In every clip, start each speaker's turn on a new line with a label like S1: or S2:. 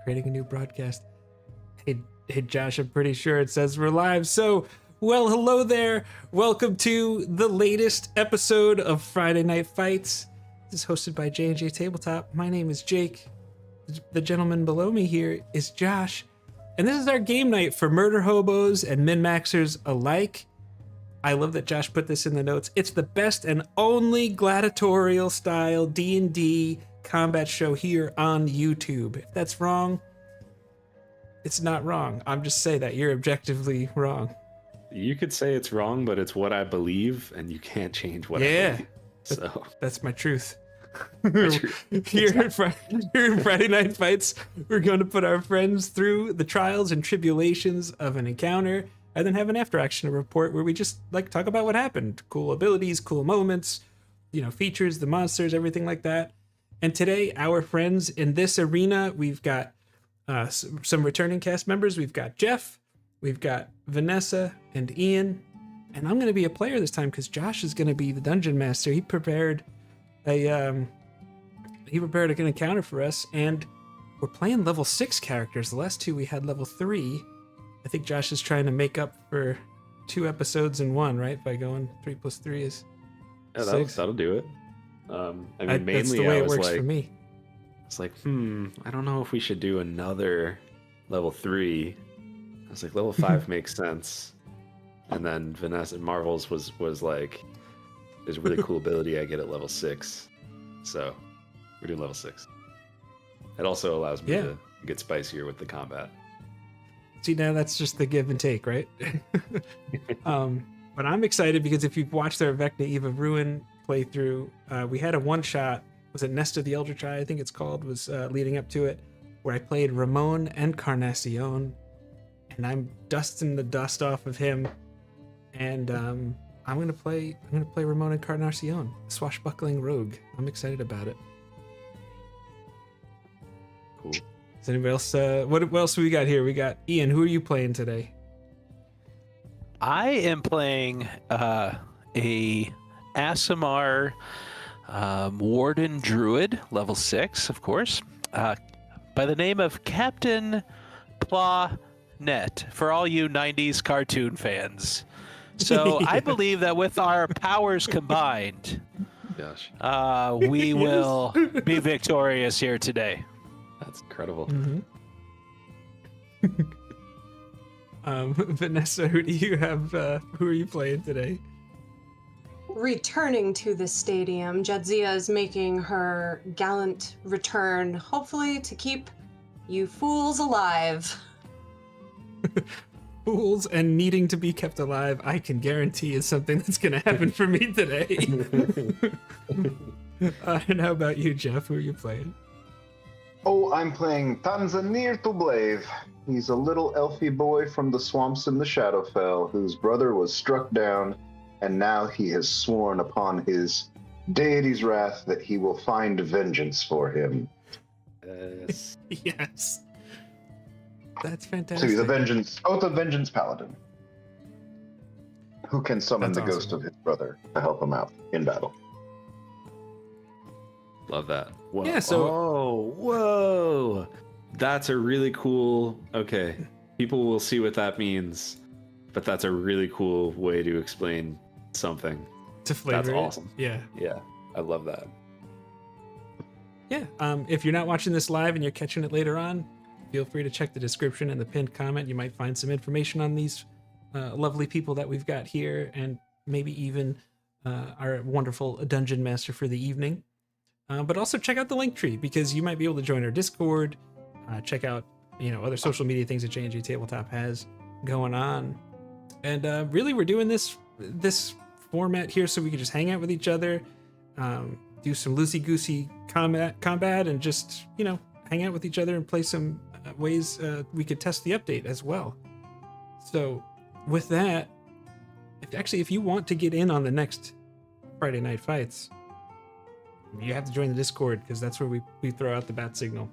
S1: creating a new broadcast. Hey, Josh, I'm pretty sure it says we're live. So, well, hello there. Welcome to the latest episode of Friday Night Fights. This is hosted by jnjtabletop. My name is Jake. The gentleman below me here is Josh. And this is our game night for murder hobos and min-maxers alike. I love that Josh put this in the notes. It's the best and only gladiatorial style D&D combat show here on YouTube. If that's wrong, it's not wrong. I'm just saying that you're objectively wrong.
S2: You could say it's wrong, but it's what I believe, and you can't change what I believe. So
S1: that's my truth. Here in Friday Night Fights, we're going to put our friends through the trials and tribulations of an encounter, and then have an after action report where we just like talk about what happened, cool abilities, cool moments, features, the monsters, everything like that. And today, our friends in this arena, we've got some returning cast members. We've got Jeff, we've got Vanessa and Ian, and I'm going to be a player this time because Josh is going to be the dungeon master. He prepared an encounter for us, and we're playing level 6 characters. The last two we had level 3. I think Josh is trying to make up for 2 episodes in one, right? By going 3 + 3 is 6.
S2: That'll do it. Mainly
S1: that's the way it works
S2: like,
S1: for me.
S2: It's like, I don't know if we should do another level 3. I was like, level 5 makes sense. And then Vanessa Marvels was like, there's a really cool ability I get at level 6. So we're doing level 6. It also allows me to get spicier with the combat.
S1: See, now that's just the give and take, right? But I'm excited because if you've watched our Vecna Eve of Ruin playthrough, we had a one-shot. Was it Nest of the Eldritch Eye, I think it's called, was leading up to it, where I played Ramon Encarnacion, and I'm dusting the dust off of him, and I'm gonna play Ramon Encarnacion, swashbuckling rogue. I'm excited about it.
S2: Cool.
S1: Does anybody else? What else we got here? We got Ian. Who are you playing today?
S3: I am playing a Aasimar Warden Druid, level 6, of course, by the name of Captain Planet, for all you 90s cartoon fans. So I believe that with our powers combined, we will be victorious here today.
S2: That's incredible.
S1: Vanessa, who do you have? Who are you playing today?
S4: Returning to the stadium, Jadzia is making her gallant return, hopefully to keep you fools alive.
S1: Fools and needing to be kept alive, I can guarantee is something that's going to happen for me today. And how about you, Jeff? Who are you playing?
S5: Oh, I'm playing Tanzanir Tublev. He's a little elfy boy from the swamps in the Shadowfell whose brother was struck down, and now he has sworn upon his deity's wrath that he will find vengeance for him.
S2: Yes.
S1: Yes. That's fantastic.
S5: So he's a vengeance paladin who can summon the ghost of his brother to help him out in battle.
S2: Love that. Whoa.
S1: Yeah, so...
S2: whoa. That's a really cool... Okay, people will see what that means, but that's a really cool way to explain something.
S1: To flavor
S2: That's
S1: it.
S2: awesome.
S1: Yeah.
S2: Yeah, I love that.
S1: Yeah, if you're not watching this live and you're catching it later on, feel free to check the description and the pinned comment. You might find some information on these lovely people that we've got here, and maybe even our wonderful dungeon master for the evening. But also check out the link tree, because you might be able to join our Discord, check out other social media things that J&J Tabletop has going on. And really, we're doing this format here so we can just hang out with each other, do some loosey-goosey combat, and just hang out with each other and play some ways we could test the update as well. So with that, if you want to get in on the next Friday Night Fights, you have to join the Discord, because that's where we throw out the bat signal.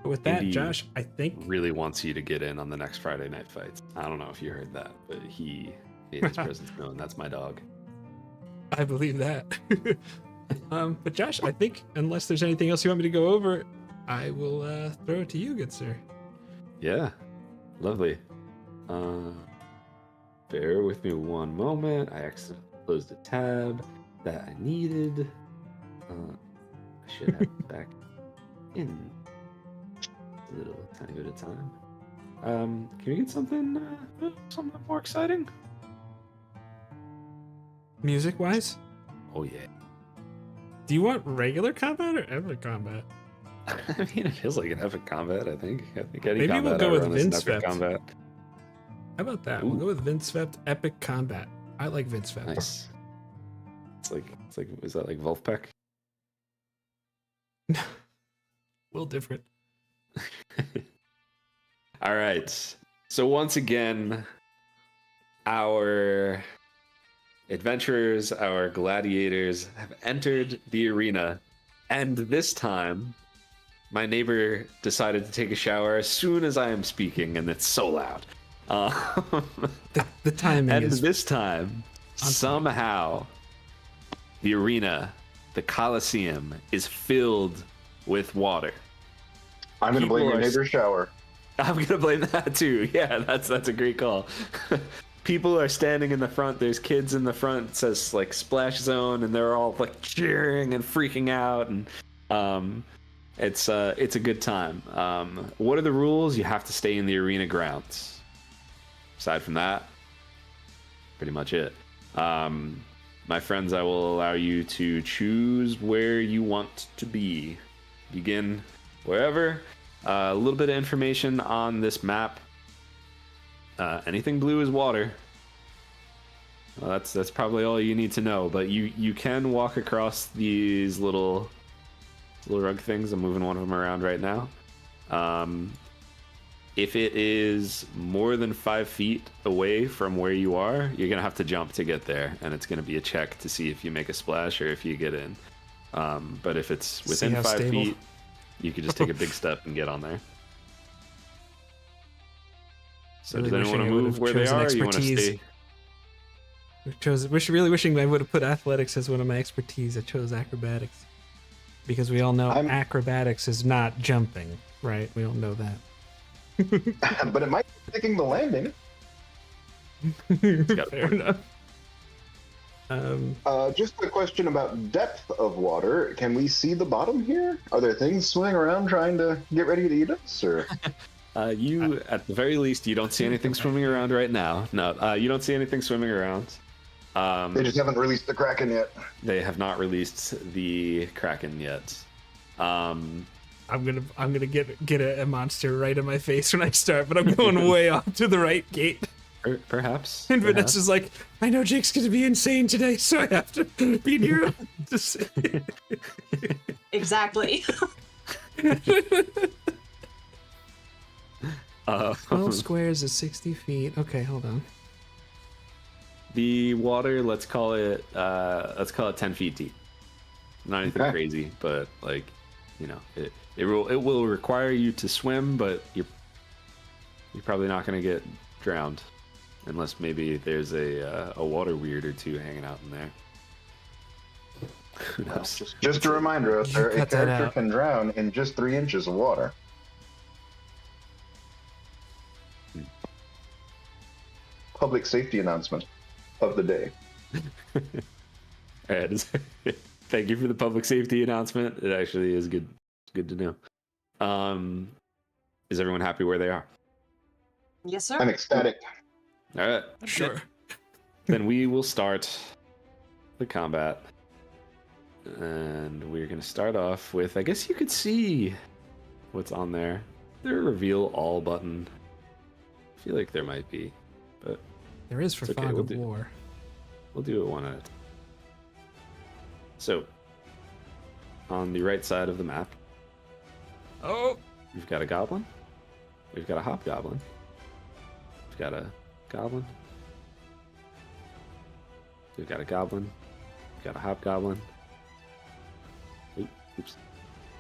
S1: But with that, Josh, I think
S2: really wants you to get in on the next Friday Night Fights. I don't know if you heard that, but he made his presence known. That's my dog.
S1: I believe that. But Josh, I think unless there's anything else you want me to go over, I will throw it to you, good sir.
S2: Yeah, lovely. Bear with me one moment. I accidentally closed a tab that I needed. I should have it back in a little tiny bit of time. Can we get something more exciting?
S1: Music wise,
S2: Oh yeah.
S1: do you want regular combat or epic combat?
S2: I mean, it feels like an epic combat. I think any
S1: Maybe
S2: combat
S1: we'll go
S2: I
S1: with
S2: run is an epic
S1: Vindsvept.
S2: combat.
S1: How about that?
S2: Ooh.
S1: We'll go with Vindsvept epic combat. I like Vindsvept.
S2: Nice. It's like is that like Wolfpack?
S1: A little different.
S2: All right. So once again, our adventurers, our gladiators have entered the arena, and this time my neighbor decided to take a shower as soon as I am speaking, and it's so loud.
S1: The timing
S2: And
S1: is
S2: this time, somehow, the arena, the Colosseum, is filled with water.
S5: I'm going to blame
S2: People
S5: your
S2: are-
S5: neighbor's shower.
S2: I'm gonna blame that too. Yeah, that's a great call. People are standing in the front. There's kids in the front. It says like splash zone, and they're all like cheering and freaking out, and it's a good time. What are the rules? You have to stay in the arena grounds. Aside from that, pretty much it. My friends, I will allow you to choose where you want to be. Begin wherever. A little bit of information on this map. Anything blue is water. Well, that's probably all you need to know. But you can walk across these little rug things. I'm moving one of them around right now. If it is more than 5 feet away from where you are, you're gonna have to jump to get there, and it's gonna be a check to see if you make a splash or if you get in. But if it's within
S1: how
S2: 5
S1: stable.
S2: feet, you could just take a big step and get on there. So
S1: Really
S2: does anyone want
S1: wishing
S2: to
S1: I
S2: move
S1: would've
S2: where they
S1: chosen
S2: are, or you want to
S1: expertise.
S2: stay?
S1: Really wishing I would have put athletics as one of my expertise. I chose acrobatics because we all know acrobatics is not jumping, right? We all know that.
S5: But it might be taking the landing.
S2: got a
S1: Fair
S2: point.
S1: enough.
S5: Just a question about depth of water. Can we see the bottom here? Are there things swimming around trying to get ready to eat us? Or
S2: You, at the very least, you don't see anything swimming around right now. No, you don't see anything swimming around.
S5: they just haven't released the Kraken yet?
S2: They have not released the Kraken yet.
S1: I'm gonna get a monster right in my face when I start, but I'm going way off to the right gate.
S2: Perhaps.
S1: And
S2: perhaps.
S1: Vanessa's like, I know Jake's gonna be insane today, so I have to be near him.
S4: Exactly.
S1: 12 squares is 60 feet. Okay, hold on.
S2: The water, let's call it 10 feet deep. Not anything
S5: Okay.
S2: crazy, but like, you know, it will require you to swim, but you're probably not going to get drowned, unless maybe there's a water weird or two hanging out in there. Who knows?
S5: Just a reminder,
S1: You
S5: a
S1: cut that
S5: character
S1: out.
S5: can drown in just 3 inches of water. Public safety announcement of the day.
S2: All right. Thank you for the public safety announcement. It actually is good to know. Is everyone happy where they are?
S4: Yes, sir.
S5: I'm ecstatic.
S2: All right.
S1: Sure.
S2: Then we will start the combat. And we're going to start off with, I guess you could see what's on there. There a reveal all button. I feel like there might be, but
S1: There is for
S2: It's okay,
S1: Fog
S2: we'll
S1: of
S2: do-
S1: War.
S2: we'll do it one at a time. So, on the right side of the map,
S1: Oh,
S2: we've got a goblin. We've got a hobgoblin. We've got a goblin. We've got a goblin. We've got a hobgoblin. Oops.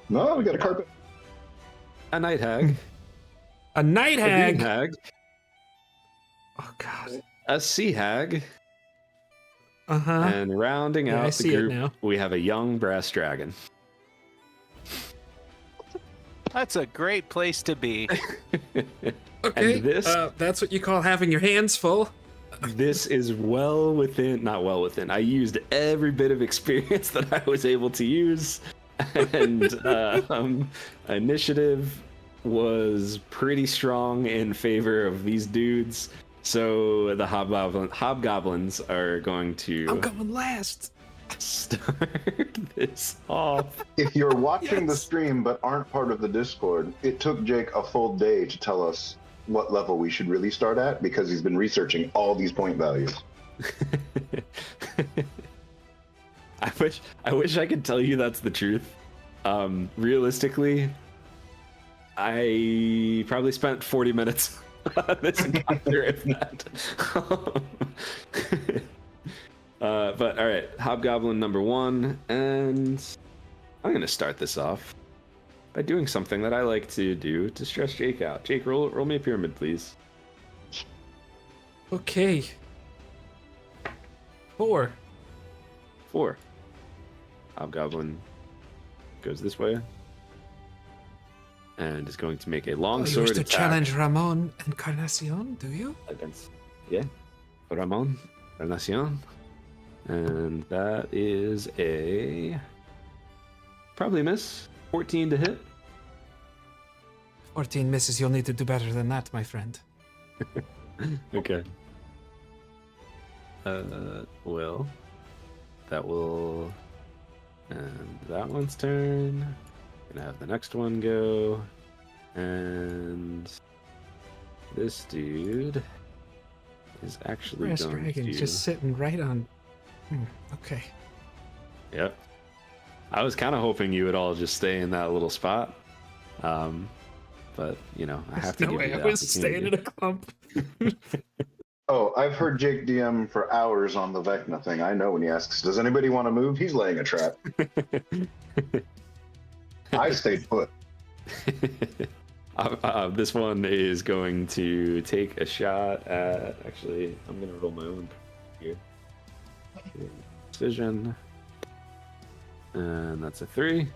S5: No, we got a carpet.
S2: A night hag.
S1: a night
S2: A bean
S1: hag.
S2: hag.
S1: Oh god.
S2: A sea hag.
S1: Uh huh.
S2: And rounding
S1: Yeah, I
S2: out the
S1: see it
S2: group,
S1: now.
S2: we have a young brass dragon.
S3: That's a great place to be.
S1: Okay,
S2: And this
S1: that's what you call having your hands full.
S2: this is not well within. I used every bit of experience that I was able to use, and initiative was pretty strong in favor of these dudes. So the hobgoblins are going to
S1: I'm going last.
S2: start this off.
S5: If you're watching the
S1: Yes.
S5: stream but aren't part of the Discord, it took Jake a full day to tell us what level we should really start at because he's been researching all these point values.
S2: I wish I could tell you that's the truth. Realistically, I probably spent 40 minutes on this encounter, if not. But all right, Hobgoblin number 1, and I'm gonna start this off by doing something that I like to do to stress Jake out. Jake, roll me a pyramid, please.
S1: Okay. 4.
S2: 4. Hobgoblin goes this way and is going to make a long
S1: You
S2: sword
S1: wish to
S2: attack
S1: challenge Ramon Encarnacion, do you?
S2: against Ramon Encarnacion, and that is a probably miss. 14 to hit.
S1: 14 misses. You'll need to do better than that, my friend.
S2: Okay. Well, that will end that one's turn. Gonna have the next one go, and this dude is actually
S1: Brass
S2: going
S1: Dragon
S2: to.
S1: just sitting right on. Okay.
S2: Yep. I was kind of hoping you would all just stay in that little spot, but you know I have to
S1: No
S2: give
S1: way.
S2: you
S1: I
S2: the
S1: was staying in
S2: opportunity.
S1: a clump.
S5: Oh, I've heard Jake DM for hours on the Vecna thing. I know when he asks, does anybody want to move? He's laying a trap. I stayed put.
S2: This one is going to take a shot at. Actually, I'm going to roll my own here. Precision. And that's a 3.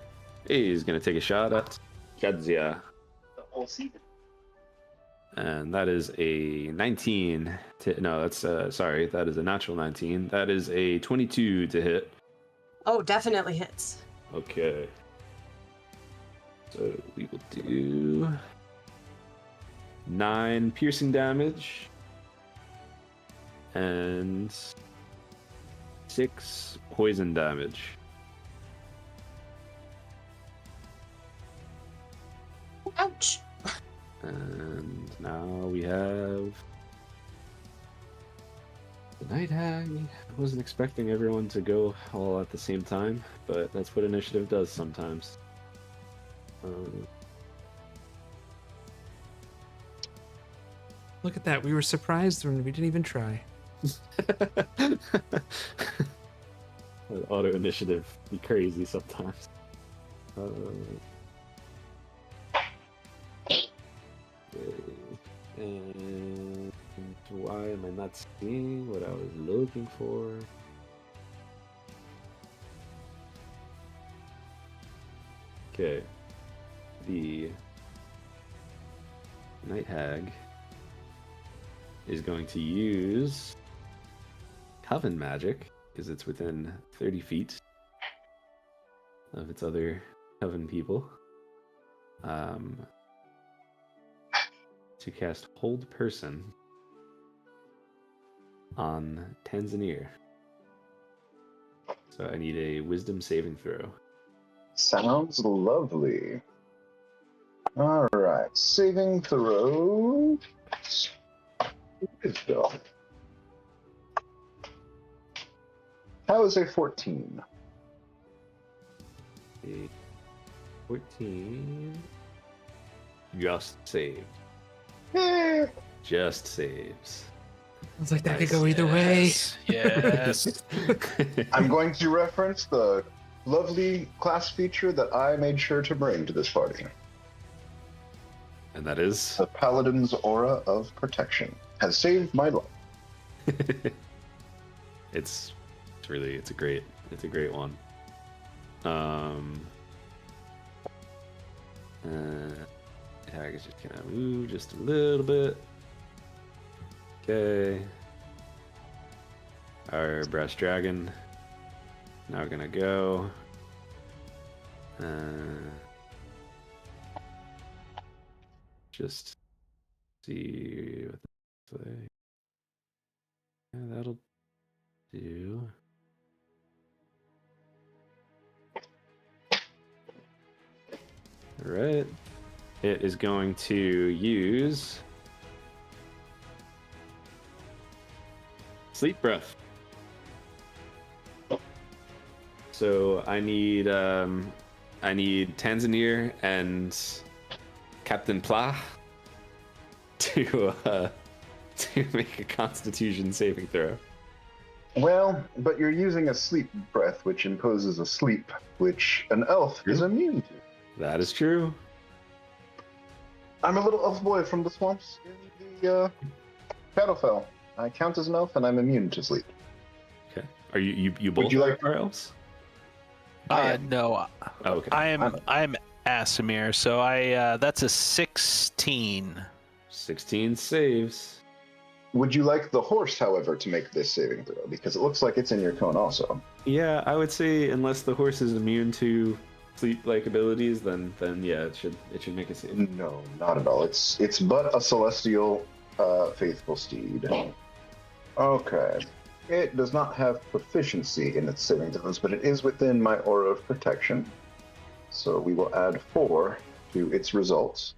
S2: He's going to take a shot at Jadzia. And that is a 19. No, that's sorry. That is a natural 19. That is a 22 to hit.
S4: Oh, definitely hits.
S2: Okay. So we will do 9 piercing damage and 6 poison damage.
S4: Ouch.
S2: And now we have the Night Hag. I wasn't expecting everyone to go all at the same time, but that's what initiative does sometimes.
S1: Look at that. We were surprised when we didn't even try.
S2: Auto initiative be crazy sometimes. And why am I not seeing what I was looking for? Okay. The Night Hag is going to use Coven magic because it's within 30 feet of its other Coven people. To cast Hold Person on Tanzania. So I need a Wisdom saving throw.
S5: Sounds lovely. All right, saving throw. Wisdom. How is a 14?
S2: A 14 just saved. Just saves.
S1: It's like that
S2: Nice.
S1: could go either way.
S3: Yes.
S5: I'm going to reference the lovely class feature that I made sure to bring to this party.
S2: And that is
S5: The Paladin's Aura of Protection has saved my life.
S2: it's a great one. Hag is just gonna move just a little bit. Okay. Our brass dragon now gonna go. Just see what that's like. Yeah, that'll do. All right. It is going to use sleep breath. So I need Tanzanir and Captain Pla to make a Constitution saving throw.
S5: Well, but you're using a sleep breath, which imposes a sleep, which an elf is immune to.
S2: That is true.
S5: I'm a little elf boy from the swamps in the Shadowfell. I count as an elf, and I'm immune to sleep.
S2: Okay. Are you both are elves?
S3: No.
S2: Oh, okay.
S3: I'm Asimir, so that's a 16.
S2: 16 saves.
S5: Would you like the horse, however, to make this saving throw? Because it looks like it's in your cone also.
S2: Yeah, I would say unless the horse is immune to sleep-like abilities, then yeah, it should make a save.
S5: No, not at all. It's but a celestial faithful steed. Okay. It does not have proficiency in its saving throws, but it is within my aura of protection. So we will add 4 to its results.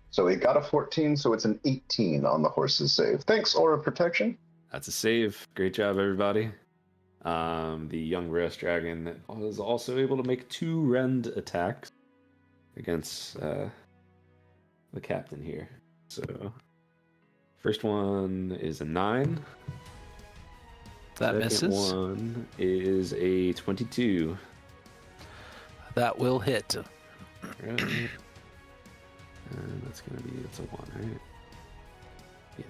S5: So it got a 14, so it's an 18 on the horse's save. Thanks, aura of protection.
S2: That's a save. Great job, everybody. The young brass dragon was also able to make 2 rend attacks against the captain here. So first one is a 9.
S3: That
S2: Second
S3: misses.
S2: one is a 22.
S3: That will hit.
S2: Right. And that's a 1, right? Yeah.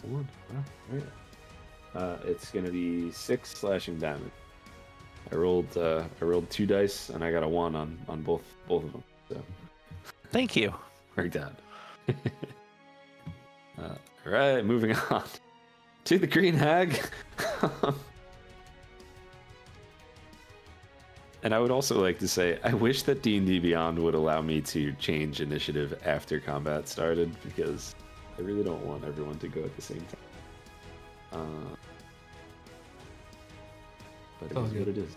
S2: 1. Wow, right. It's gonna be 6 slashing damage. I rolled 2 dice and I got a 1 on both of them. So
S3: Thank you.
S2: worked out. All right, moving on to the green hag. And I would also like to say, I wish that D&D Beyond would allow me to change initiative after combat started, because I really don't want everyone to go at the same time. But it is what it is.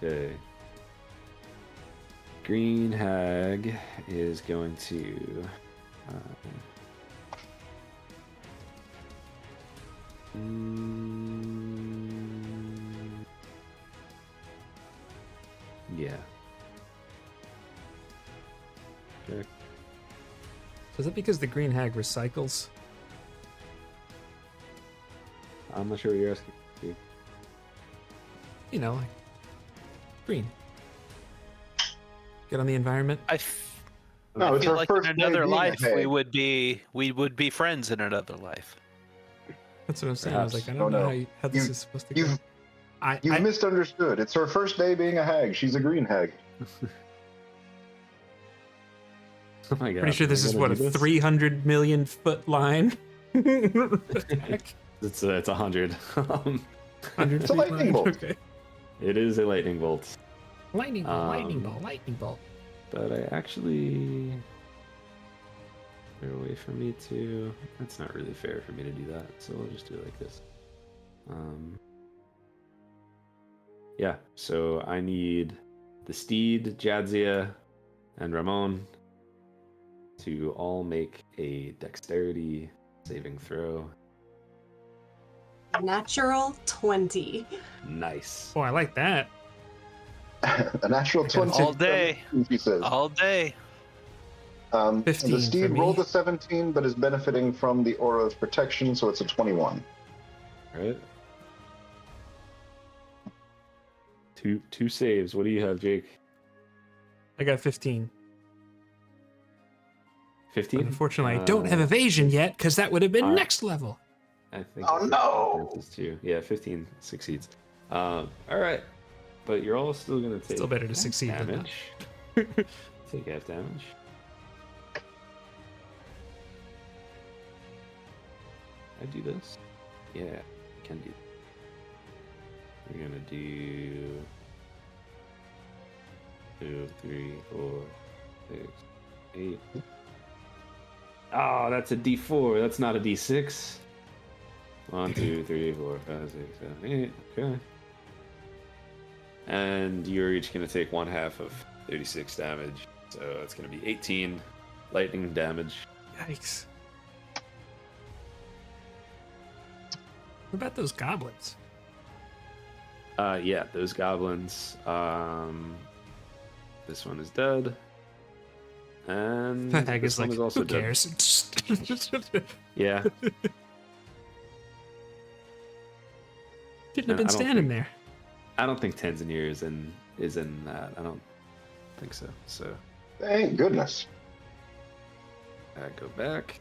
S2: Okay. Green hag is going to yeah. Okay.
S1: So is that because the green hag recycles?
S2: I'm not sure what you're asking. Steve.
S1: You know, like green. Get on the environment.
S3: I
S5: it's
S3: feel
S5: our
S3: like
S5: first
S3: in
S5: day
S3: another
S5: being a
S3: life
S5: hag.
S3: we would be friends in another life.
S1: That's what I'm saying. I was
S2: Perhaps.
S1: like, I don't know
S5: no.
S1: how this is supposed to go.
S5: You've misunderstood. It's her first day being a hag. She's a green hag.
S2: Oh my god.
S1: Pretty sure this
S2: I
S1: is
S2: gotta
S1: what
S2: do
S1: a
S2: this?
S1: 300 million foot line. Attack.
S2: It's 100.
S1: 100
S5: It's a
S1: feet
S5: lightning
S1: line.
S5: bolt.
S1: Okay.
S2: It is a lightning bolt.
S1: Lightning bolt, lightning
S2: Um,
S1: bolt, lightning bolt.
S2: But I actually... There a way for me to... That's not really fair for me to do that, so I'll just do it like this. Yeah, so I need the steed, Jadzia, and Ramon to all make a dexterity saving throw.
S4: Natural 20.
S2: Nice.
S1: Oh, I like that.
S5: A natural 20.
S3: All day.
S5: She says.
S3: All day.
S1: 15
S5: the
S1: for
S5: steed
S1: me.
S5: rolled a 17, but is benefiting from the aura of protection, so it's a 21.
S2: Alright. Two saves. What do you have, Jake?
S1: I got 15.
S2: 15?
S1: Unfortunately, I don't have evasion yet, because that would have been
S2: uh,
S1: next level.
S2: I think
S5: Oh, no!
S2: Too. Yeah, 15 succeeds. All right. but you're all still gonna take
S1: Still better to
S2: half
S1: succeed than not.
S2: damage. Take half damage. Can I do this? Yeah, I can do. We're gonna do 2, 3, 4, 6, 8. Oh, that's a D4. That's not a D6. 1, 2, 3, 4, 5, 6, 7, 8. Okay. And you're each gonna take 1/2 of 36 damage. So it's gonna be 18 lightning damage.
S1: Yikes. What about those goblins?
S2: Yeah, those goblins. This one is dead. And
S1: Hag
S2: this
S1: is
S2: one
S1: like,
S2: is also
S1: who
S2: dead.
S1: cares?
S2: Yeah.
S1: Didn't have been
S2: I don't
S1: standing
S2: think-
S1: there.
S2: I don't think Tanzania is in that. I don't think so. So
S5: Thank goodness.
S2: go back.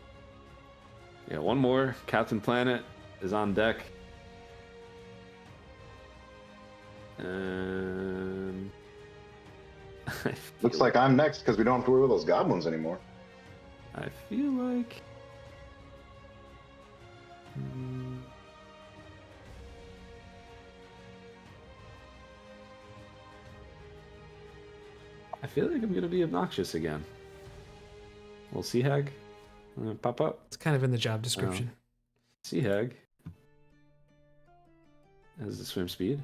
S2: Yeah, one more. Captain Planet is on deck. And
S5: Looks like I'm next because we don't have to worry about those goblins anymore.
S2: I feel like. Hmm. I feel like I'm gonna be obnoxious again. We'll see, Hag. Pop up.
S1: It's kind of in the job description.
S2: Sea Hag has the swim speed.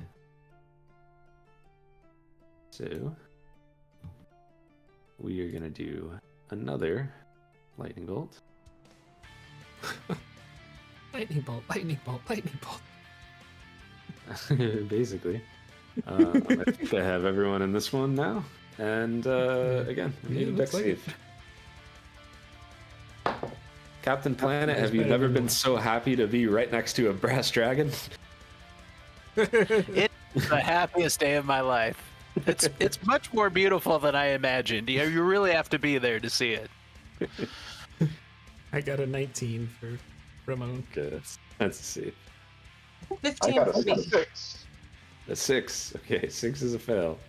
S2: So we are gonna do another lightning bolt.
S1: Lightning bolt, lightning bolt, lightning bolt.
S2: Basically. I think I have everyone in this one now. And again, I need a deck
S1: looks like it.
S2: save. Captain Planet,
S1: That's
S2: have you
S1: better
S2: never
S1: than
S2: been
S1: one.
S2: so happy to be right next to a brass dragon?
S3: It's the happiest day of my life. It's much more beautiful than I imagined. You really have to be there to see it.
S1: I got a 19 for Ramon.
S2: Okay, that's a save.
S5: I
S4: 15
S5: got
S4: for
S5: a
S4: me.
S5: 6.
S2: A 6. Okay, 6 is a fail.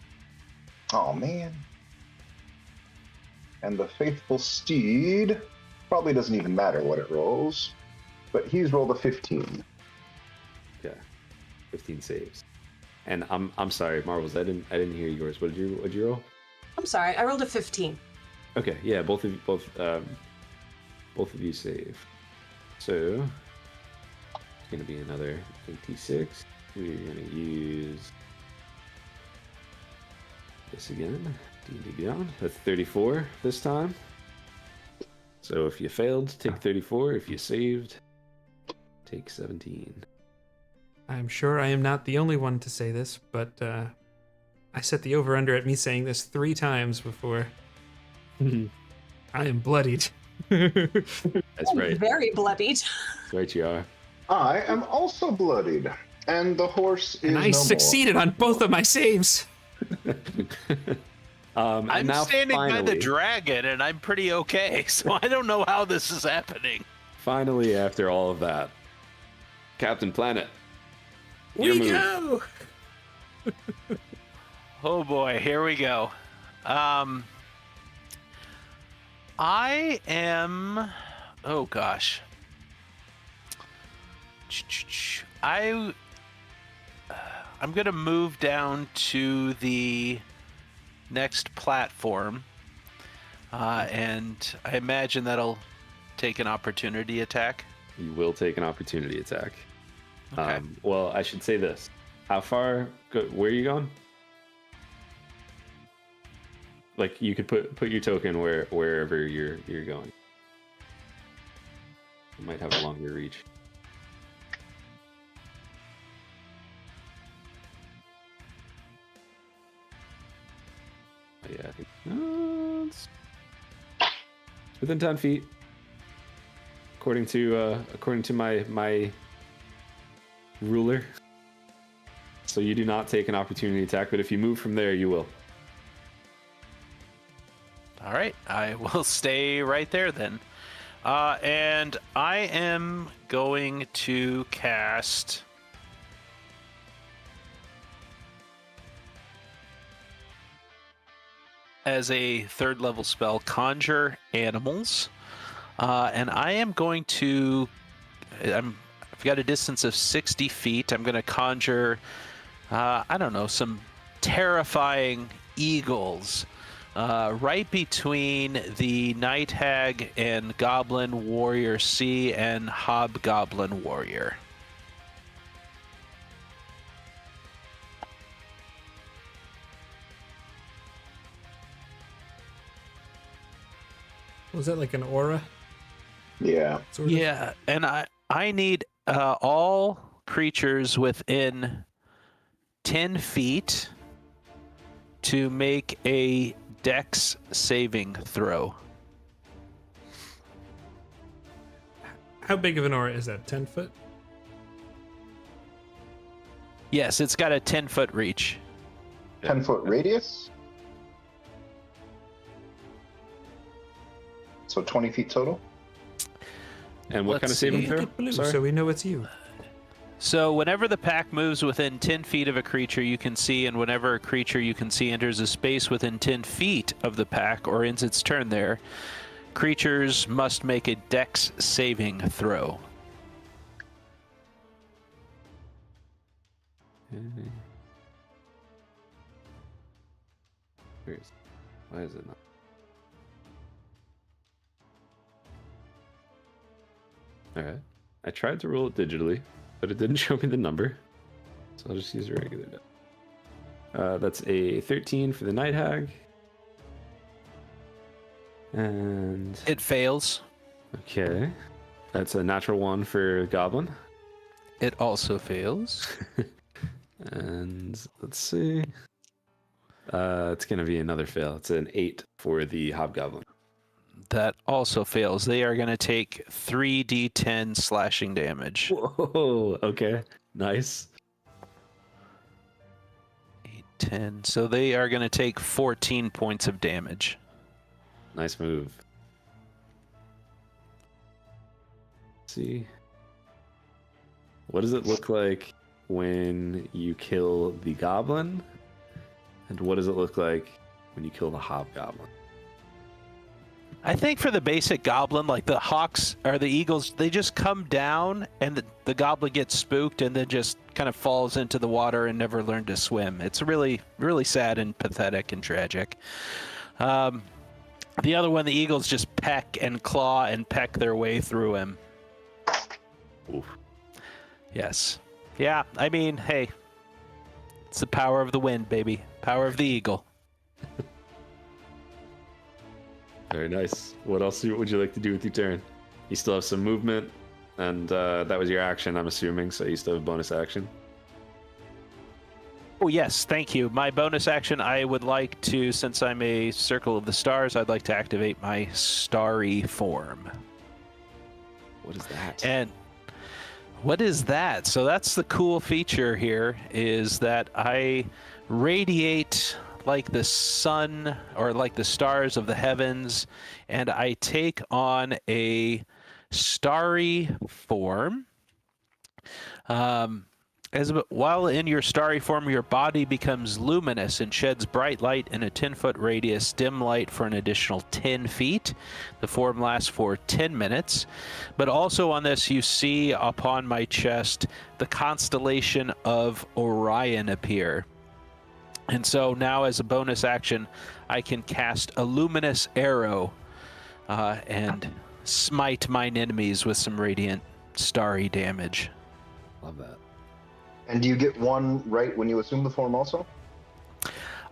S5: Oh, man. And the faithful steed probably doesn't even matter what it rolls, but he's rolled a 15.
S2: Okay, 15 saves. And I'm sorry, Marvels. I didn't hear yours. What did you roll?
S4: I'm sorry, I rolled a 15.
S2: Okay, yeah, both of you save. So it's gonna be another 86. We're gonna use this again. D&D Beyond. That's 34 this time. So if you failed, take 34. If you saved, take 17.
S1: I'm sure I am not the only one to say this, but I set the over-under at me saying this 3 times before. I am bloodied.
S2: That's right.
S4: Very bloodied.
S2: That's right, you are.
S5: I am also bloodied, and the horse is
S1: And I
S5: no
S1: succeeded on both of my saves.
S2: And
S3: I'm
S2: now
S3: standing by the
S2: finally-
S3: dragon, and I'm pretty okay. So I don't know how this is happening.
S2: Finally, after all of that, Captain Planet. Your
S1: We
S2: move.
S1: go!
S3: Oh boy, here we go. I am. Oh gosh. I'm gonna move down to the next platform, and I imagine that'll take an opportunity attack.
S2: You will take an opportunity attack.
S3: Okay.
S2: Well, I should say this. How far? Where are you going? Like you could put your token wherever you're going. You might have a longer reach. Oh, yeah, I think it's within 10 feet. According to my ruler. So you do not take an opportunity attack, but if you move from there, you will.
S3: All right, I will stay right there then. And I am going to cast as a third level spell, Conjure Animals. And I am going to, I've got a distance of 60 feet. I'm going to conjure, I don't know, some terrifying eagles right between the Night Hag and Goblin Warrior C and Hobgoblin Warrior.
S1: Was that like an aura?
S5: Yeah.
S1: Sort of?
S3: Yeah, and I need all creatures within 10 feet to make a Dex saving throw.
S1: How big of an aura is that? 10 foot?
S3: Yes, it's got a 10-foot reach.
S5: 10-foot radius. So 20 feet total.
S2: And what kind of
S3: Let's
S2: saving
S3: see.
S2: throw?
S1: Make it blue
S2: Sorry.
S1: so we know it's you.
S3: So whenever the pack moves within 10 feet of a creature you can see, and whenever a creature you can see enters a space within 10 feet of the pack or ends its turn there, creatures must make a Dex saving throw.
S2: Why is it not? Alright. I tried to roll it digitally, but it didn't show me the number. So I'll just use a regular die. That's a 13 for the Night Hag. And
S3: It fails.
S2: okay. That's a natural 1 for Goblin.
S3: It also fails.
S2: And let's see. It's gonna be another fail. It's an 8 for the Hobgoblin.
S3: That also fails. They are going to take 3d10 slashing damage.
S2: Whoa, okay. Nice.
S3: 8, 10. So they are going to take 14 points of damage.
S2: Nice move. Let's see. What does it look like when you kill the goblin? And what does it look like when you kill the hobgoblin?
S3: I think for the basic goblin, like the hawks or the eagles, they just come down and the goblin gets spooked and then just kind of falls into the water and never learned to swim. It's really, really sad and pathetic and tragic. The other one, the eagles just peck and claw and peck their way through him.
S2: Oof.
S3: Yes. Yeah, I mean, hey, it's the power of the wind, baby. Power of the eagle.
S2: Very nice. What else would you like to do with your turn? You still have some movement, and that was your action, I'm assuming, so you still have bonus action.
S3: Oh, yes, thank you. My bonus action, I would like to, since I'm a Circle of the Stars, I'd like to activate my Starry form.
S2: What is that?
S3: And what is that? So that's the cool feature here, is that I radiate like the sun or like the stars of the heavens, and I take on a starry form. While in your starry form, your body becomes luminous and sheds bright light in a 10-foot radius, dim light for an additional 10 feet. The form lasts for 10 minutes. But also on this, you see upon my chest the constellation of Orion appear. And so now, as a bonus action, I can cast a luminous arrow and smite mine enemies with some radiant starry damage.
S2: Love that.
S5: And do you get one right when you assume the form also?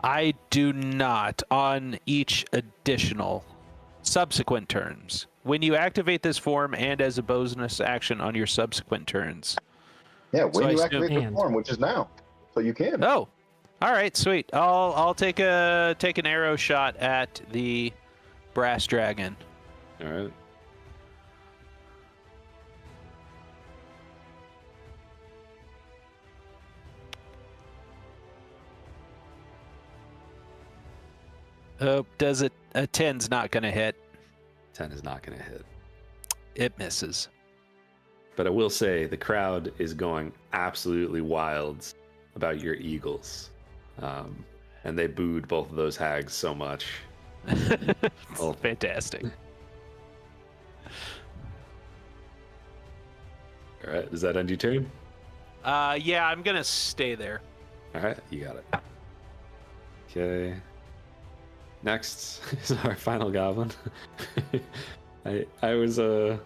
S3: I do not on each additional subsequent turns. When you activate this form and as a bonus action on your subsequent turns.
S5: Yeah,
S3: So
S5: when
S3: I
S5: you
S3: assume-
S5: activate the
S1: And-
S5: form, which is now. So you can.
S3: Oh, all right, sweet. I'll take an arrow shot at the brass dragon.
S2: All right.
S3: Oh, does it? A 10's not going to hit.
S2: 10 is not going to hit.
S3: It misses.
S2: But I will say the crowd is going absolutely wild about your eagles. And they booed both of those hags so much.
S3: Oh, fantastic.
S2: All right, does that end your turn?
S3: Yeah, I'm gonna stay there.
S2: All right, you got it. Okay. Next is our final goblin. I was a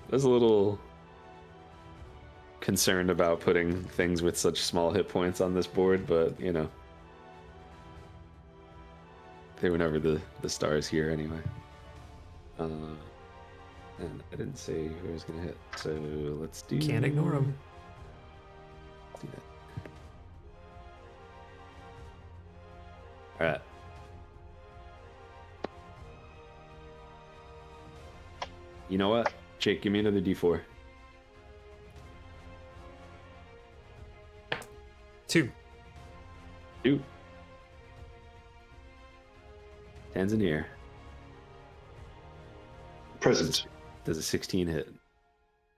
S2: little concerned about putting things with such small hit points on this board, but you know, they were never the stars here anyway. And I didn't say who I was gonna hit, so let's do.
S1: Can't ignore him.
S2: Let's do that. All right. You know what? Jake, give me another D4.
S1: 2.
S2: 2. Tanzania.
S5: Present.
S2: Does a 16 hit?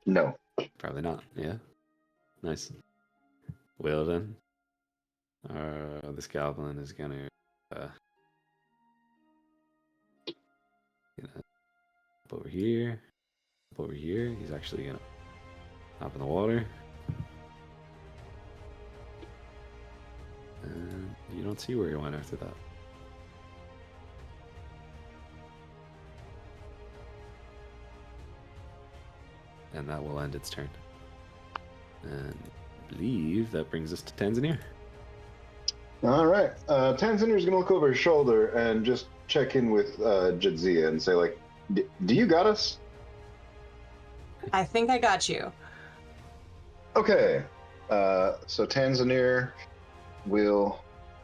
S5: No.
S2: Probably not. Yeah. Nice. Well then. This goblin is gonna up over here. Up over here. He's actually gonna hop in the water. And you don't see where he went after that. And that will end its turn. And I believe that brings us to Tanzania.
S5: All right. Tanzanier's going to look over his shoulder and just check in with Jadzia and say, like, do you got us?
S4: I think I got you.
S5: Okay. So Tanzanier will...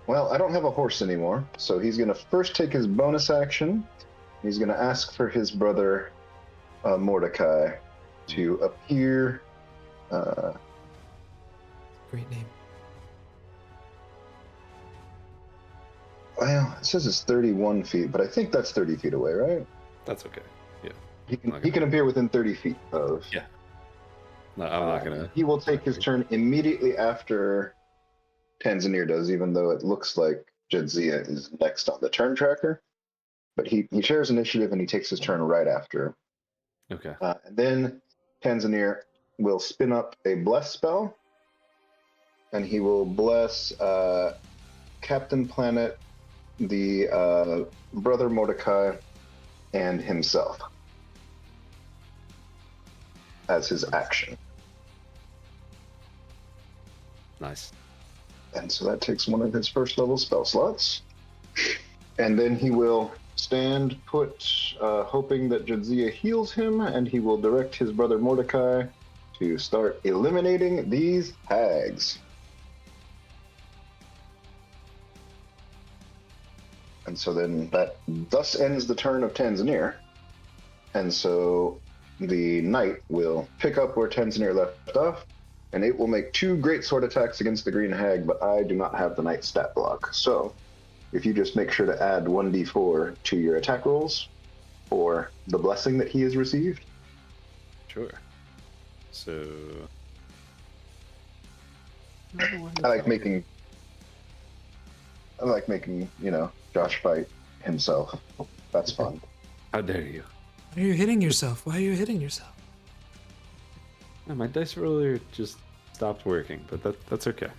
S5: Well, I don't have a horse anymore, so he's going to first take his bonus action. He's going to ask for his brother Mordecai to appear.
S1: Great name.
S5: Well, it says it's 31 feet, but I think that's 30 feet away, right?
S2: That's okay. Yeah.
S5: He can appear within 30 feet of.
S2: Yeah. No, I'm not gonna.
S5: He will take his turn immediately after Tanzanier does, even though it looks like Jadzia is next on the turn tracker. But he shares initiative and he takes his turn right after.
S2: Okay.
S5: And then Tanzanier will spin up a bless spell, and he will bless Captain Planet, the brother Mordecai, and himself as his action.
S2: Nice.
S5: And so that takes one of his first level spell slots. And then he will stand put, hoping that Jadzia heals him, and he will direct his brother Mordecai to start eliminating these hags. And so then that thus ends the turn of Tanzanier. And so the knight will pick up where Tanzanier left off, and it will make 2 great sword attacks against the green hag, but I do not have the knight stat block. So if you just make sure to add 1d4 to your attack rolls for the blessing that he has received.
S2: Sure. So
S5: I like making, Josh fight himself. That's fun.
S2: how dare you?
S1: Why are you hitting yourself? Why are you hitting yourself?
S2: Yeah, my dice roller just stopped working, but that's okay.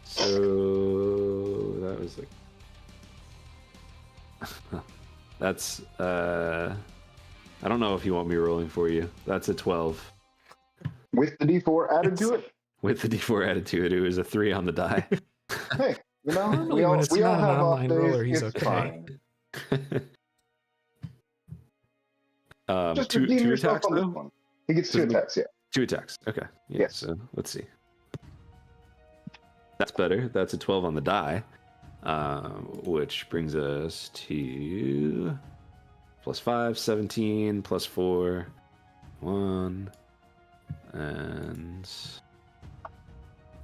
S2: So that was like that's I don't know if you want me rolling for you. That's a 12.
S5: With the d4 added to it?
S2: With the D4 added to it, it was a 3 on the die.
S5: Hey,
S1: Normally when it's not an
S5: have off
S1: online
S5: days,
S1: roller, he's
S5: it's
S1: okay.
S5: fine. Just
S2: two
S5: redeem yourself
S2: attacks
S5: on this
S2: though?
S5: one. He gets 2 attacks, yeah.
S2: 2 attacks. Okay. Yeah,
S5: Yes.
S2: So let's see. That's better. That's a 12 on the die, which brings us to +5, 17, +4, 1, and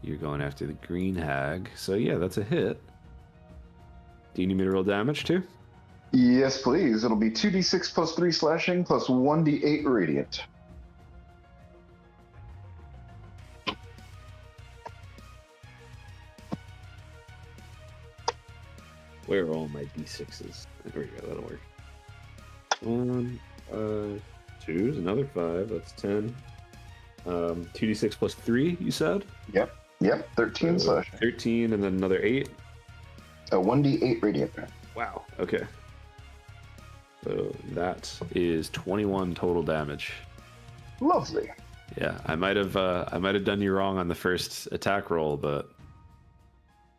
S2: you're going after the green hag. So yeah, that's a hit. Do you need me to roll damage too?
S5: Yes, please. It'll be 2d6 plus 3 slashing plus 1d8 radiant.
S2: Where are all my d6s? There we go. That'll work. 1, 2 is another 5. That's 10. 2d6 plus 3. You said?
S5: Yep. 13 slashing.
S2: 13, and then another 8.
S5: A 1d8 radiant.
S2: Wow. Okay. So that is 21 total damage.
S5: Lovely.
S2: Yeah, I might have done you wrong on the first attack roll, but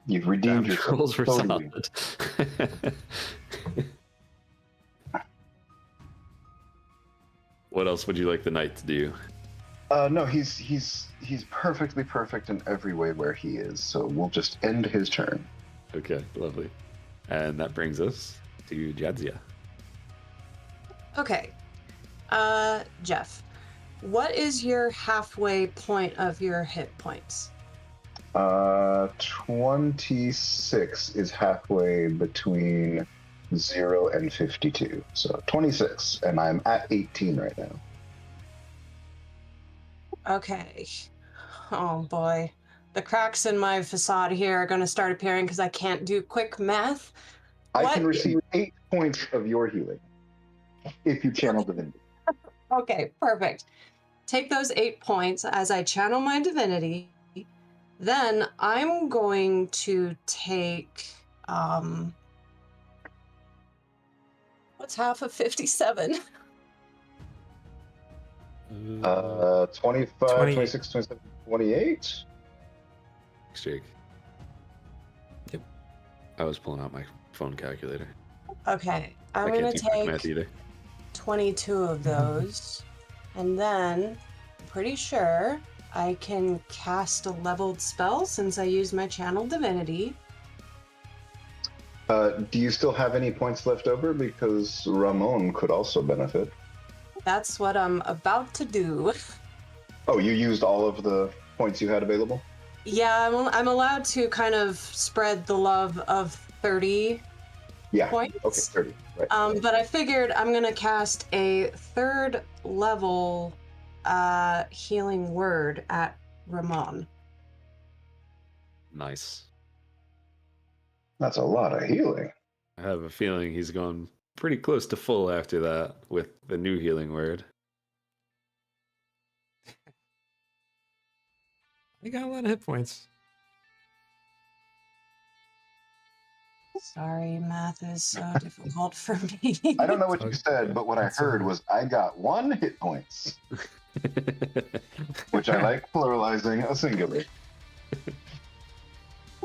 S5: You've redeemed
S2: damage
S5: yourself.
S2: rolls were
S5: Totally.
S2: solid. What else would you like the knight to do?
S5: No, he's perfectly perfect in every way where he is. So we'll just end his turn.
S2: Okay, lovely. And that brings us to Jadzia.
S4: Okay. Jeff, what is your halfway point of your hit points?
S5: 26 is halfway between 0 and 52. So 26, and I'm at 18 right now.
S4: Okay. Oh boy. The cracks in my facade here are going to start appearing because I can't do quick math.
S5: I
S4: What?
S5: can receive 8 points of your healing if you channel divinity.
S4: Okay, perfect. Take those 8 points as I channel my divinity. Then I'm going to take what's half of 57?
S5: 25,
S1: 20.
S5: 26, 27, 28.
S2: Jake.
S1: Yep.
S2: I was pulling out my phone calculator.
S4: Okay, I'm
S2: I
S4: going
S2: can't
S4: to
S2: do quick
S4: take
S2: math either.
S4: 22 of those. And then I'm pretty sure I can cast a leveled spell since I used my channel divinity.
S5: Do you still have any points left over? Because Ramon could also benefit.
S4: That's what I'm about to do.
S5: Oh, you used all of the points you had available?
S4: Yeah, I'm allowed to kind of spread the love of 30
S5: Yeah.
S4: points.
S5: Okay, 30. Right.
S4: But I figured I'm gonna cast a 3rd level healing word at Ramon.
S2: Nice.
S5: That's a lot of healing.
S2: I have a feeling he's going pretty close to full after that with the new healing word.
S1: I got a lot of hit points.
S4: Sorry, math is so difficult for me.
S5: I don't know what you
S1: Okay.
S5: said, but what I
S1: That's
S5: heard
S1: all right.
S5: was I got 1 hit points, which I like pluralizing a singular.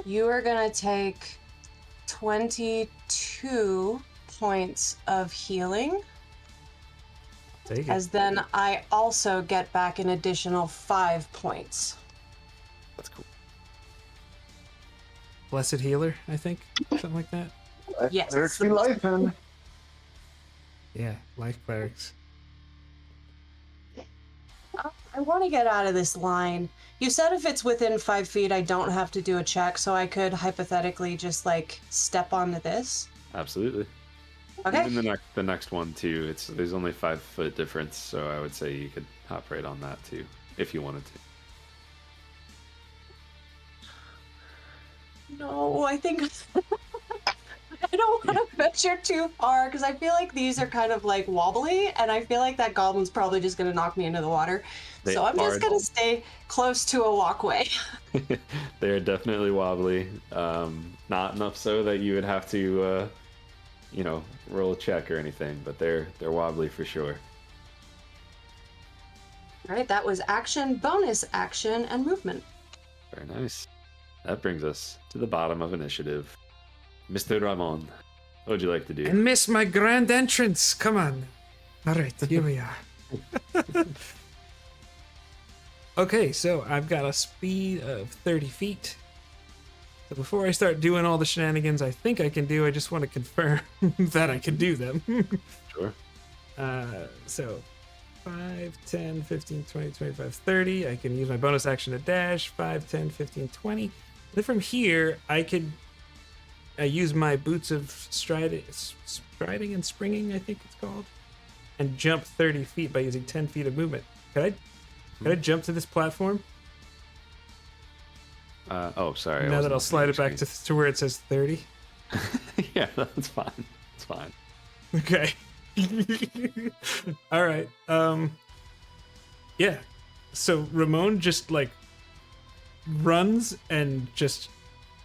S4: You are gonna take 22 points of healing,
S1: Take it.
S4: as then I also get back an additional 5 points.
S2: That's cool.
S1: Blessed healer, I think. Something like that.
S4: Yes.
S5: There's the life in.
S1: Yeah, life clerics.
S4: I want to get out of this line. You said if it's within 5 feet, I don't have to do a check, so I could hypothetically just like step onto this.
S2: Absolutely.
S4: Okay.
S2: Even the next one too. There's only 5 foot difference, so I would say you could hop right on that too, if you wanted to.
S4: No, I think I don't want to venture too far because I feel like these are kind of like wobbly, and I feel like that goblin's probably just gonna knock me into the water.
S2: They
S4: So I'm
S2: are-
S4: just gonna stay close to a walkway.
S2: They are definitely wobbly. Not enough so that you would have to, roll a check or anything, but they're wobbly for sure.
S4: All right, that was action, bonus action, and movement.
S2: Very nice. That brings us to the bottom of initiative. Mr. Ramon, what would you like to do?
S1: I missed my grand entrance. Come on. All right, here we are. Okay, so I've got a speed of 30 feet. So before I start doing all the shenanigans I think I can do, I just want to confirm that I can do them.
S2: Sure.
S1: So 5, 10, 15, 20, 25, 30. I can use my bonus action to dash. 5, 10, 15, 20. Then from here, I could use my boots of striding and springing, I think it's called, and jump 30 feet by using 10 feet of movement. Could I jump to this platform?
S2: Sorry.
S1: Now that I'll slide it back to where it says 30.
S2: Yeah, Yeah, that's fine. It's fine.
S1: Okay. All right. Yeah. So Ramon just like runs and just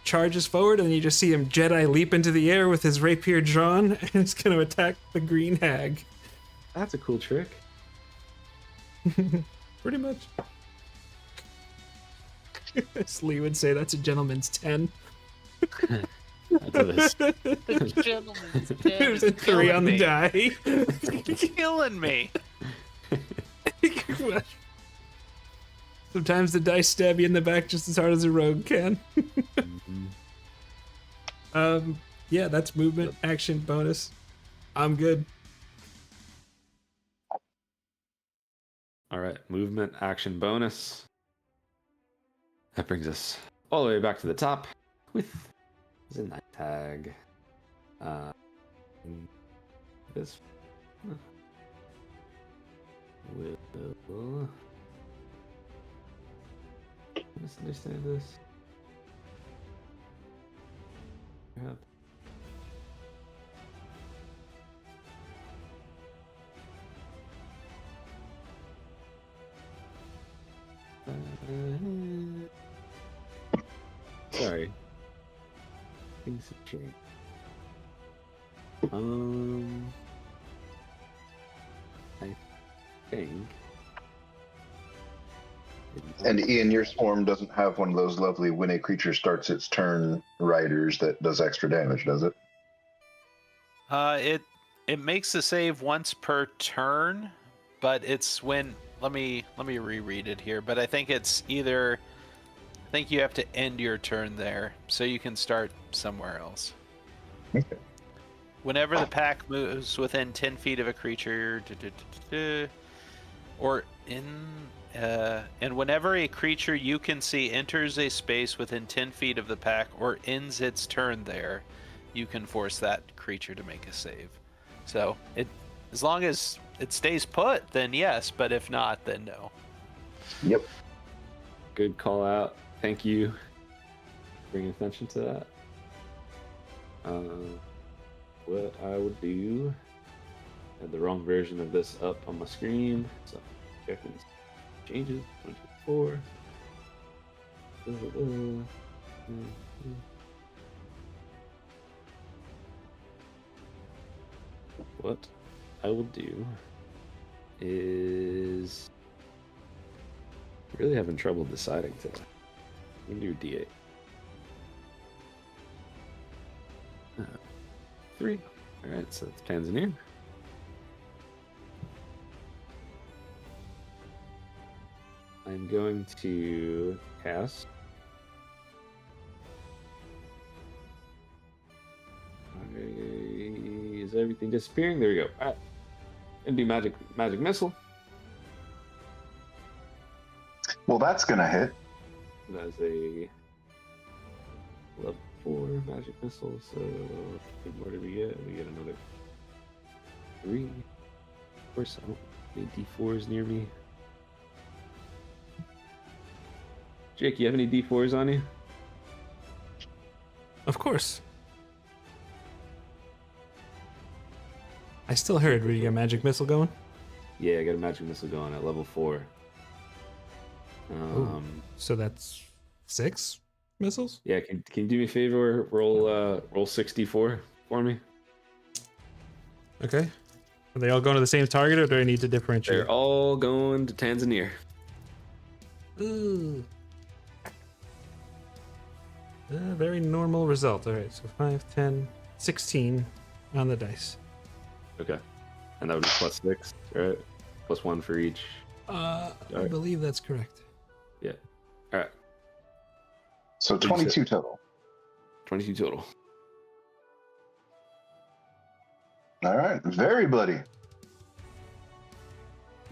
S1: charges forward, and you just see him Jedi leap into the air with his rapier drawn, and he's going to attack the green hag.
S2: That's a cool trick.
S1: Pretty much. As Lee would say, that's a gentleman's 10.
S2: That's
S3: The gentleman's dead.
S1: There's a 3 on the die.
S3: Killing me.
S1: Sometimes the dice stab you in the back just as hard as a rogue can. Yeah, that's movement, action, bonus. I'm good.
S2: All right, movement, action, bonus. That brings us all the way back to the top with the night tag. This will misunderstand this. Yep. Sorry. Things have changed. I think.
S5: And Ian, your swarm doesn't have one of those lovely when a creature starts its turn riders that does extra damage, does it?
S3: It makes the save once per turn, but it's when let me reread it here. But I think it's either I think you have to end your turn there, so you can start somewhere else.
S5: Okay.
S3: Whenever the pack moves within 10 feet of a creature, or in, and whenever a creature you can see enters a space within 10 feet of the pack or ends its turn there, you can force that creature to make a save. So as long as it stays put, then yes, but if not, then no.
S5: Yep.
S2: Good call out. Thank you. Bring attention to that. What I would do. I had the wrong version of this up on my screen, so checking changes. 24. What I will do is really having trouble deciding today. We can do D8. 3. Alright, so it's Tanzania. I'm going to cast. Is everything disappearing? There we go. Alright. And do magic missile.
S5: Well, that's gonna hit.
S2: That is a level 4 magic missile, so what did we get? We get another 3. Of course, I don't have any D4s near me. Jake, you have any D4s on you?
S1: Of course. I still heard where you got magic missile going.
S2: Yeah, I got a magic missile going at level 4.
S1: So that's 6 missiles?
S2: Yeah, can you do me a favor? Roll 64 for me.
S1: Okay. Are they all going to the same target, or do I need to differentiate?
S2: They're all going to Tanzania.
S1: Ooh. Very normal result. All right, so 5, 10, 16 on the dice.
S2: Okay. And that would be +6, right? +1 for each.
S1: I
S2: right.
S1: believe that's correct.
S2: Yeah. All right.
S5: So 22 total.
S2: 22 total.
S5: All right. Very bloody.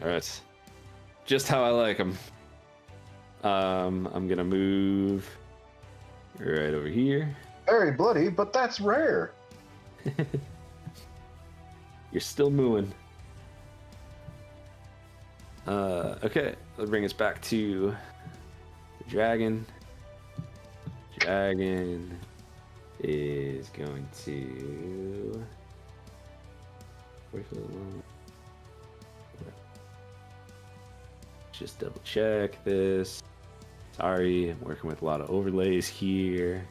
S2: All right. Just how I like them. I'm gonna move right over here.
S5: Very bloody, but that's rare.
S2: You're still mooing. Okay, let's bring us back to the dragon. Dragon. is going to 40 foot long. Just double check this. Sorry, I'm working with a lot of overlays here.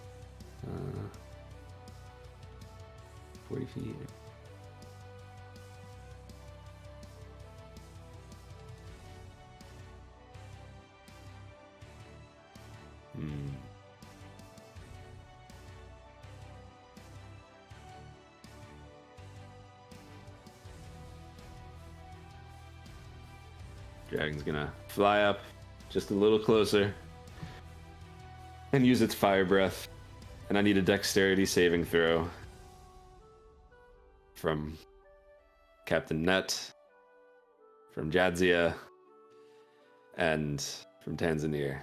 S2: 40 feet. Dragon's gonna fly up just a little closer and use its fire breath. And I need a dexterity saving throw from Captain Net, from Jadzia, and from Tanzania.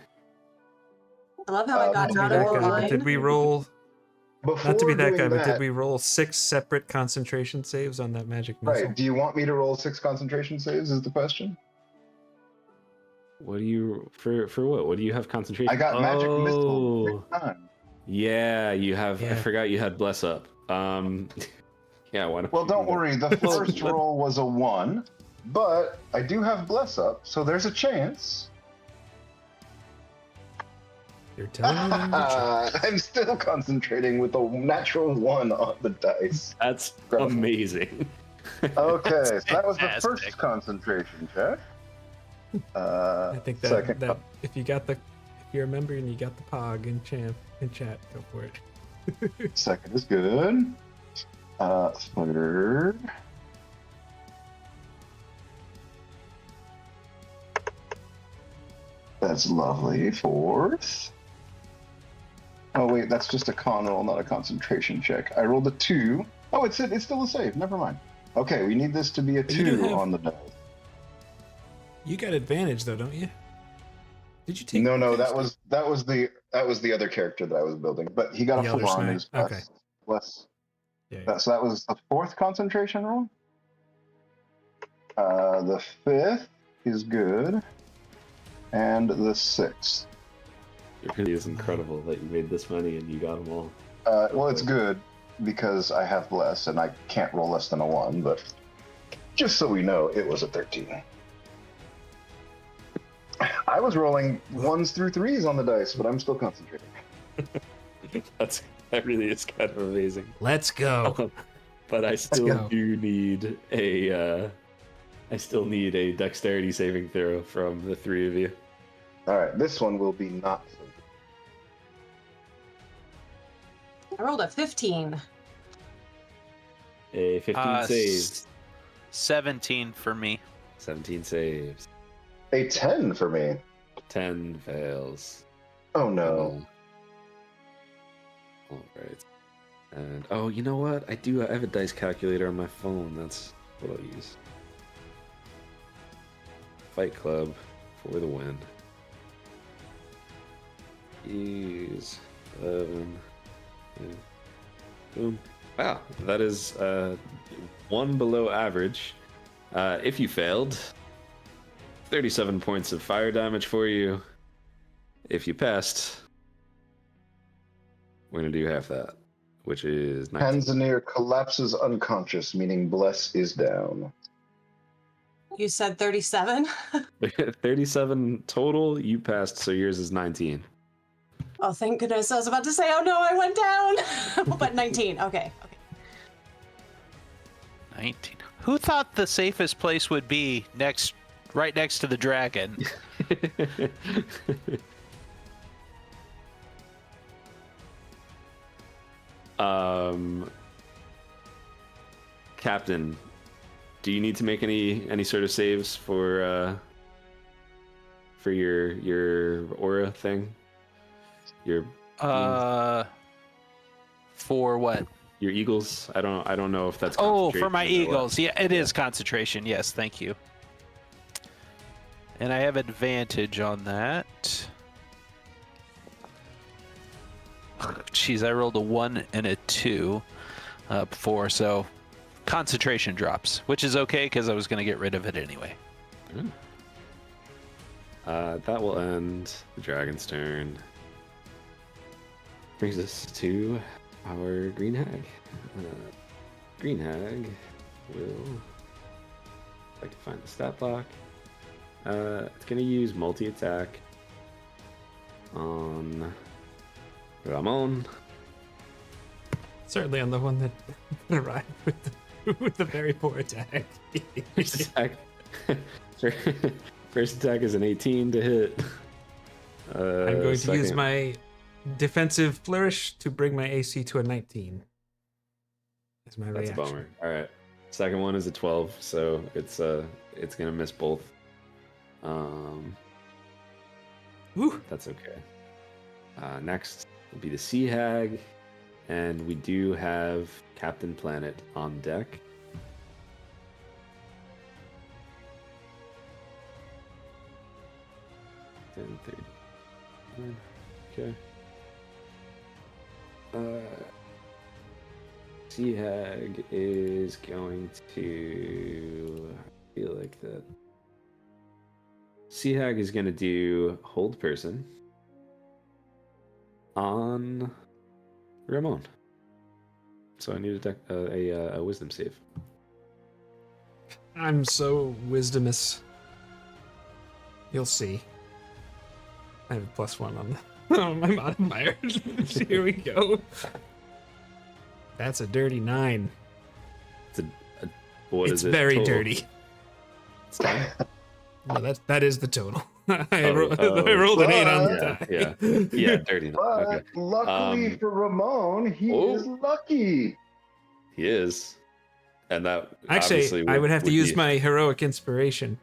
S4: I love how I got
S1: Not to be
S4: out
S1: that
S4: of
S1: guy, but
S4: line.
S1: did we roll?
S5: Before
S1: Not to be that
S5: doing
S1: guy, but did
S5: that-
S1: we roll 6 separate concentration saves on that magic missile?
S5: Right. Do you want me to roll 6 concentration saves? Is the question.
S2: What do you for what? What do you have concentration?
S5: I got magic missile
S2: Oh,
S5: 6 times.
S2: yeah, you have. I
S1: Yeah.
S2: forgot you had bless up. Yeah. Why don't
S5: Well,
S2: you
S5: don't
S2: do that?
S5: worry. The first roll was a 1, but I do have bless up, so there's a chance.
S1: You're telling me when to check.
S5: I'm still concentrating with a natural 1 on the dice.
S2: That's
S5: Bro.
S2: amazing.
S5: Okay, so that was the
S3: fantastic.
S5: first concentration check.
S1: I think that,
S5: second.
S1: that if you're a member and you got the pog in chat, go for it.
S5: Second is good. Third. That's lovely. Fourth. Oh wait, that's just a con roll, not a concentration check. I rolled a 2. Oh, it's still a save. Never mind. Okay, we need this to be a
S1: You do
S5: 2
S1: have-
S5: on the dice.
S1: You got advantage though, don't you? Did you take?
S5: No,
S1: advantage?
S5: that was the other character that I was building, but he got
S1: The
S5: a
S1: other
S5: 4 on
S1: side.
S5: his
S1: Okay.
S5: plus.
S1: Yeah.
S5: So that was the 4th concentration roll. The 5th is good, and the 6th.
S2: It really is incredible that you made this many and you got them all.
S5: Well, it's good because I have less, and I can't roll less than a 1. But just so we know, it was a 13. I was rolling 1s through 3s on the dice, but I'm still concentrating.
S2: That really is kind of amazing.
S1: Let's go.
S2: But I
S1: go.
S2: still do need a dexterity saving throw from the 3 of you.
S5: All right, this one will be not so good.
S4: I rolled a 15.
S2: A 15 saves.
S3: 17 for me.
S2: 17 saves.
S5: A 10 for me.
S2: 10 fails.
S5: Oh no.
S2: All right. And oh, you know what? I have a dice calculator on my phone. That's what I'll use. Fight Club for the win. Use 11. Yeah. Boom. Wow, that is 1 below average. If you failed, 37 points of fire damage for you. If you passed, we're going to do half that, which is 19.
S5: Tanzanir collapses unconscious, meaning bless is down.
S4: You said 37?
S2: 37 total, you passed, so yours is 19.
S4: Oh, thank goodness. I was about to say, oh no, I went down. But 19. Okay.
S3: 19. Who thought the safest place would be right next to the dragon?
S2: Captain, do you need to make any sort of saves for your aura thing? Your
S3: For what?
S2: your eagles? I don't know if that's
S3: Oh, for my
S2: concentration or what.
S3: eagles. Yeah, it is concentration. Yes, thank you. And I have advantage on that. Jeez, I rolled a 1 and a 2 before, so concentration drops, which is okay because I was going to get rid of it anyway.
S2: That will end the dragon's turn. Brings us to our Green Hag. Green Hag will like to find the stat block. It's gonna use multi-attack on Ramon.
S1: Certainly on the one that arrived with the very poor attack.
S2: First attack. First attack is an 18 to hit.
S1: I'm going to use
S2: second-
S1: my defensive flourish to bring my AC to a 19. That's my
S2: That's
S1: reaction.
S2: a bummer. All right. Second one is a 12, so it's gonna miss both.
S1: Woo.
S2: That's okay. Next will be the Sea Hag, and we do have Captain Planet on deck. Okay. Sea Hag is going to feel like that. Sea Hag is going to do Hold Person on Ramon. So I need a Wisdom save.
S1: I'm so wisdomous. You'll see. I have a +1 on my modifier. Here we go. That's a dirty 9.
S2: What
S1: It's
S2: is it?
S1: very
S2: total?
S1: dirty.
S2: It's 10?
S1: No, that is the total. I
S2: Oh,
S1: rolled
S2: oh.
S1: an 8 on the
S2: Yeah,
S1: die.
S2: yeah, dirty.
S5: But
S2: Okay.
S5: luckily for Ramon, he
S2: oh.
S5: is lucky.
S2: He is. And that
S1: Actually,
S2: obviously
S1: I would have to use
S2: be-
S1: my heroic inspiration.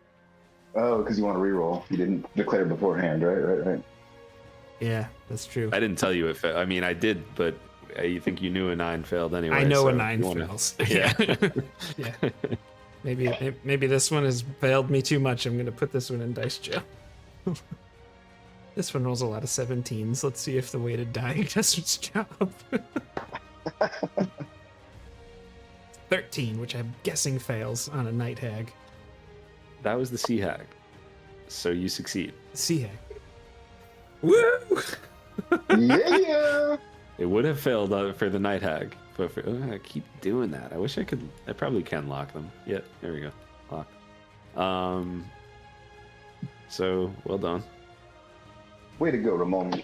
S5: Oh, because you want to reroll. You didn't declare beforehand, right?
S1: Yeah, that's true.
S2: I didn't tell you it failed. I mean, I did, but I think you knew a 9 failed anyway.
S1: I know
S2: so
S1: a
S2: if
S1: 9
S2: you wanna-
S1: fails.
S2: Yeah.
S1: Yeah. Maybe this one has failed me too much. I'm gonna put this one in dice jail. This one rolls a lot of 17s. Let's see if the weighted die does its job. 13, which I'm guessing fails on a night hag.
S2: That was the Sea Hag. So you succeed.
S1: Sea hag. Woo!
S5: Yeah.
S2: It would have failed for the Night Hag. But I keep doing that. I wish I could. I probably can lock them. Yeah, there we go. Lock. So, well done.
S5: Way to go, Ramon.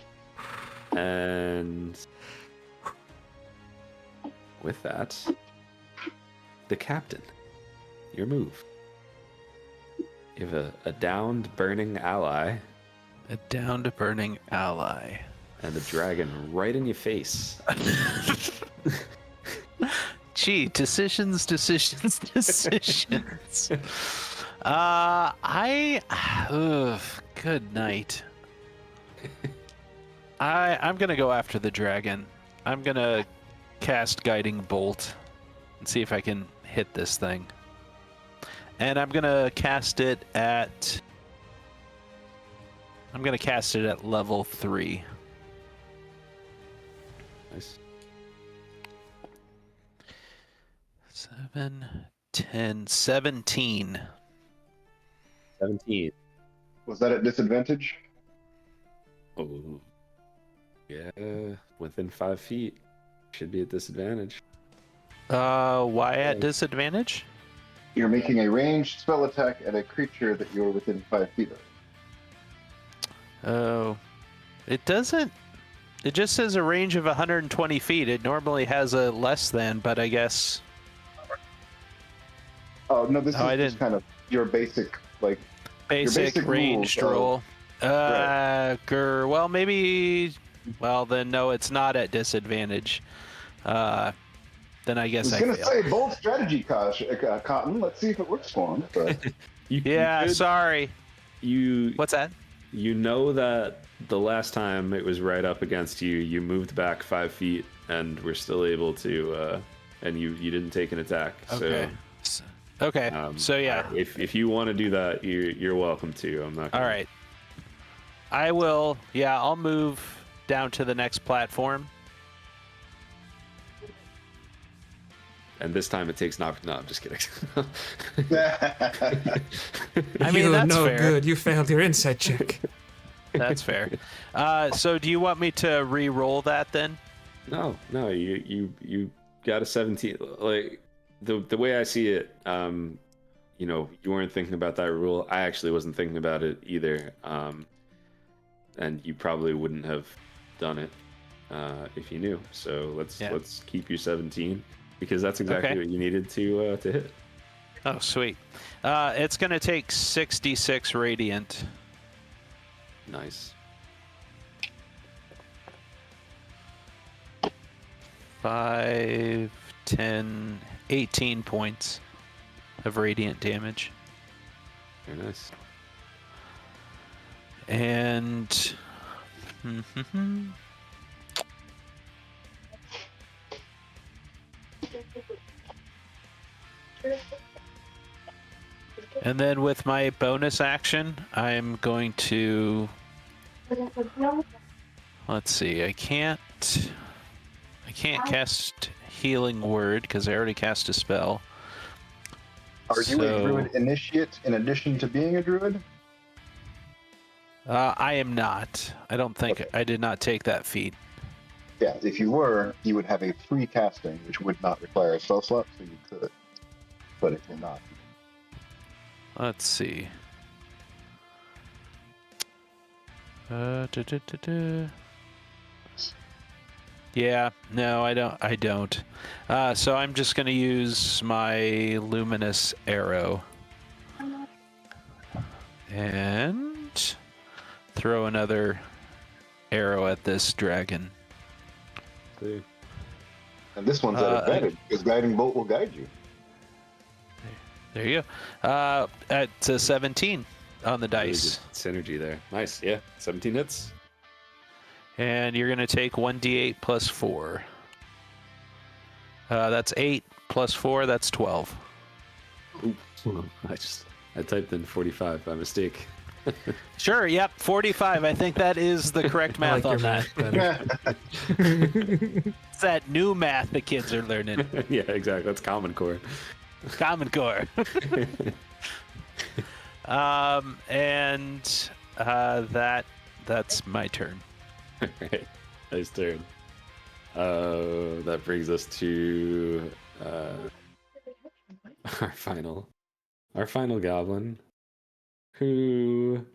S2: And with that, the captain, your move. You have a downed burning ally
S3: A downed burning ally.
S2: and a dragon right in your face.
S3: Gee, decisions. Good night. I'm gonna go after the dragon. I'm gonna cast Guiding Bolt and see if I can hit this thing. And I'm gonna cast it at level 3.
S2: Nice.
S3: 7, 10, 17.
S2: 17.
S5: Was that at disadvantage?
S2: Oh. Yeah, within 5 feet. Should be at disadvantage.
S3: Why at disadvantage?
S5: You're making a ranged spell attack at a creature that you're within 5 feet of.
S3: Oh, it doesn't. It just says a range of 120 feet. It normally has a less than, but I guess.
S5: Oh no, this is
S3: I
S5: just
S3: didn't.
S5: kind of your basic like.
S3: Basic
S5: basic
S3: ranged
S5: rules,
S3: roll. Well, maybe. Well, then no, it's not at disadvantage. Then I
S5: I
S3: guess
S5: was
S3: I
S5: gonna
S3: fail.
S5: say bold strategy, Cotton. Let's see if it works for him. But
S3: Yeah, sorry.
S2: You
S3: What's that?
S2: you know that the last time it was right up against you, you moved back 5 feet and were still able to, and you didn't take an attack.
S3: Okay. Okay.
S2: So,
S3: So yeah.
S2: if you want to do that, you're welcome to. I'm not.
S3: All
S2: Gonna...
S3: right. I will. Yeah, I'll move down to the next platform.
S2: And this time it takes not. No, I'm just kidding.
S3: I mean,
S1: You're
S3: that's
S1: no
S3: fair.
S1: good. You failed your insight check.
S3: That's fair. So do you want me to re-roll that then?
S2: No, you got a 17. Like the way I see it, you weren't thinking about that rule. I actually wasn't thinking about it either. And you probably wouldn't have done it if you knew. So let's keep your 17 because that's exactly what you needed to hit.
S3: Oh, sweet. It's going to take 66 radiant.
S2: Nice.
S3: 5, 10, 18 points of radiant damage.
S2: Very nice.
S3: And and then with my bonus action, I'm going to, let's see, I can't cast Healing Word because I already cast a spell.
S5: Are you a druid initiate in addition to being a druid?
S3: I am not. I don't think I did not take that feat.
S5: Yeah, if you were, you would have a free casting, which would not require a spell slot, so you could. But if you're not.
S3: Let's see. Yeah, no, I don't. So I'm just going to use my luminous arrow. And throw another arrow at this dragon.
S2: See.
S5: And this one's at advantage, because Guiding Bolt will guide you.
S3: There you go. At 17 on the dice.
S2: Really good synergy there. Nice. Yeah. 17 hits.
S3: And you're going to take 1d8 plus 4. That's 8 plus 4, that's 12.
S2: Ooh, I typed in 45 by mistake.
S3: Sure, yep, 45. I think that is the correct
S1: I
S3: math
S1: like
S3: on
S1: your
S3: that.
S1: math better.
S3: It's that new math the kids are learning.
S2: Yeah, exactly. That's Common Core.
S3: Common Core. That's my turn.
S2: Alright, nice turn. That brings us to our final goblin, who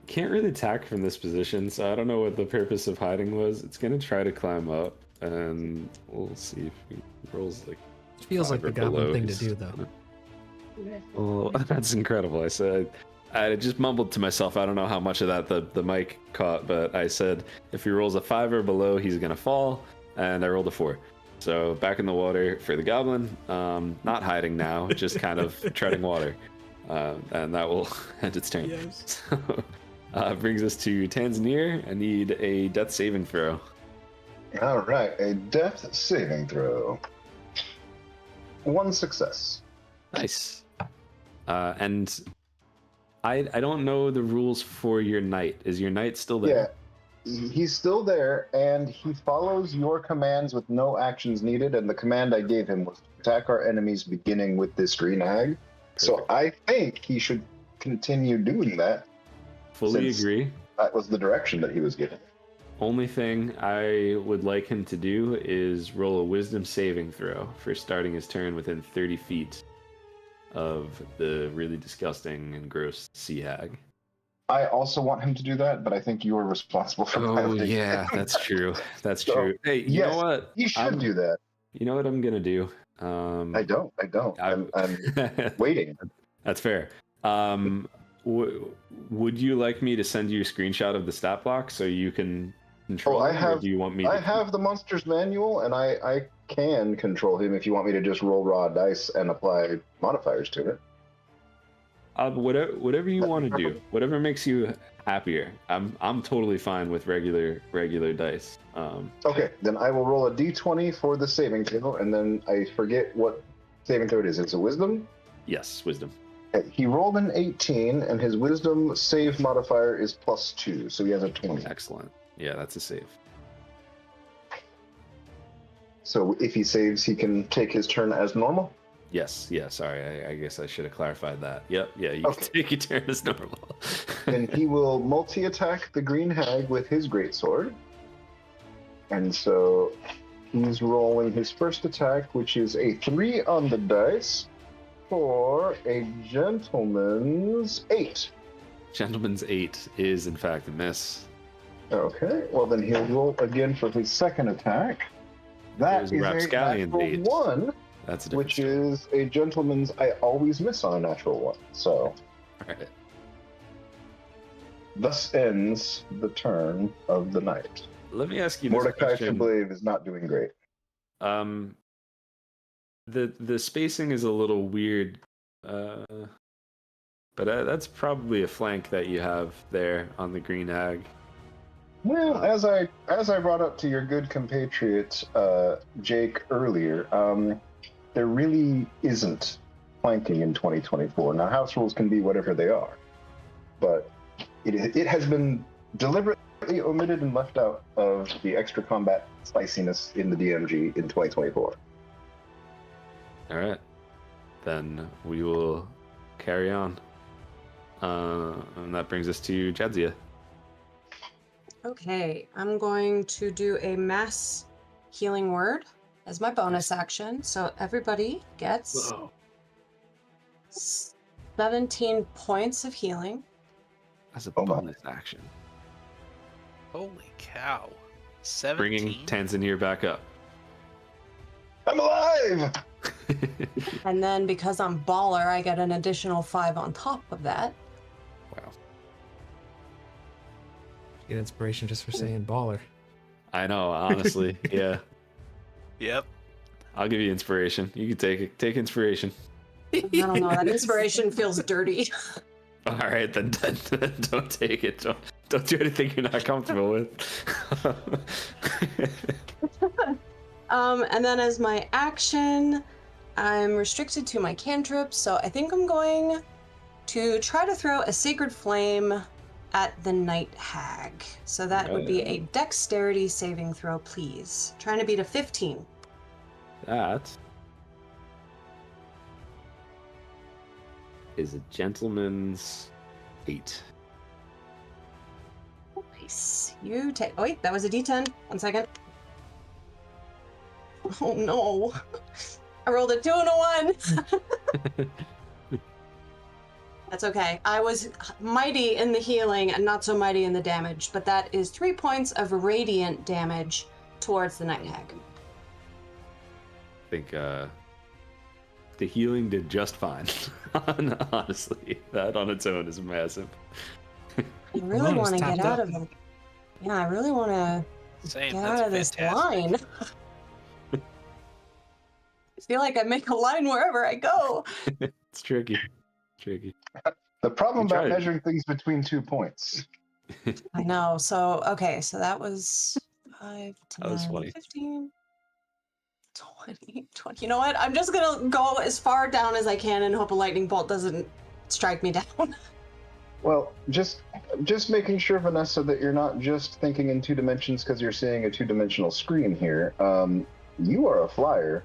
S2: can't really attack from this position, so I don't know what the purpose of hiding was. It's gonna try to climb up, and we'll see if he rolls like.
S1: It feels like the goblin thing to do, though.
S2: Oh, that's incredible. I just mumbled to myself. I don't know how much of that the mic caught, but I said if he rolls a 5 or below, he's gonna fall, and I rolled a 4. So back in the water for the goblin. Not hiding now, just kind of treading water, and that will end its turn.
S1: Yes.
S2: So, brings us to Tanzanir. I need a death saving throw.
S5: All right, a death saving throw. 1 success.
S2: Nice. And I don't know the rules for your knight. Is your knight still there?
S5: Yeah, he's still there, and he follows your commands with no actions needed. And the command I gave him was to attack our enemies, beginning with this green hag. So I think he should continue doing that.
S2: Fully agree.
S5: That was the direction that he was given.
S2: Only thing I would like him to do is roll a wisdom saving throw for starting his turn within 30 feet of the really disgusting and gross sea hag.
S5: I also want him to do that, but I think you are responsible for piloting.
S2: Yeah, that's true. That's
S5: So,
S2: true. Hey, you know what?
S5: He should do that.
S2: You know what I'm gonna do?
S5: I don't. I'm waiting.
S2: That's fair. Would you like me to send you a screenshot of the stat block so you can control him, or do you want me
S5: I
S2: to...
S5: have the monster's manual, and I can control him if you want me to just roll raw dice and apply modifiers to it.
S2: Whatever you want to do, whatever makes you happier. I'm totally fine with regular dice.
S5: Okay, then I will roll a d20 for the saving throw, and then I forget what saving throw it is. It's a wisdom?
S2: Yes, wisdom.
S5: Okay, he rolled an 18, and his wisdom save modifier is +2, so he has a 20.
S2: Excellent. Yeah, that's a save.
S5: So if he saves, he can take his turn as normal?
S2: Yes, yeah, sorry, I guess I should have clarified that. Yep, yeah, you
S5: Okay.
S2: can take your turn as normal.
S5: Then he will multi-attack the green hag with his greatsword. And so he's rolling his first attack, which is a 3 on the dice for a gentleman's 8.
S2: Gentleman's 8 is in fact a miss.
S5: Okay, well then he'll roll again for his second attack. That
S2: There's
S5: is a
S2: Rapscallion
S5: natural
S2: 8.
S5: 1,
S2: That's a different
S5: which is a gentleman's. I always miss on a natural 1. So
S2: All right.
S5: thus ends the turn of the night.
S2: Let me ask you this
S5: Mordecai
S2: question.
S5: Shablev is not doing great.
S2: The spacing is a little weird, but that's probably a flank that you have there on the green hag.
S5: Well, as I brought up to your good compatriot Jake earlier, there really isn't flanking in 2024. Now, house rules can be whatever they are, but it has been deliberately omitted and left out of the extra combat spiciness in the DMG in 2024.
S2: All right, then we will carry on, and that brings us to Jadzia.
S4: Okay, I'm going to do a mass healing word as my bonus action. So everybody gets 17 points of healing.
S2: As a
S5: Oh my.
S2: bonus action,
S3: Holy cow. 17?
S2: bringing Tanzanir back up.
S5: I'm alive!
S4: And then because I'm baller, I get an additional 5 on top of that.
S2: Wow.
S1: Get inspiration just for saying baller.
S2: I know, honestly, yeah.
S3: Yep.
S2: I'll give you inspiration. You can take it. Take inspiration.
S4: I don't know, that inspiration feels dirty.
S2: All right, then don't take it. Don't do anything you're not comfortable with.
S4: And then as my action, I'm restricted to my cantrips, so I think I'm going to try to throw a sacred flame at the night hag. So that would be a dexterity saving throw, please. Trying to beat a 15.
S2: That is a gentleman's 8.
S4: Nice. You take. Oh, wait, that was a d10. 1 second. Oh no. I rolled a 2 and a 1. That's okay. I was mighty in the healing and not so mighty in the damage, but that is 3 points of radiant damage towards the night hag.
S2: I think the healing did just fine. Honestly, that on its own is massive.
S4: I really
S1: Alone
S4: want to
S1: is
S4: get
S1: topped
S4: out
S1: up.
S4: of it. Yeah, I really want to
S3: Saying
S4: get
S3: that's
S4: out of this
S3: fantastic.
S4: line. I feel like I make a line wherever I go.
S2: It's tricky. Tricky.
S5: The problem
S2: You
S5: about
S2: tried.
S5: measuring things between 2 points.
S4: I know. So, okay, so that was 5, 10,
S2: That was funny.
S4: 15, 20. You know what? I'm just going to go as far down as I can and hope a lightning bolt doesn't strike me down.
S5: Well, just making sure, Vanessa, that you're not just thinking in 2 dimensions because you're seeing a 2-dimensional screen here. You are a flyer,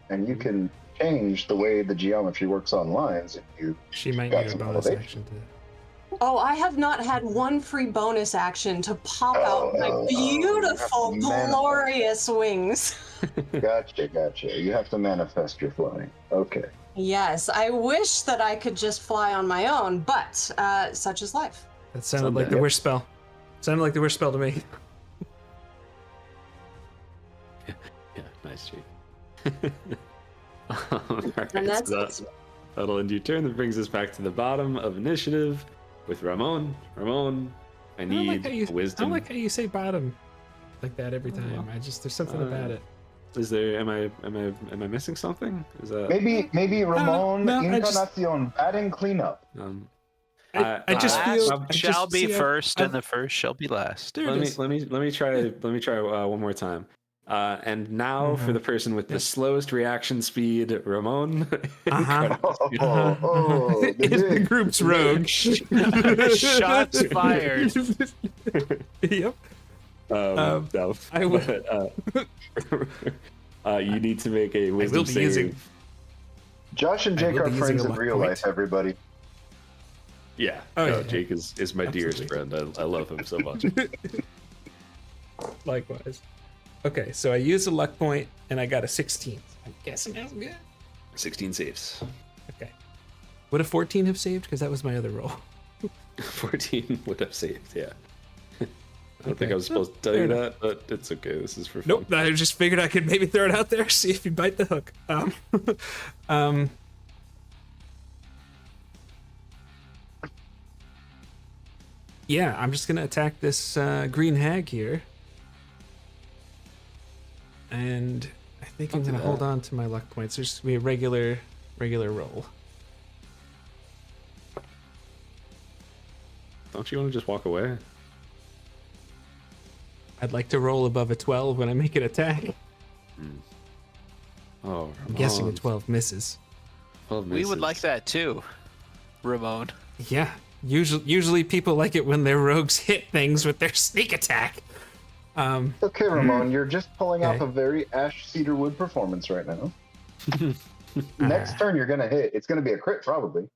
S5: and you can change the way the geometry works on lines if you.
S1: She might
S5: Got
S1: need a
S5: some
S1: bonus
S5: elevation.
S1: action to.
S4: Oh, I have not had one free bonus action to pop out my beautiful,
S5: you have to
S4: glorious wings.
S5: Gotcha. You have to manifest your flying. Okay.
S4: Yes, I wish that I could just fly on my own, but such is life.
S1: That sounded like the
S2: Someday.
S1: wish spell. Sounded like the wish spell to me.
S2: Yeah, nice, Jake. Alright,
S4: And that's
S2: so that'll end your turn. That brings us back to the bottom of initiative with Ramon. Ramon, I
S1: I don't
S2: need
S1: like how you, I
S2: wisdom.
S1: don't like how you say bottom like that every time. I just there's something about it.
S2: Is there? Am I missing something? Is that?
S5: Maybe Ramon
S1: no, I just-
S5: Encarnacion batting cleanup.
S1: I just
S3: Last
S1: feel I
S3: shall
S1: just-
S3: be
S1: see,
S3: first,
S1: I've-
S3: and the first shall be last.
S1: There it is.
S2: let me try one more time. And now for the person with the slowest reaction speed, Ramon.
S1: Uh-huh.
S5: The
S1: It's the
S5: dig.
S1: group's rogue.
S3: Shots fired.
S1: Yep.
S2: No,
S1: I will-
S2: but, you need to make a wisdom
S1: be
S2: save.
S1: using-
S5: Josh and
S1: I
S5: Jake
S1: will
S5: are
S1: be using
S5: friends
S1: a
S5: in
S1: luck
S5: real
S1: point.
S5: life, everybody.
S2: Yeah.
S1: Oh,
S2: no,
S1: yeah.
S2: Jake is my dearest friend. I love him so much.
S1: Likewise. Okay, so I used a luck point and I got a 16. I'm guessing that's good.
S2: 16 saves.
S1: Okay. Would a 14 have saved? Because that was my other roll.
S2: 14 would have saved, yeah. I don't think
S1: Okay.
S2: I was supposed to tell
S1: Fair
S2: you
S1: enough.
S2: that, but it's okay. This is for fun.
S1: Nope, I just figured I could maybe throw it out there, see if you bite the hook. Yeah, I'm just gonna attack this green hag here. And I think I'm
S2: Don't do
S1: gonna hold
S2: that.
S1: on to my luck points. There's just gonna be a regular roll.
S2: Don't you want to just walk away?
S1: I'd like to roll above a 12 when I make an attack.
S2: Oh,
S1: I'm guessing a
S2: Ramon.
S1: 12 misses.
S2: 12
S3: We would
S2: misses.
S3: like that too, Ramon.
S1: Yeah, usually people like it when their rogues hit things with their sneak attack.
S5: Okay, Ramon, you're just pulling off
S1: Okay.
S5: a very Ash Cedarwood performance right now. Next turn, you're gonna hit. It's gonna be a crit, probably.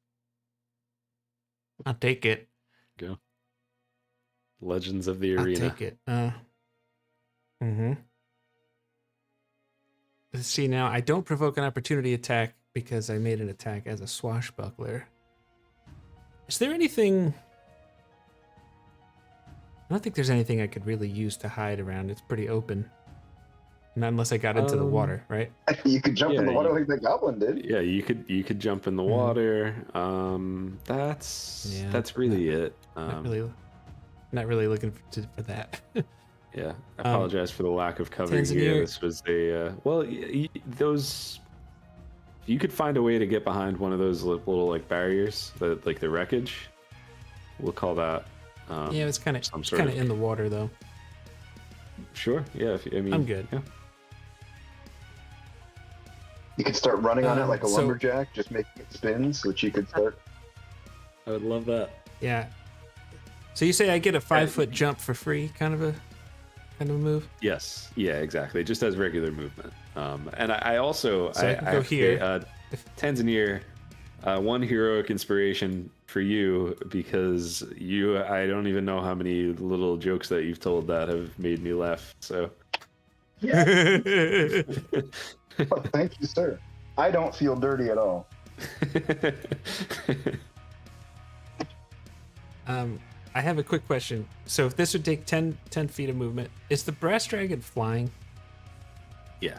S1: I'll take it.
S2: Go. Legends of the
S1: I'll
S2: Arena.
S1: take it. Let's see now. I don't provoke an opportunity attack because I made an attack as a swashbuckler. Is there anything? I don't think there's anything I could really use to hide around. It's pretty open. Not unless I got into the water, right?
S5: You could jump in the
S2: Yeah,
S5: water
S2: you-
S5: like that goblin did.
S2: Yeah, you could jump in the
S1: Mhm.
S2: water. That's
S1: Yeah,
S2: really it.
S1: Not really looking for that.
S2: Yeah, I apologize for the lack of covering
S1: Tanzania-
S2: here. This was a those. If you could find a way to get behind one of those little like barriers, like the wreckage, we'll call that.
S1: Yeah, it's kind
S2: some
S1: of
S2: sort of-
S1: in the water though.
S2: Sure. Yeah. I mean,
S1: I'm good.
S2: Yeah.
S5: You could start running on it like a
S1: So-
S5: lumberjack, just making it spin so that you could start.
S2: I would love that.
S1: Yeah. So you say I get a 5-foot jump for free, kind of a move?
S2: Yes. Yeah. Exactly. Just as regular movement. And I also
S1: So I can go here.
S2: Tanzania, one heroic inspiration for you because I don't even know how many little jokes that you've told that have made me laugh. So
S5: Oh, thank you, sir. I don't feel dirty at all.
S1: I have a quick question. So if this would take 10 feet of movement, is the brass dragon flying?
S2: Yeah.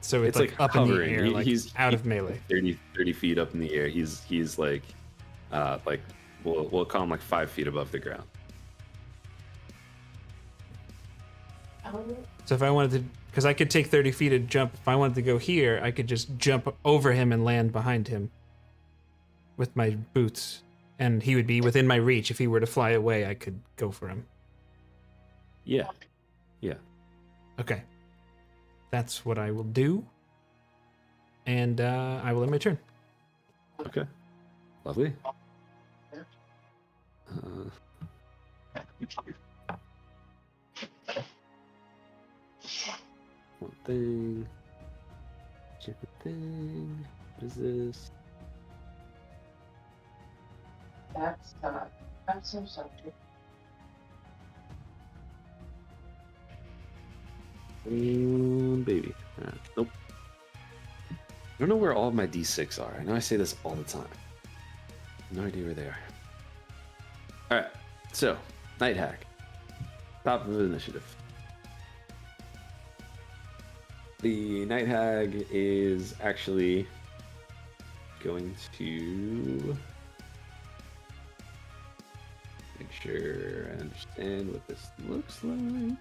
S1: So it's,
S2: It's
S1: like
S2: like
S1: up in the
S2: hovering.
S1: air, like
S2: He's
S1: out of melee.
S2: 30 feet up in the air. He's like we'll call him like 5 feet above the ground.
S1: So if I wanted to, because I could take 30 feet and jump. If I wanted to go here, I could just jump over him and land behind him with my boots. And he would be within my reach. If he were to fly away, I could go for him.
S2: Yeah.
S1: Okay. That's what I will do. And I will end my turn.
S2: Okay. Lovely. One thing. Stupid thing. What is this?
S6: That's I'm so sorry.
S2: Baby. Nope. I don't know where all of my d6 are. I know I say this all the time. No idea where they are. Alright, so, Night Hack. Top of the initiative. The Night Hag is actually going to make sure I understand what this looks like.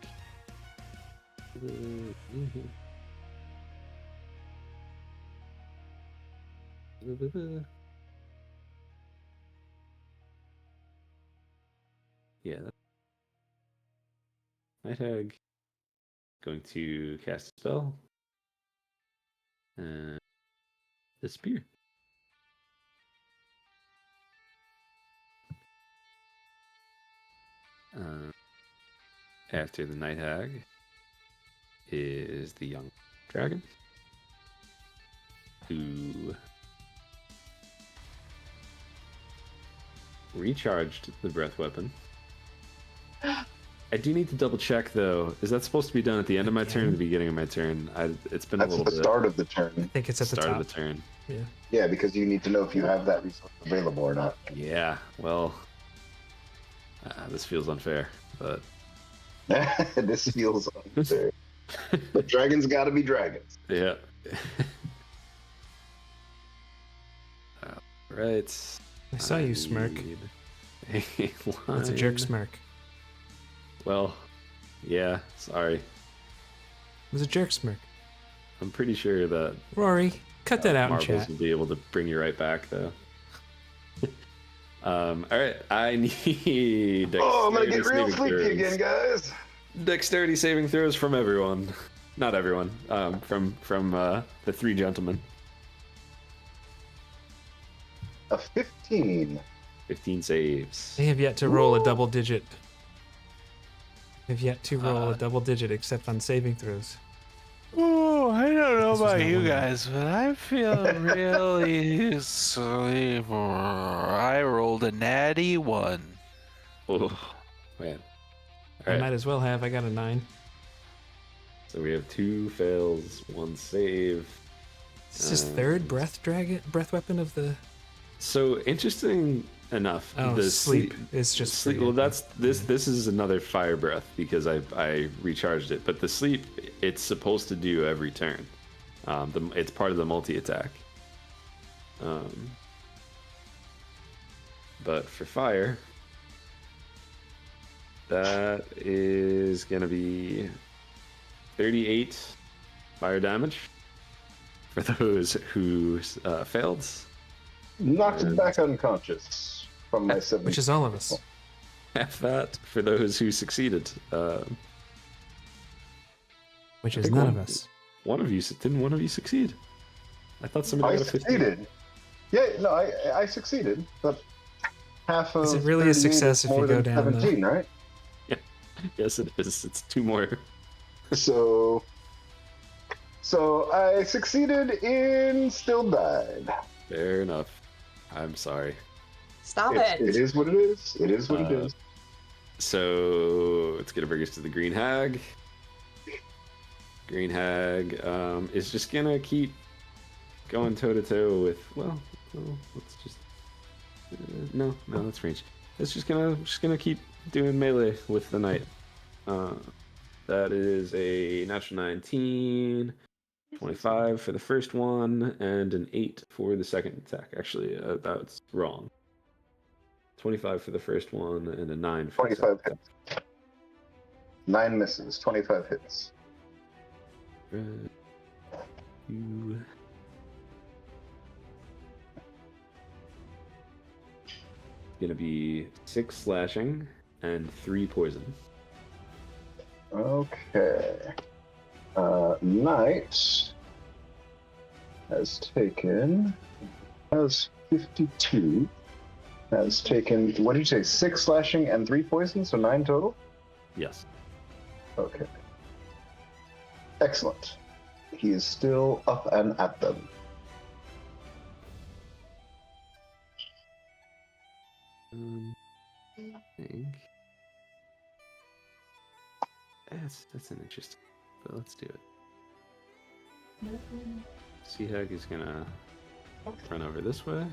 S2: Yeah. Night Hag going to cast a spell. Disappear. After the Night Hag is the young dragon, who recharged the breath weapon I do need to double check though. Is that supposed to be done at the end of my turn or the beginning of my turn? It's been
S5: That's
S2: a
S5: at
S2: little
S5: the
S2: bit.
S5: start of the
S1: I
S5: turn.
S1: think it's at the
S2: Start
S1: top.
S2: of the turn.
S1: Yeah.
S5: Yeah, because you need to know if you have that resource available or not.
S2: Yeah. Well, this feels unfair, but
S5: This feels unfair. But dragons gotta be dragons.
S2: yeah. Right.
S1: I saw you smirk.
S2: need
S1: That's a jerk
S2: line.
S1: smirk.
S2: Well, yeah. Sorry.
S1: It was a jerk smirk.
S2: I'm pretty sure that
S1: Rory, cut that out in
S2: Marvels
S1: chat.
S2: will be able to bring you right back, though. All right. I need.
S5: Oh, I'm gonna get
S2: dexterity
S5: real
S2: saving
S5: sleepy
S2: throws.
S5: again, guys.
S2: Dexterity saving throws from everyone. Not everyone. From the three gentlemen.
S5: A 15.
S2: 15 saves.
S1: They have yet to roll a double digit. They've yet to roll a double digit except on saving throws.
S3: Oh, I don't know
S1: This was
S3: about
S1: not
S3: you
S1: one of them.
S3: guys, but I feel really sleepy. I rolled a natty 1.
S2: Oh, man.
S1: I
S2: All right.
S1: might as well have. I got a 9.
S2: So we have 2 fails, 1 save.
S1: Is this his third breath weapon of the
S2: So interesting enough.
S1: the sleep is just
S2: sleep.
S1: free,
S2: Well,
S1: I
S2: that's this. This is another fire breath because I recharged it. But the sleep, it's supposed to do every turn. It's part of the multi attack. But for fire, that is gonna be 38 fire damage for those who failed.
S5: Knocked back unconscious from my 7.
S1: which is all of us.
S2: Half that for those who succeeded.
S1: Which
S2: I
S1: is
S2: think
S1: none
S2: one-
S1: of us.
S2: One of you didn't. One of you succeed. I thought somebody
S5: I
S2: got a 15.
S5: succeeded. Yeah, no, I succeeded, but half of
S1: Is it really a
S5: 38
S1: success
S5: is
S1: if you
S5: more
S1: go
S5: than
S1: down, though?
S5: 17, right?
S2: Yes, it is. It's 2 more.
S5: So I succeeded in still died.
S2: Fair enough. I'm sorry.
S4: Stop
S5: It
S4: it.
S5: is what it is. It is what it is.
S2: So it's gonna bring us to the Green Hag. Green Hag is just gonna keep going toe to toe with. Well, let's just. No, that's range. It's just gonna keep doing melee with the knight. That is a natural 19, 25 for the first one, and an 8 for the second attack. Actually, that's wrong. 25 for the first one, and a 9 for the
S5: 25
S2: second.
S5: hits. 9 misses, 25 hits.
S2: You. Gonna be 6 slashing and 3 poison.
S5: Okay. Knight has 52. Has taken, what did you say, 6 slashing and 3 poison, so 9 total?
S2: Yes.
S5: Okay. Excellent. He is still up and at them.
S2: I think that's an interesting. But let's do it. Sea Hag is gonna run over this way.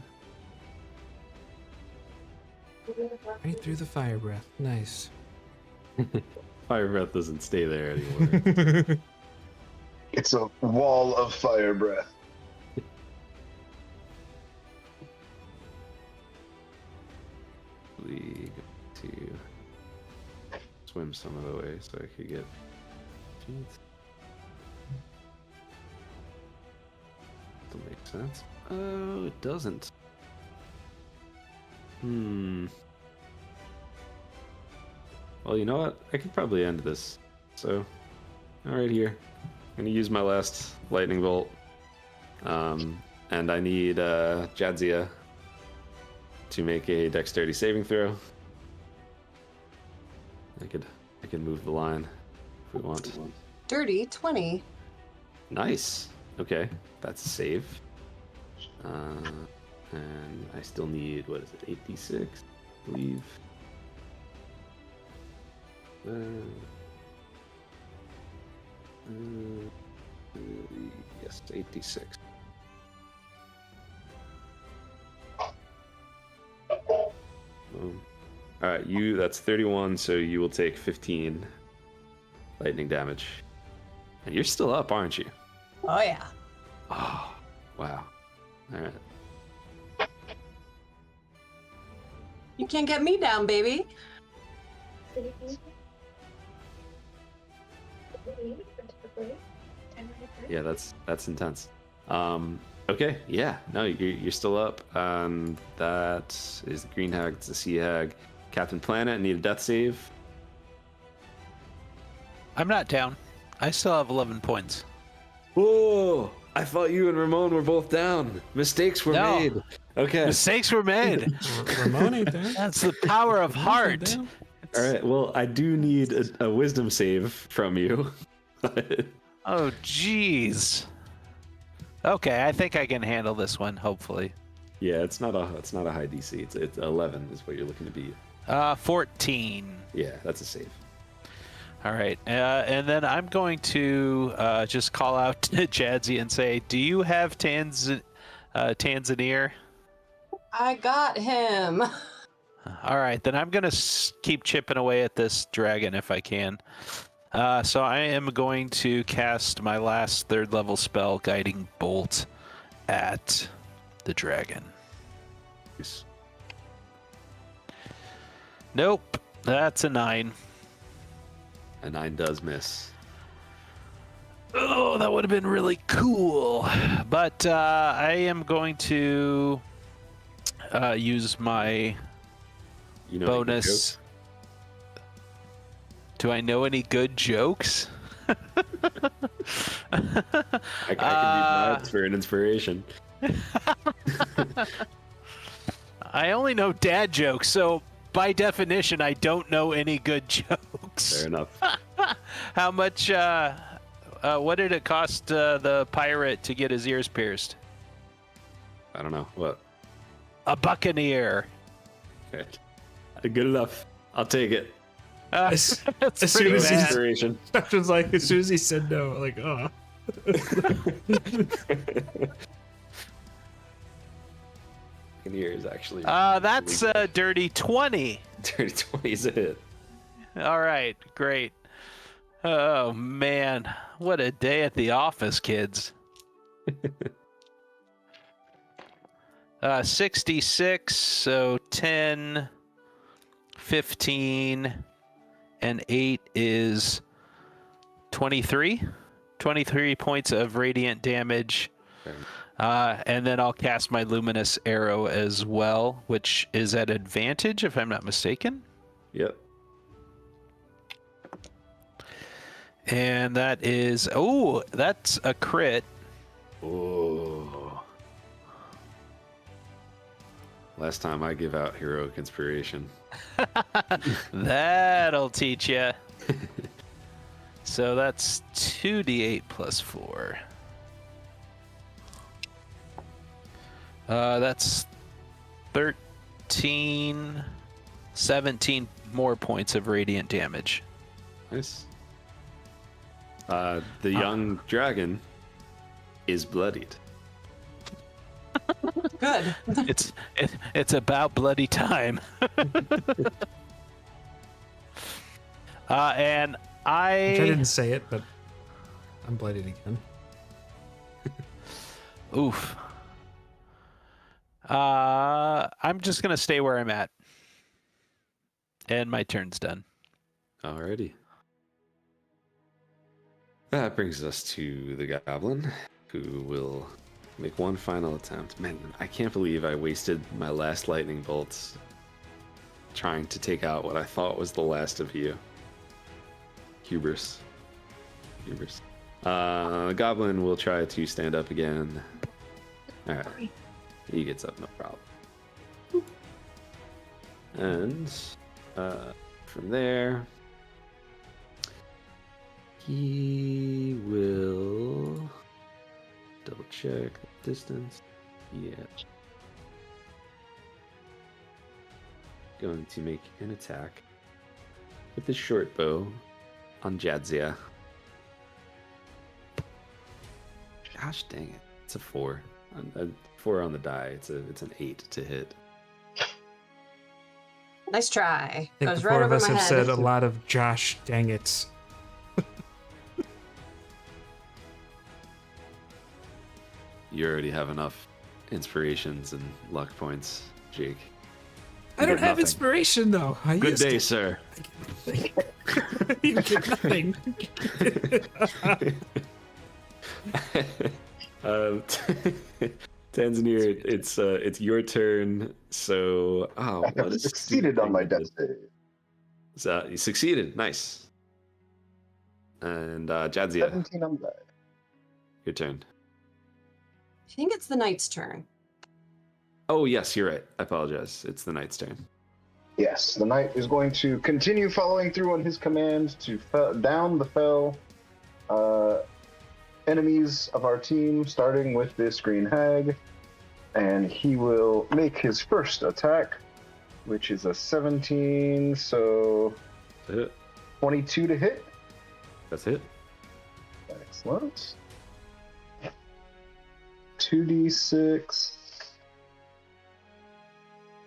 S1: Right through the fire breath. Nice.
S2: Fire breath doesn't stay there anymore.
S5: It's a wall of fire breath.
S2: We go to swim some of the way so I could get feet. Doesn't make sense. Oh, it doesn't. Well, you know what? I could probably end this. So, right here. I'm gonna use my last lightning bolt. And I need Jadzia to make a dexterity saving throw. I could move the line if we want.
S4: Dirty 20.
S2: Nice. Okay, that's a save. And I still need, what is it, 8d6, I believe. Uh, yes, 86. All right, that's 31, so you will take 15 lightning damage. And you're still up, aren't you?
S4: Oh yeah.
S2: Oh, wow. All right.
S4: You can't get me down, baby.
S2: Yeah, that's intense. Okay, yeah, no, you're still up. That is the Green Hag, it's the Sea Hag. Captain Planet, need a death save.
S3: I'm not down. I still have 11 points.
S2: Whoa! I thought you and Ramon were both down. Mistakes were
S3: No.
S2: made. Okay.
S3: Mistakes were made.
S1: Ramon ain't there.
S3: That's the power of heart.
S1: Down.
S2: All right. Well, I do need a wisdom save from you.
S3: Oh, jeez. Okay, I think I can handle this one. Hopefully.
S2: Yeah, it's not a high DC. It's 11 is what you're looking to beat.
S3: 14.
S2: Yeah, that's a save.
S3: All right, and then I'm going to just call out to Jadzi and say, "Do you have Tanzania?"
S4: I got him.
S3: All right, then I'm gonna keep chipping away at this dragon if I can. So I am going to cast my last 3rd level spell, Guiding Bolt, at the dragon.
S2: Nice.
S3: Nope, that's a 9.
S2: A 9 does miss.
S3: Oh, that would have been really cool. But I am going to use my
S2: You know any good
S3: bonus.
S2: jokes?
S3: Do I know any good jokes?
S2: I can read maths for an inspiration.
S3: I only know dad jokes, so by definition, I don't know any good jokes.
S2: Fair enough.
S3: How much? What did it cost the pirate to get his ears pierced?
S2: I don't know what.
S3: A buccaneer.
S2: Okay. Good enough. I'll take it.
S1: As
S3: That's
S1: soon
S3: pretty
S1: as he's-
S3: bad.
S2: Inspiration.
S1: Captain's like, as soon as he said no, like, oh.
S2: Here is actually.
S3: That's a dirty 20.
S2: Dirty 20 is a hit.
S3: All right, great. Oh man, what a day at the office, kids. 66, so 10, 15, and 8 is 23. 23 points of radiant damage.
S2: Okay.
S3: And then I'll cast my luminous arrow as well, which is at advantage if I'm not mistaken.
S2: Yep.
S3: And that is, oh, that's a crit.
S2: Oh. Last time I give out heroic inspiration.
S3: That'll teach you. So that's 2d8 plus 4. That's 13, 17 more points of radiant damage.
S2: Nice. The young dragon is bloodied.
S4: Good.
S3: It's about bloody time. And
S1: I didn't say it, but I'm bloodied again.
S3: Oof. I'm just gonna stay where I'm at. And my turn's done.
S2: Alrighty. That brings us to the goblin, who will make one final attempt. Man, I can't believe I wasted my last lightning bolts trying to take out what I thought was the last of you. Hubris. The goblin will try to stand up again. Alright. He gets up, no problem. And from there, he will double check the distance. Yeah. Going to make an attack with his short bow on Jadzia. Gosh dang it. It's a 4. A 4 on the die. It's an 8 to hit.
S4: Nice try.
S1: I think
S4: Goes
S1: the
S4: right
S1: four of
S4: over
S1: us
S4: my
S1: have
S4: head.
S1: said a lot of Josh dang it.
S2: You already have enough inspirations and luck points, Jake.
S1: I don't
S2: get
S1: have
S2: nothing.
S1: inspiration though. I
S2: Good
S1: used
S2: day,
S1: it.
S2: sir.
S1: You get nothing.
S2: Tanzania, it's your turn. So,
S5: I
S2: what
S5: have
S2: is
S5: succeeded on my death save.
S2: So you succeeded. Nice. And Jadzia,
S5: 17 on the die.
S2: your turn.
S4: I think it's the knight's turn.
S2: Oh yes, you're right. I apologize. It's the knight's turn.
S5: Yes, the knight is going to continue following through on his command to down the fell enemies of our team, starting with this green hag. And he will make his first attack, which is a 17, so
S2: That's it.
S5: 22 to hit.
S2: That's it.
S5: Excellent. 2d6.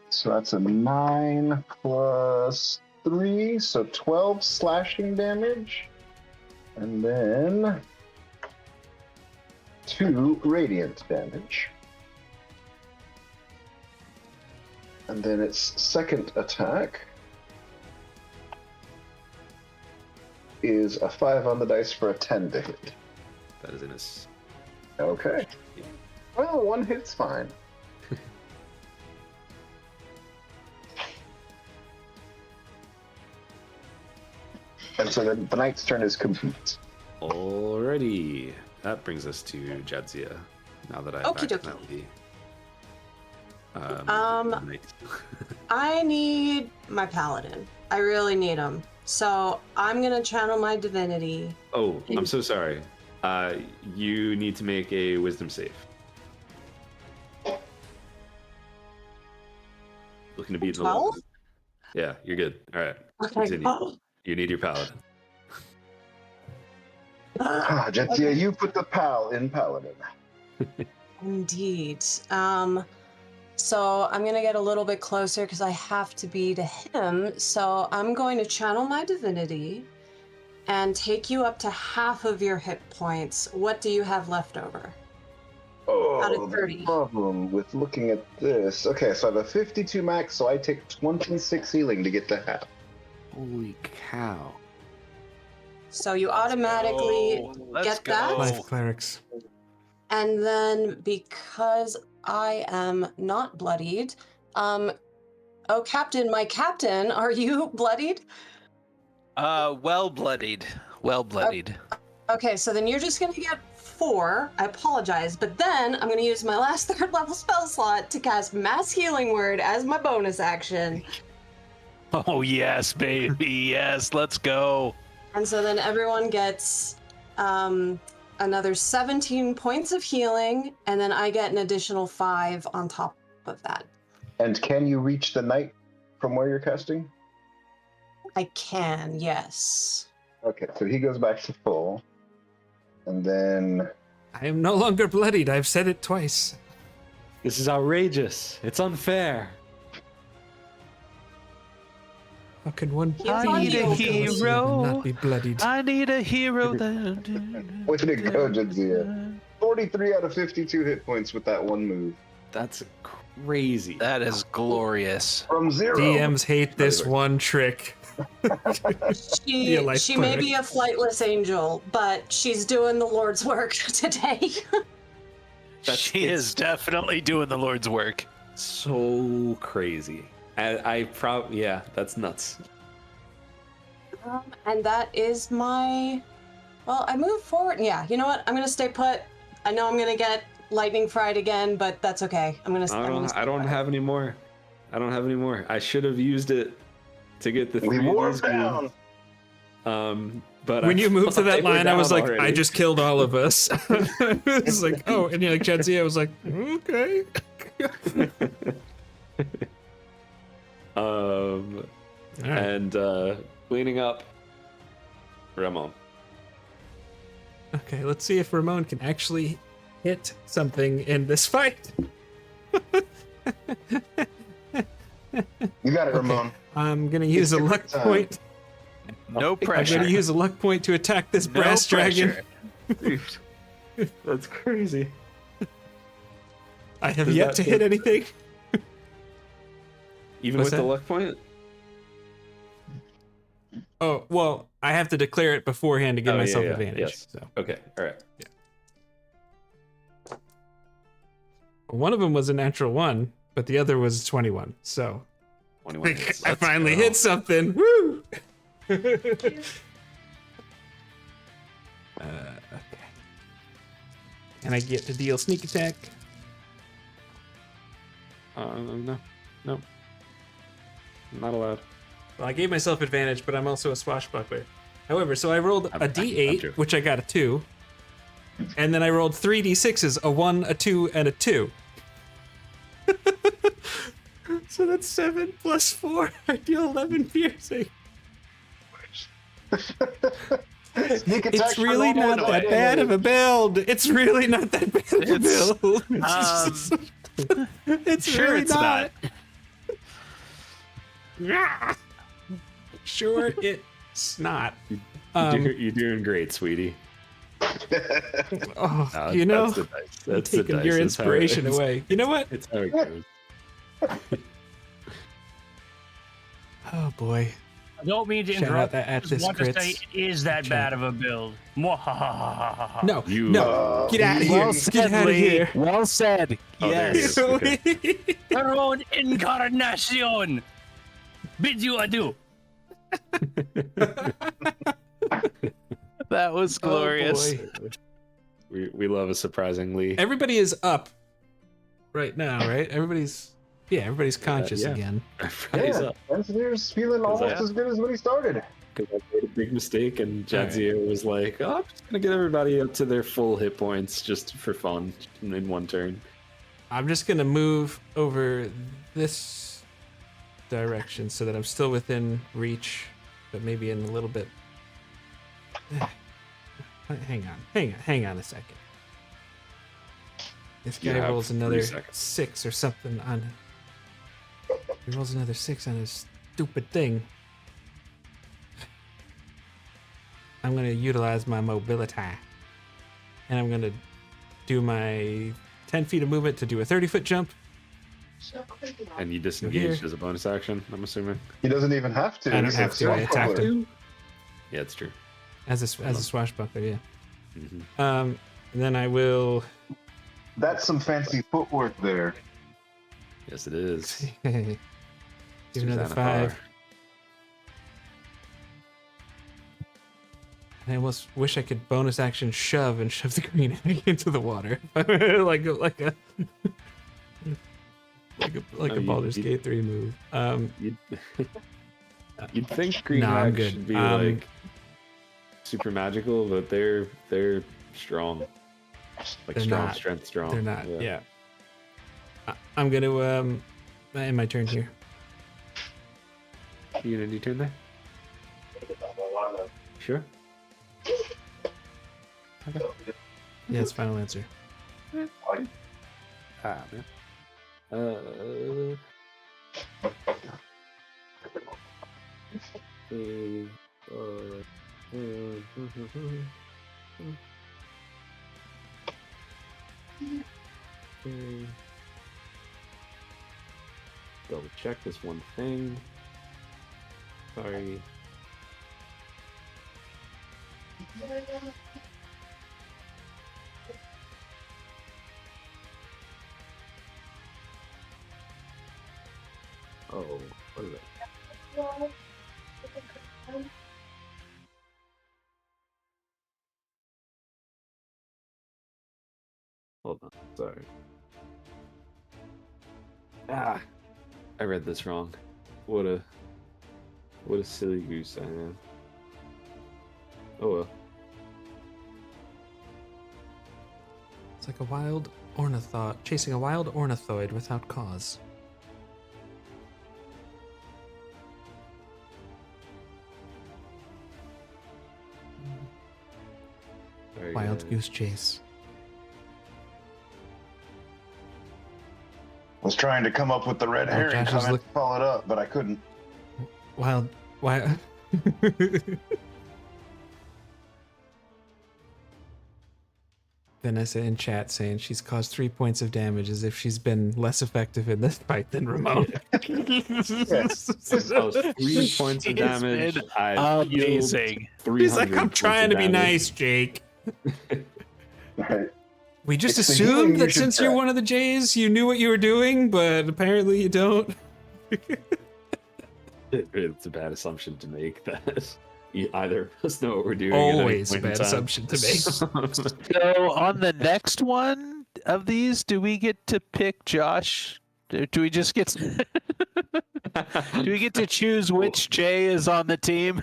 S5: So that's a 9 plus 3, so 12 slashing damage. And then 2 radiant damage. And then its second attack is a 5 on the dice for a 10 to hit.
S2: That is in his.
S5: Okay. Well, one hit's fine. And so then the knight's turn is complete.
S2: Alrighty. That brings us to Jadzia. Now that I've
S4: Okie dokie.
S2: accidentally. knight.
S4: I need my paladin. I really need him. So I'm gonna channel my divinity.
S2: Oh, I'm so sorry. You need to make a wisdom save. Looking to beat the
S4: 12?
S2: Yeah, you're good. All right.
S4: Okay.
S2: Continue.
S4: Oh.
S2: You need your paladin.
S5: Ah, Jetsia,
S4: Okay.
S5: you put the pal in paladin.
S4: Indeed. So I'm gonna get a little bit closer because I have to be to him. So I'm going to channel my divinity and take you up to half of your hit points. What do you have left over? Out
S5: Oh,
S4: of
S5: the
S4: 30.
S5: problem with looking at this. Okay, so I have a 52 max, so I take 26 healing to get to half.
S2: Holy cow.
S4: So you automatically
S3: Let's
S4: get that?
S3: go.
S1: Life clerics.
S4: And then because I am not bloodied, oh Captain, my captain, are you bloodied?
S3: Well bloodied. Well bloodied.
S4: Okay, so then you're just gonna get 4. I apologize, but then I'm gonna use my last 3rd level spell slot to cast Mass Healing Word as my bonus action.
S3: Oh yes, baby. Yes, let's go.
S4: And so then everyone gets another 17 points of healing, and then I get an additional 5 on top of that.
S5: And can you reach the knight from where you're casting?
S4: I can, yes.
S5: Okay, so he goes back to full. And then
S1: I am no longer bloodied. I've said it twice.
S2: This is outrageous. It's unfair.
S1: How can one
S4: He's on
S3: need a
S4: heal.
S3: hero.
S1: and not be bloodied?
S3: I need a hero.
S5: way to go, Jetsia. 43 out of 52 hit points with that one move.
S2: That's crazy.
S3: That is glorious.
S5: From 0.
S1: DMs hate this one trick. Be a life
S4: She may
S1: cleric.
S4: be a flightless angel, but she's doing the Lord's work today.
S3: She is definitely doing the Lord's work.
S2: So crazy. Yeah, that's nuts.
S4: And that is my... Well, I moved forward. Yeah, you know what? I'm going to stay put. I know I'm going to get lightning fried again, but that's okay. I'm going to
S2: I don't have any more. I should have used it to get the
S5: We
S2: 3 of
S5: wore
S2: these
S5: down.
S2: good. But
S1: When you moved to that
S2: they were
S1: line, I was
S2: down
S1: like, I
S2: already.
S1: just killed all of us. It's like, oh, and you're like, Jadzia, I was like, okay.
S2: Um,
S1: All right.
S2: and Cleaning up. Ramon.
S1: Okay, let's see if Ramon can actually hit something in this fight.
S5: You got it, Ramon.
S1: I'm gonna use a
S5: your
S1: luck
S5: time.
S1: point.
S3: No
S1: I'm
S3: pressure.
S1: gonna use a luck point to attack this
S3: No
S1: brass dragon.
S3: pressure.
S2: Dude, that's crazy.
S1: I have
S2: Does
S1: yet
S2: that
S1: to
S2: hit?
S1: hit anything.
S2: Even
S1: What's
S2: with the
S1: that?
S2: luck point?
S1: Oh, well, I have to declare it beforehand to give
S2: Oh, yeah,
S1: myself
S2: yeah,
S1: advantage.
S2: yes.
S1: So
S2: Okay, all right.
S1: one of them was a natural 1, but the other was 21. So
S2: 21 hits.
S1: I finally
S3: go.
S1: hit something. Woo! Okay. And I get to deal sneak attack.
S2: No. Not allowed.
S1: Well, I gave myself advantage, but I'm also a swashbuckler. However, so I rolled a
S2: I'm
S1: d8,
S2: true.
S1: which I got a 2. And then I rolled 3 d6s, a 1, a 2, and a 2. So that's 7 plus 4. I deal 11 piercing.
S5: Sneak attack
S1: It's
S5: for
S1: really
S5: normal
S1: not that
S5: damage.
S1: bad of a build. It's really not that bad of a
S3: It's,
S1: build. It's
S3: sure
S1: really
S3: it's not.
S1: Sure, it's not.
S2: You're doing great, sweetie.
S1: Oh,
S2: No,
S1: you know,
S2: that's the dice.
S1: I'm
S2: That's the
S1: taking
S2: dice.
S1: your
S2: That's how it
S1: inspiration
S2: is.
S1: away. You know what?
S2: It's how it goes.
S1: Oh boy.
S7: I don't mean to
S1: Shout out
S7: interrupt.
S1: that at
S7: I
S1: this
S7: just want to say
S1: crits.
S7: it is that bad of a build. Mwahahaha.
S1: No,
S2: You-
S1: no, get out of here.
S3: Well
S1: Get
S3: said,
S1: out of
S3: Lee.
S1: here.
S3: Well said.
S2: Oh, there it
S3: Yes.
S2: is. Okay.
S7: Your own incarnation bids you adieu.
S3: That was glorious.
S1: Oh, boy.
S2: We love a surprisingly.
S1: Everybody is up right now, right? Everybody's conscious
S2: yeah.
S1: again.
S2: Everybody's
S5: Yeah,
S2: up.
S5: Engineer's feeling
S2: Is
S5: almost
S2: that-
S5: as good as when he started.
S2: Because I made a big mistake, and Jadzia was like, "Oh, I'm just gonna get everybody up to their full hit points just for fun in one turn."
S1: I'm just gonna move over this direction so that I'm still within reach, but maybe in a little bit. Hang on a second. This
S2: You
S1: guy
S2: have
S1: rolls
S2: 3
S1: another
S2: seconds.
S1: 6 or something on. He rolls another 6 on his stupid thing. I'm gonna utilize my mobility, and I'm gonna do my 10 feet of movement to do a 30-foot jump.
S2: And you disengaged
S1: here.
S2: as a bonus action, I'm assuming.
S5: He doesn't even have to.
S1: I don't
S5: He's
S1: have
S5: a
S1: to, I attacked
S5: swashbuckler.
S1: him.
S2: Yeah, it's true.
S1: As a swashbuckler, yeah.
S2: Mm-hmm.
S1: And then I will.
S5: That's some fancy footwork there.
S2: Yes, it is.
S1: Give another
S2: Susanna
S1: 5.
S2: Parr.
S1: I almost wish I could bonus action shove the green egg into the water, like a
S2: Oh, you-
S1: Baldur's
S2: you-
S1: Gate 3 move.
S2: You'd think green
S1: No, I'm
S2: egg
S1: good.
S2: should be like super magical, but they're strong. Like
S1: They're
S2: strong,
S1: not.
S2: strength, strong.
S1: They're not. Yeah. I'm gonna end my turn here.
S2: You gonna do turn there? Sure.
S1: Yeah, it's final answer.
S2: Ah, man. Double check this one thing. Sorry. Oh, what is it? Hold on, sorry. Ah, I read this wrong. What a silly goose I am. Oh well.
S1: It's like a wild ornithoid chasing a wild ornithoid without cause. Wild goose chase.
S5: Was trying to come up with the red
S1: Oh,
S5: herring
S1: Josh is
S5: comment
S1: look-
S5: to follow it up, but I couldn't.
S1: Wild. Vanessa in chat saying she's caused 3 points of damage as if she's been less effective in this fight than Ramon.
S2: Oh, 3 points of damage. I
S3: Amazing.
S1: He's like, I'm trying to be nice, Jake. We just
S5: It's the healing
S1: assumed
S5: you
S1: that
S5: should
S1: since
S5: try.
S1: you're one of the Jays, you knew what you were doing, but apparently you don't.
S2: It's a bad assumption to make that either of us know what we're doing.
S1: Always
S2: at
S1: a
S2: any point
S1: bad
S2: in time.
S1: assumption to make.
S3: So on the next one of these, do we get to pick Josh? Do we just get to, do we get to choose which Jay is on the team?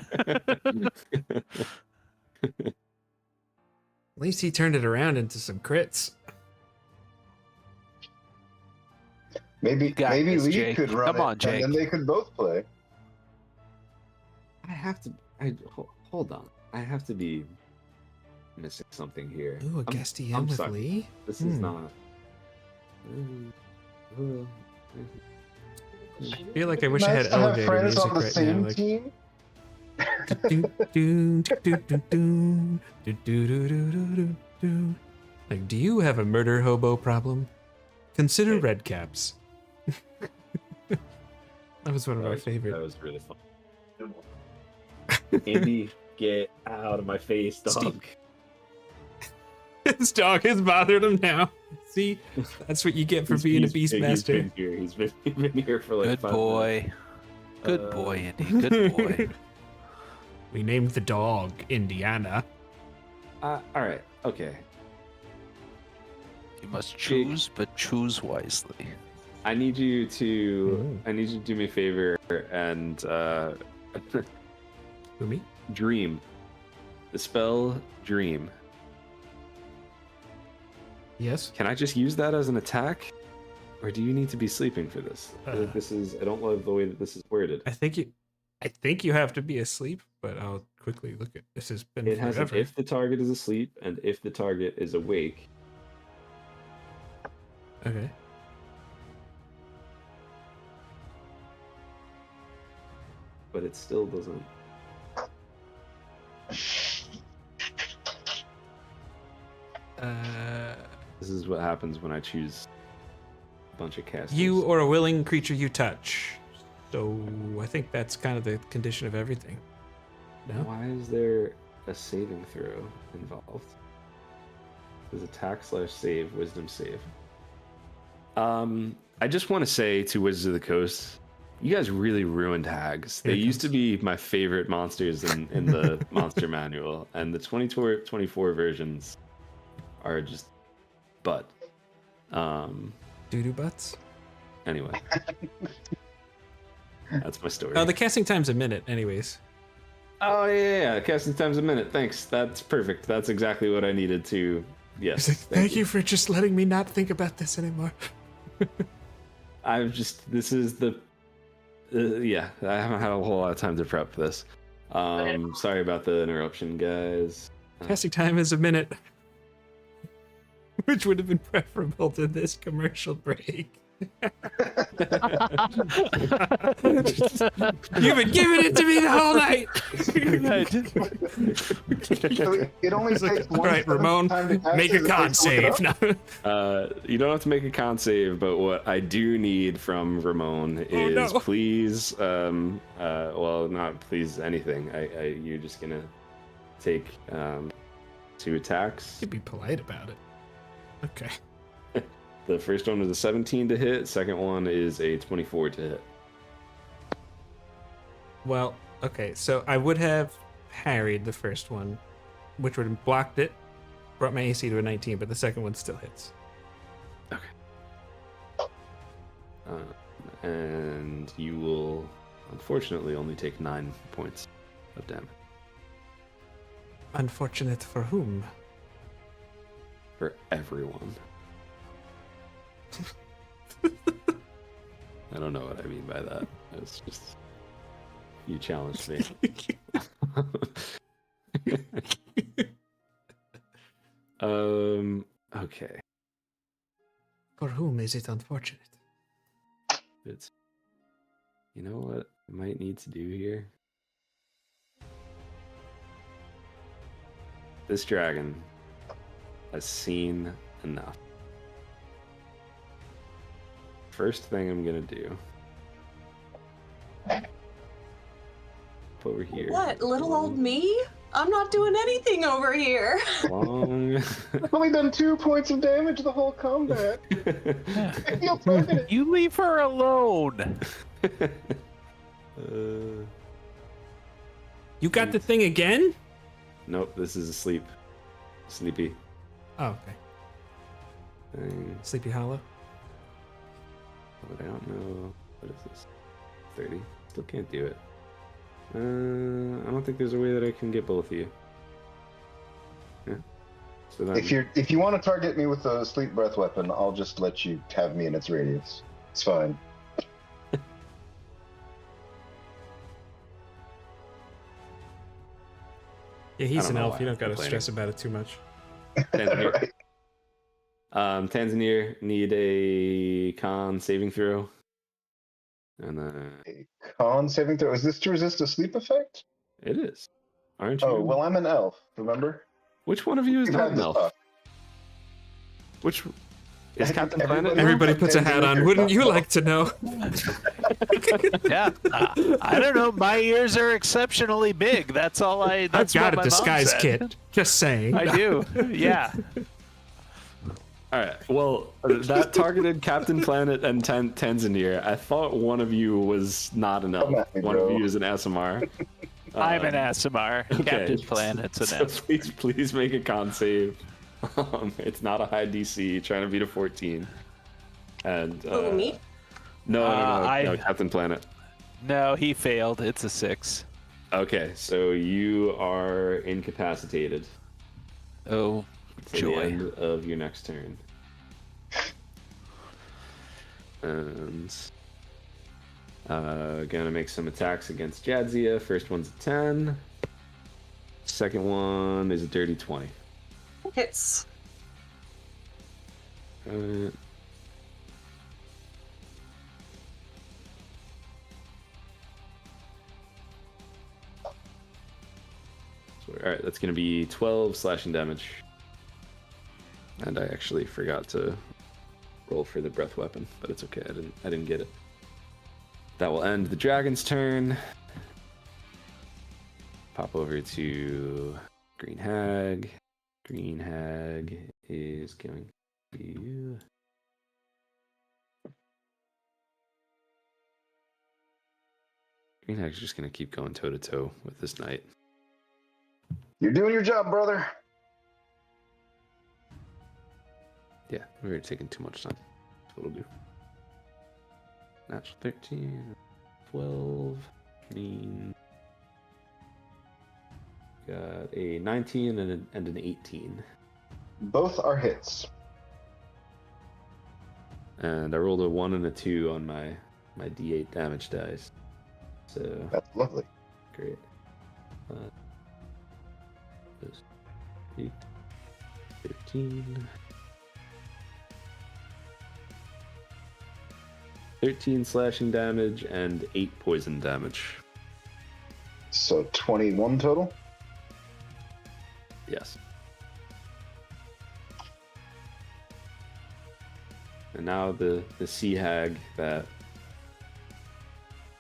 S1: At least he turned it around into some crits.
S5: Maybe
S3: Got
S5: maybe
S3: this,
S5: Lee
S3: Jake.
S5: could run
S3: Come
S5: it,
S3: on, Jake.
S5: and then they could both play.
S2: I have to. Hold on. I have to be missing something here.
S1: Ooh, a
S2: I'm-
S1: guest DM
S2: I'm
S1: with
S2: sorry.
S1: Lee?
S2: This is
S1: Hmm.
S2: not.
S1: I feel like I wish I
S5: Nice
S1: had
S5: to have
S1: elevator
S5: friends
S1: music
S5: on the
S1: right
S5: same
S1: now. Like,
S5: team.
S1: Like, do you have a murder hobo problem? Consider red caps. That was one of my
S2: That
S1: favorite.
S2: was really fun. Andy, get out of my face, dog.
S1: Steve. His dog has bothered him now. See, that's what you get for being a beastmaster.
S2: He's been here for like
S3: Good
S2: 5
S3: boy. Good
S2: Uh,
S3: boy, Andy. Good boy.
S1: We named the dog Indiana.
S2: All right. Okay.
S3: You must choose, but choose wisely.
S2: I need you to.
S1: Ooh.
S2: I need you to do me a favor and
S1: Who, me?
S2: dream. The spell dream.
S1: Yes.
S2: Can I just use that as an attack, or do you need to be sleeping for this? I feel like this is. I don't love the way that this is worded.
S1: I think you have to be asleep, but I'll quickly look at this. Has been
S2: It has an
S1: forever.
S2: if the target is asleep and if the target is awake.
S1: Okay.
S2: But it still doesn't. This is what happens when I choose a bunch of casters.
S1: You or a willing creature you touch. So I think that's kind of the condition of everything. No?
S2: Why is there a saving throw involved? There's attack/save, wisdom save. I just want to say to Wizards of the Coast, you guys really ruined hags. They
S1: Here it
S2: used to
S1: comes.
S2: be my favorite monsters in the monster manual, and the 24 versions are just butt.
S1: Doo-doo butts?
S2: Anyway. That's my story.
S1: Oh, the casting time's a minute, anyways.
S2: Oh yeah, casting time's a minute. Thanks. That's perfect. That's exactly what I needed to. Yes.
S1: He's like, thank you for just letting me not think about this anymore.
S2: I've just. This is the. Yeah, I haven't had a whole lot of time to prep for this. Sorry about the interruption, guys.
S1: Casting time is a minute. Which would have been preferable to this commercial break. You've been giving it to me the whole night.
S5: It only
S1: It's like,
S5: takes
S1: all
S5: one
S1: right, Ramon,
S5: time to cast
S1: make
S5: it,
S1: a
S5: it
S1: con
S5: takes to look it
S1: save.
S5: up.
S1: No.
S2: You don't have to make a con save, but what I do need from Ramon is
S1: no.
S2: please, well, not please anything. You're just gonna take 2 attacks.
S1: You'd be polite about it. Okay.
S2: The first one was a 17 to hit. Second one is a 24 to hit.
S1: Well, okay, so I would have parried the first one, which would have blocked it, brought my AC to a 19, but the second one still hits.
S2: And you will, unfortunately, only take 9 points of damage.
S1: Unfortunate for whom?
S2: For everyone. I don't know what I mean by that. It's just you challenged me. Okay.
S1: For whom is it unfortunate?
S2: It's. You know what I might need to do here? This dragon has seen enough. First thing I'm gonna do. Over here.
S4: What, little old me? I'm not doing anything over here.
S2: Long.
S5: I've only done 2 points of damage the whole combat. I feel perfect.
S3: You leave her alone.
S1: You got the thing again?
S2: Nope, this is asleep. Sleepy.
S1: Oh, okay.
S2: Thing.
S1: Sleepy Hollow.
S2: But I don't know. What is this? 30. Still can't do it. I don't think there's a way that I can get both of you. Yeah. So then,
S5: If you want to target me with a sleep breath weapon, I'll just let you have me in its radius. It's fine.
S1: Yeah, he's
S2: I don't
S1: an
S2: know
S1: elf.
S2: why
S1: You don't
S2: I'm
S1: gotta
S2: complaining.
S1: stress about it too much.
S2: Tanzania.
S5: Right.
S2: Tanzania need a con saving throw. And
S5: A con saving throw. Is this to resist a sleep effect?
S2: it is. Aren't you?
S5: Oh, well, I'm an elf, remember?
S2: Which one of you is
S5: We've
S2: not
S5: had
S2: an
S5: this
S2: elf?
S5: talk.
S2: Which is Captain
S5: Everybody-
S2: Planet?
S1: Everybody
S5: I'm
S1: puts a hat on.
S5: Tanzania,
S1: Wouldn't you
S5: top
S1: like to know?
S3: Yeah, I don't know. My ears are exceptionally big. That's all I.
S1: I've
S3: That's
S1: got
S3: what
S1: a
S3: my mom
S1: disguise
S3: said.
S1: kit. Just saying.
S3: I do. Yeah.
S2: All right. Well, that targeted Captain Planet and Tanzania. I thought one of you was not an elf.
S5: Come at me,
S2: One of
S5: bro.
S2: you is an SMR.
S3: I'm an ASMR.
S2: okay.
S3: Captain Planet's an
S2: So
S3: ASMR.
S2: please make a con save. It's not a high DC. Trying to beat a 14. And
S4: Who, me?
S2: No,
S3: I-
S2: Captain Planet.
S3: No, he failed. It's a 6.
S2: Okay, so you are incapacitated
S3: Oh,
S2: to the
S3: joy.
S2: end of your next turn. And gonna make some attacks against Jadzia. First one's a 10. Second one is a dirty 20.
S4: Hits.
S2: Uh, Alright, that's gonna be 12 slashing damage. And I actually forgot to roll for the breath weapon, but it's okay, I didn't get it. That will end the dragon's turn. Pop over to Green Hag. Green Hag is going to be you. Green Hag's just gonna keep going toe to toe with this knight.
S5: You're doing your job, brother.
S2: Yeah, we're already taking too much time. That's what we'll do. Natural 13, 12, 13. Got a 19 and an 18.
S5: Both are hits.
S2: And I rolled a 1 and a 2 on my D8 damage dice. So,
S5: That's lovely.
S2: great. This 8, 13. 13 slashing damage and 8 poison damage.
S5: So 21 total.
S2: Yes. And now the sea hag that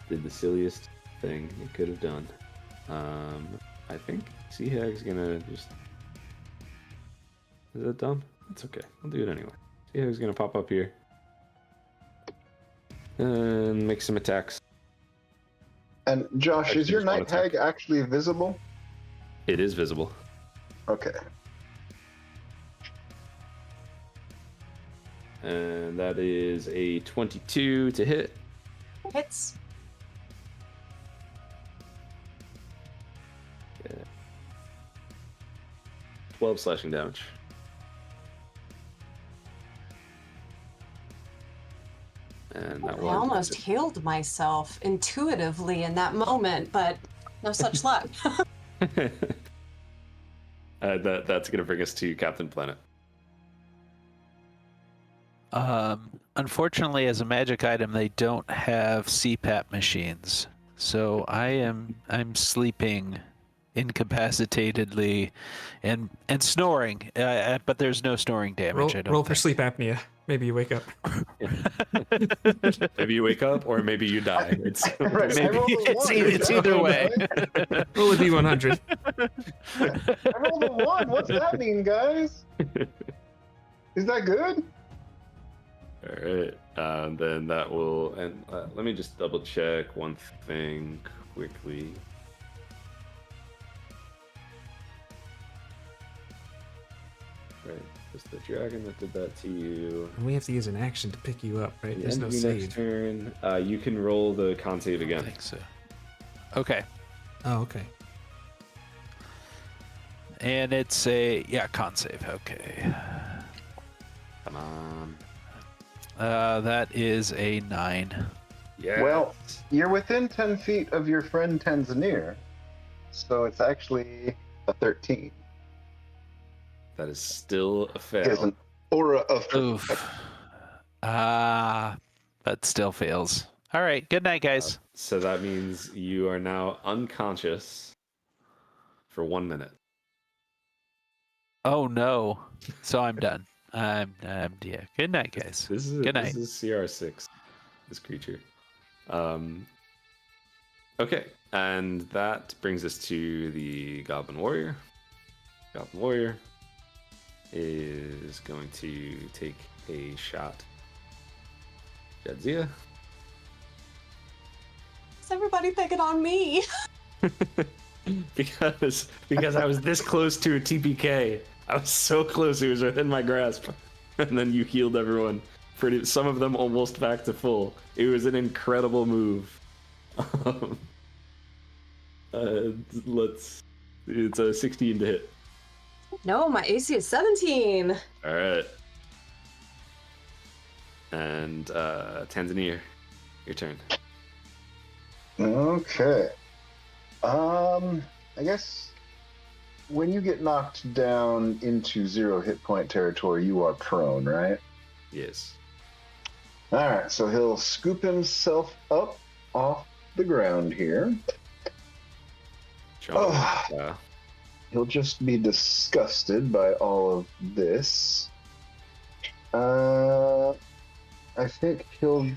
S2: did the silliest thing it could have done. I think sea hag's gonna just. Is that done? It's okay. I'll do it anyway. Sea hag's gonna pop up here and make some attacks.
S5: And Josh,
S2: Actually,
S5: is your
S2: just one
S5: night hag
S2: attack.
S5: actually visible?
S2: It is visible.
S5: Okay.
S2: And that is a 22 to hit.
S4: Hits.
S2: Yeah. 12 slashing damage. And that
S4: I
S2: will
S4: almost healed myself intuitively in that moment, but no such luck.
S2: That's gonna bring us to Captain Planet.
S3: Unfortunately, as a magic item, they don't have CPAP machines, so I'm sleeping incapacitatedly and snoring, but there's no snoring damage. I don't
S1: Roll for
S3: think.
S1: sleep apnea. Maybe you wake up.
S2: Maybe you wake up, or maybe you die. It's
S5: Right, I
S3: Maybe
S5: rolled a
S3: it's,
S5: one.
S3: it's either way.
S1: Roll a d100.
S5: I rolled a 1. What's that mean, guys? Is that good?
S2: All right. Then that will. And let me just double check one thing quickly. Right. Just the dragon that did that to you.
S1: And we have to use an action to pick you up, right?
S2: The
S1: There's
S2: end
S1: no
S2: of your
S1: save.
S2: next turn. You can roll the con save
S3: I
S2: again.
S3: think so. Okay.
S1: Oh, okay.
S3: And it's a con save. Okay.
S2: Come on.
S3: That is a 9.
S2: Yeah.
S5: Well, you're within 10 feet of your friend Tanzania, so it's actually a 13.
S2: that is still a fail.
S5: Is an aura of
S3: Oof. That still fails. All right. Good night, guys.
S2: So that means you are now unconscious for 1 minute.
S3: Oh no. So I'm done. I'm yeah. Good night, guys.
S2: This is
S3: Good night.
S2: This is CR6. This creature. Okay, and that brings us to the Goblin Warrior. Goblin Warrior is going to take a shot. Jadzia.
S4: Is everybody picking on me?
S2: because I was this close to a TPK. I was so close, it was within my grasp. And then you healed everyone. Some of them almost back to full. It was an incredible move. It's a 16 to hit.
S4: No, my AC is 17.
S2: All right. And Tanzania, your turn.
S5: Okay. I guess when you get knocked down into 0 hit point territory, you are prone, right?
S2: Yes.
S5: All right, so he'll scoop himself up off the ground here.
S2: John,
S5: He'll just be disgusted by all of this. I think he'll.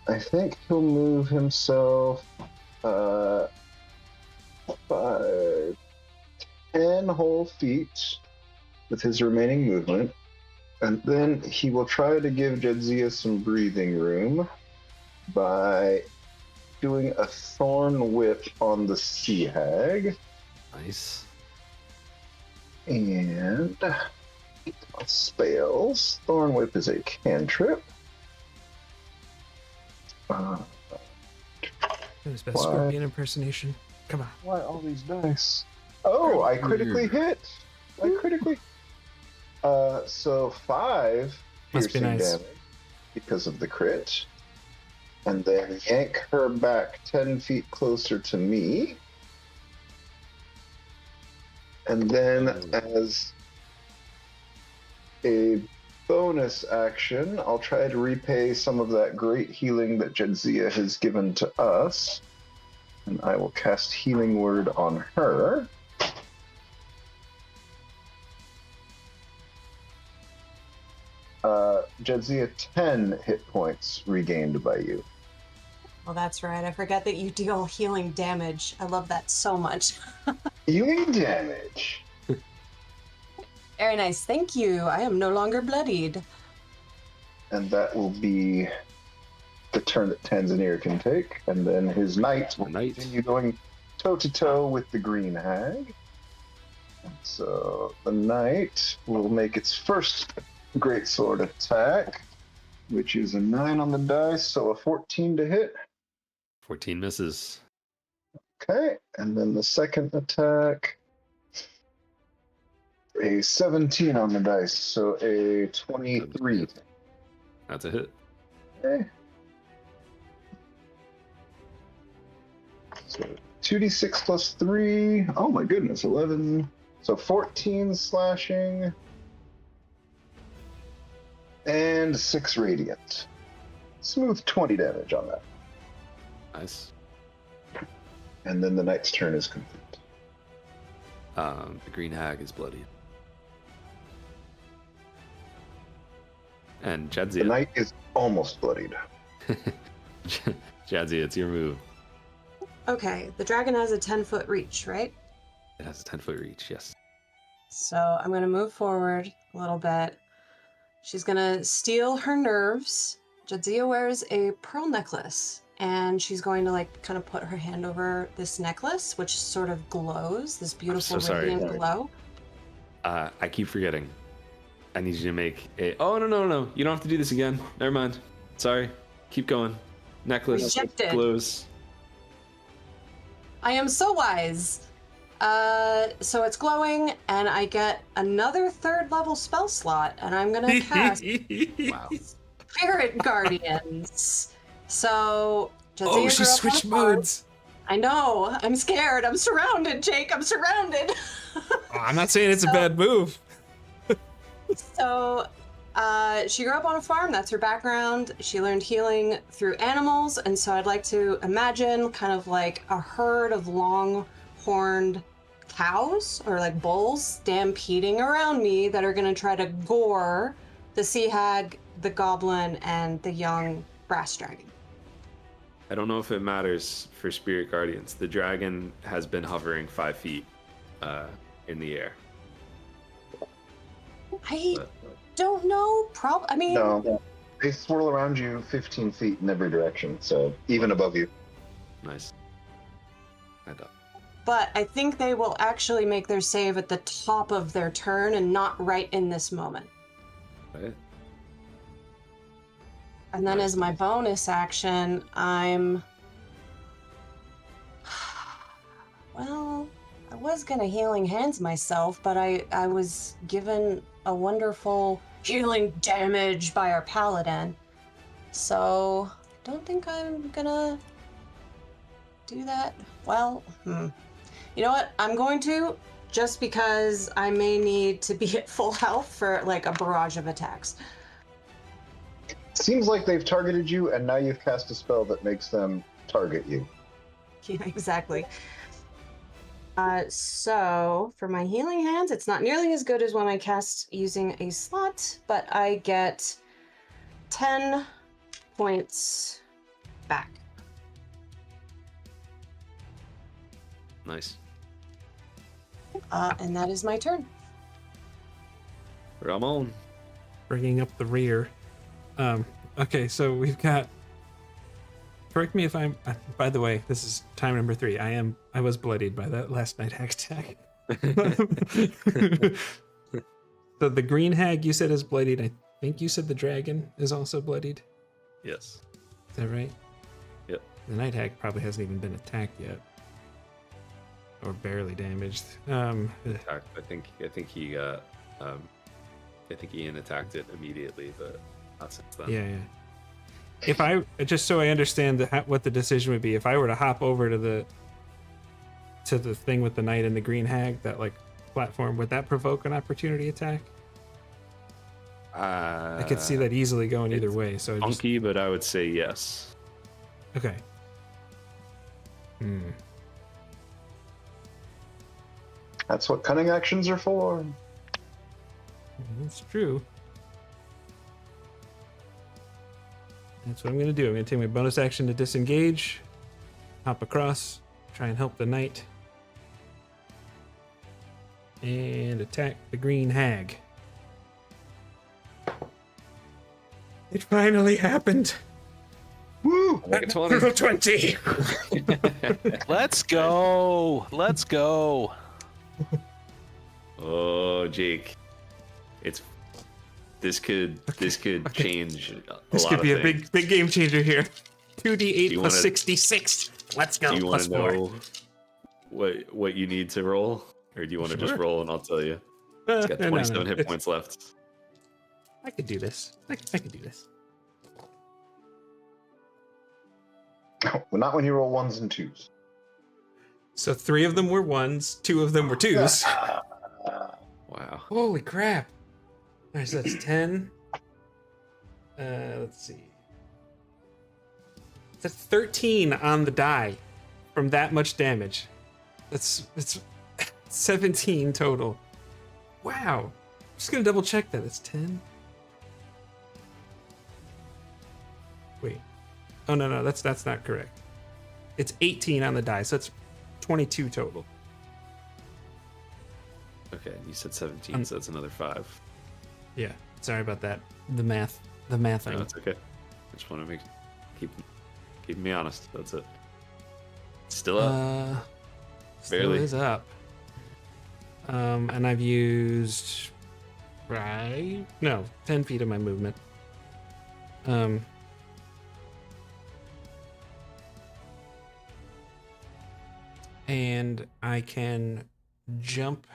S5: I think he'll move himself 5, 10 whole feet with his remaining movement, and then he will try to give Jadzia some breathing room by doing a thorn whip on the sea hag.
S2: nice.
S5: And spells. Thorn whip is a cantrip.
S1: His best
S5: Why?
S1: scorpion impersonation. Come on.
S5: Why all these dice? Oh, I critically hit. So 5
S1: Must be
S5: piercing
S1: nice.
S5: damage because of the crit. And then yank her back 10 feet closer to me. And then as a bonus action, I'll try to repay some of that great healing that Jadzia has given to us. And I will cast Healing Word on her. Jadzia, 10 hit points regained by you.
S4: Oh, that's right. I forget that you deal healing damage. I love that so much.
S5: Healing damage.
S4: Very nice. Thank you. I am no longer bloodied.
S5: And that will be the turn that Tanzania can take. And then his knight will
S2: Knight.
S5: continue going toe-to-toe with the green hag. And so the knight will make its first greatsword attack, which is a 9 on the dice, so a 14 to hit.
S2: 14 misses.
S5: Okay, and then the second attack, a 17 on the dice, so a 23.
S2: That's a hit.
S5: Okay. So 2d6 plus 3. Oh my goodness, 11. So 14 slashing. And 6 radiant. Smooth 20 damage on that.
S2: Nice.
S5: And then the knight's turn is complete.
S2: The green hag is bloodied. And
S5: The
S2: Jadzia.
S5: knight is almost bloodied.
S2: Jadzia, it's your move.
S4: Okay, the dragon has a 10-foot reach, right?
S2: It has a 10-foot reach, yes.
S4: So I'm going to move forward a little bit. She's going to steal her nerves. Jadzia wears a pearl necklace, and she's going to like kind of put her hand over this necklace, which sort of glows, this beautiful
S2: so sorry.
S4: radiant glow.
S2: I keep forgetting. I need you to make a... Oh, no. You don't have to do this again. Never mind. Sorry. Keep going. Necklace
S4: Rejected.
S2: glows.
S4: I am so wise. So it's glowing, and I get another 3rd level spell slot, and I'm going to cast
S2: Wow.
S4: Spirit Guardians. So Jadzia
S1: Oh,
S4: grew
S1: she
S4: up on a
S1: switched
S4: farm.
S1: modes.
S4: I know. I'm scared. I'm surrounded, Jake. I'm surrounded.
S1: Oh, I'm not saying it's a bad move.
S4: So, she grew up on a farm. That's her background. She learned healing through animals, and so I'd like to imagine kind of like a herd of long-horned cows or like bulls stampeding around me that are going to try to gore the sea hag, the goblin, and the young brass dragon.
S2: I don't know if it matters for Spirit Guardians. The dragon has been hovering 5 feet in the air.
S4: I
S2: But
S4: don't know. I mean,
S5: No, they swirl around you 15 feet in every direction, so even above you.
S2: nice. I don't.
S4: but I think they will actually make their save at the top of their turn and not right in this moment.
S2: Right?
S4: And then as my bonus action, I'm... Well, I was gonna Healing Hands myself, but I was given a wonderful healing damage by our paladin. So, I don't think I'm gonna do that. Well, You know what? I'm going to, just because I may need to be at full health for like a barrage of attacks.
S5: Seems like they've targeted you, and now you've cast a spell that makes them target you.
S4: Yeah, exactly. So for my Healing Hands, it's not nearly as good as when I cast using a slot, but I get 10 points back.
S2: Nice.
S4: And that is my turn.
S2: Ramon.
S1: Bringing up the rear. Okay, so we've got. Correct me if I'm. By the way, this is time number 3. I was bloodied by that last night hag attack. So the green hag you said is bloodied. I think you said the dragon is also bloodied.
S2: Yes.
S1: Is that right?
S2: Yep.
S1: The night hag probably hasn't even been attacked yet, or barely damaged.
S2: I think he got. I think Ian attacked it immediately, but not since then.
S1: Yeah. If I just so I understand what the decision would be, if I were to hop over to the thing with the knight and the green hag, that like platform, would that provoke an opportunity attack? I could see that easily going either way. So I just,
S2: Funky, but I would say yes.
S1: okay.
S5: That's what cunning actions are for.
S1: That's true. That's what I'm going to do. I'm going to take my bonus action to disengage, hop across, try and help the knight, and attack the green hag. It finally happened.
S5: Woo!
S2: Like a 20.
S1: 20.
S3: Let's go. Let's go.
S2: Oh, Jake. This could change
S1: This could be a big game changer here. 2d8 plus
S2: wanna-
S1: 66. Let's go.
S2: Do you want
S1: Plus
S2: to
S1: 4.
S2: know what you need to roll? Or do you want to just
S1: Sure.
S2: roll and I'll tell you? It's got 27 hit points left.
S1: I could do this. I could do this.
S5: Well, not when you roll 1s and 2s.
S1: So 3 of them were 1s, 2 of them were 2s.
S2: Wow.
S1: Holy crap. Alright, so that's 10. Let's see. That's 13 on the die from that much damage. It's 17 total. Wow. I'm just gonna double check that. That's 10. Wait. Oh no, that's not correct. It's 18 on the die, so it's 22 total.
S2: Okay, you said 17, so that's another 5.
S1: Yeah. Sorry about that. The math
S2: No,
S1: thing.
S2: it's okay. I just want to keep me honest. That's it. Still up.
S1: Still
S2: Barely.
S1: is up. And I've used 10 feet of my movement. And I can jump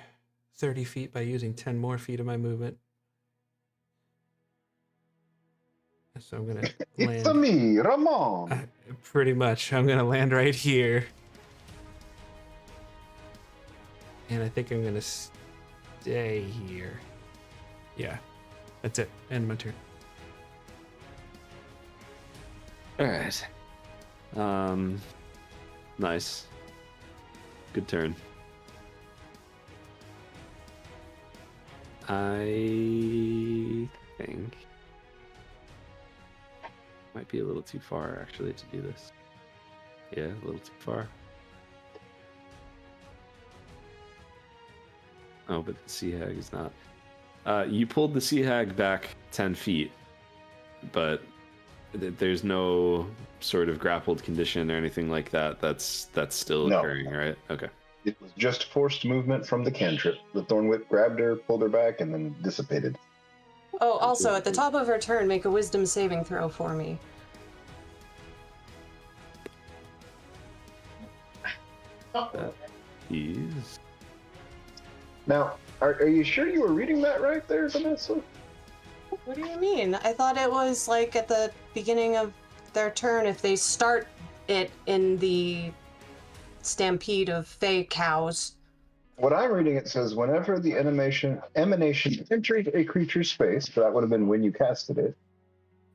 S1: 30 feet by using 10 more feet of my movement. So I'm gonna
S5: It's
S1: land.
S5: me, Ramon.
S1: Pretty much. I'm gonna land right here. And I think I'm gonna stay here. Yeah. That's it. End my turn.
S2: All right. Nice. Good turn. I think might be a little too far actually to do this. Yeah, a little too far. Oh, but the sea hag is not. You pulled the sea hag back 10 feet, but there's no sort of grappled condition or anything like that. That's still
S5: No.
S2: occurring, right? Okay.
S5: It was just forced movement from the cantrip. The Thornwhip grabbed her, pulled her back, and then dissipated.
S4: Oh, also, at the top of her turn, make a wisdom saving throw for me.
S2: That is.
S5: Now, are you sure you were reading that right there, Vanessa?
S4: What do you mean? I thought it was like at the beginning of their turn if they start it in the stampede of fey cows.
S5: What I'm reading, it says whenever the emanation enters a creature's space, so that would have been when you casted it,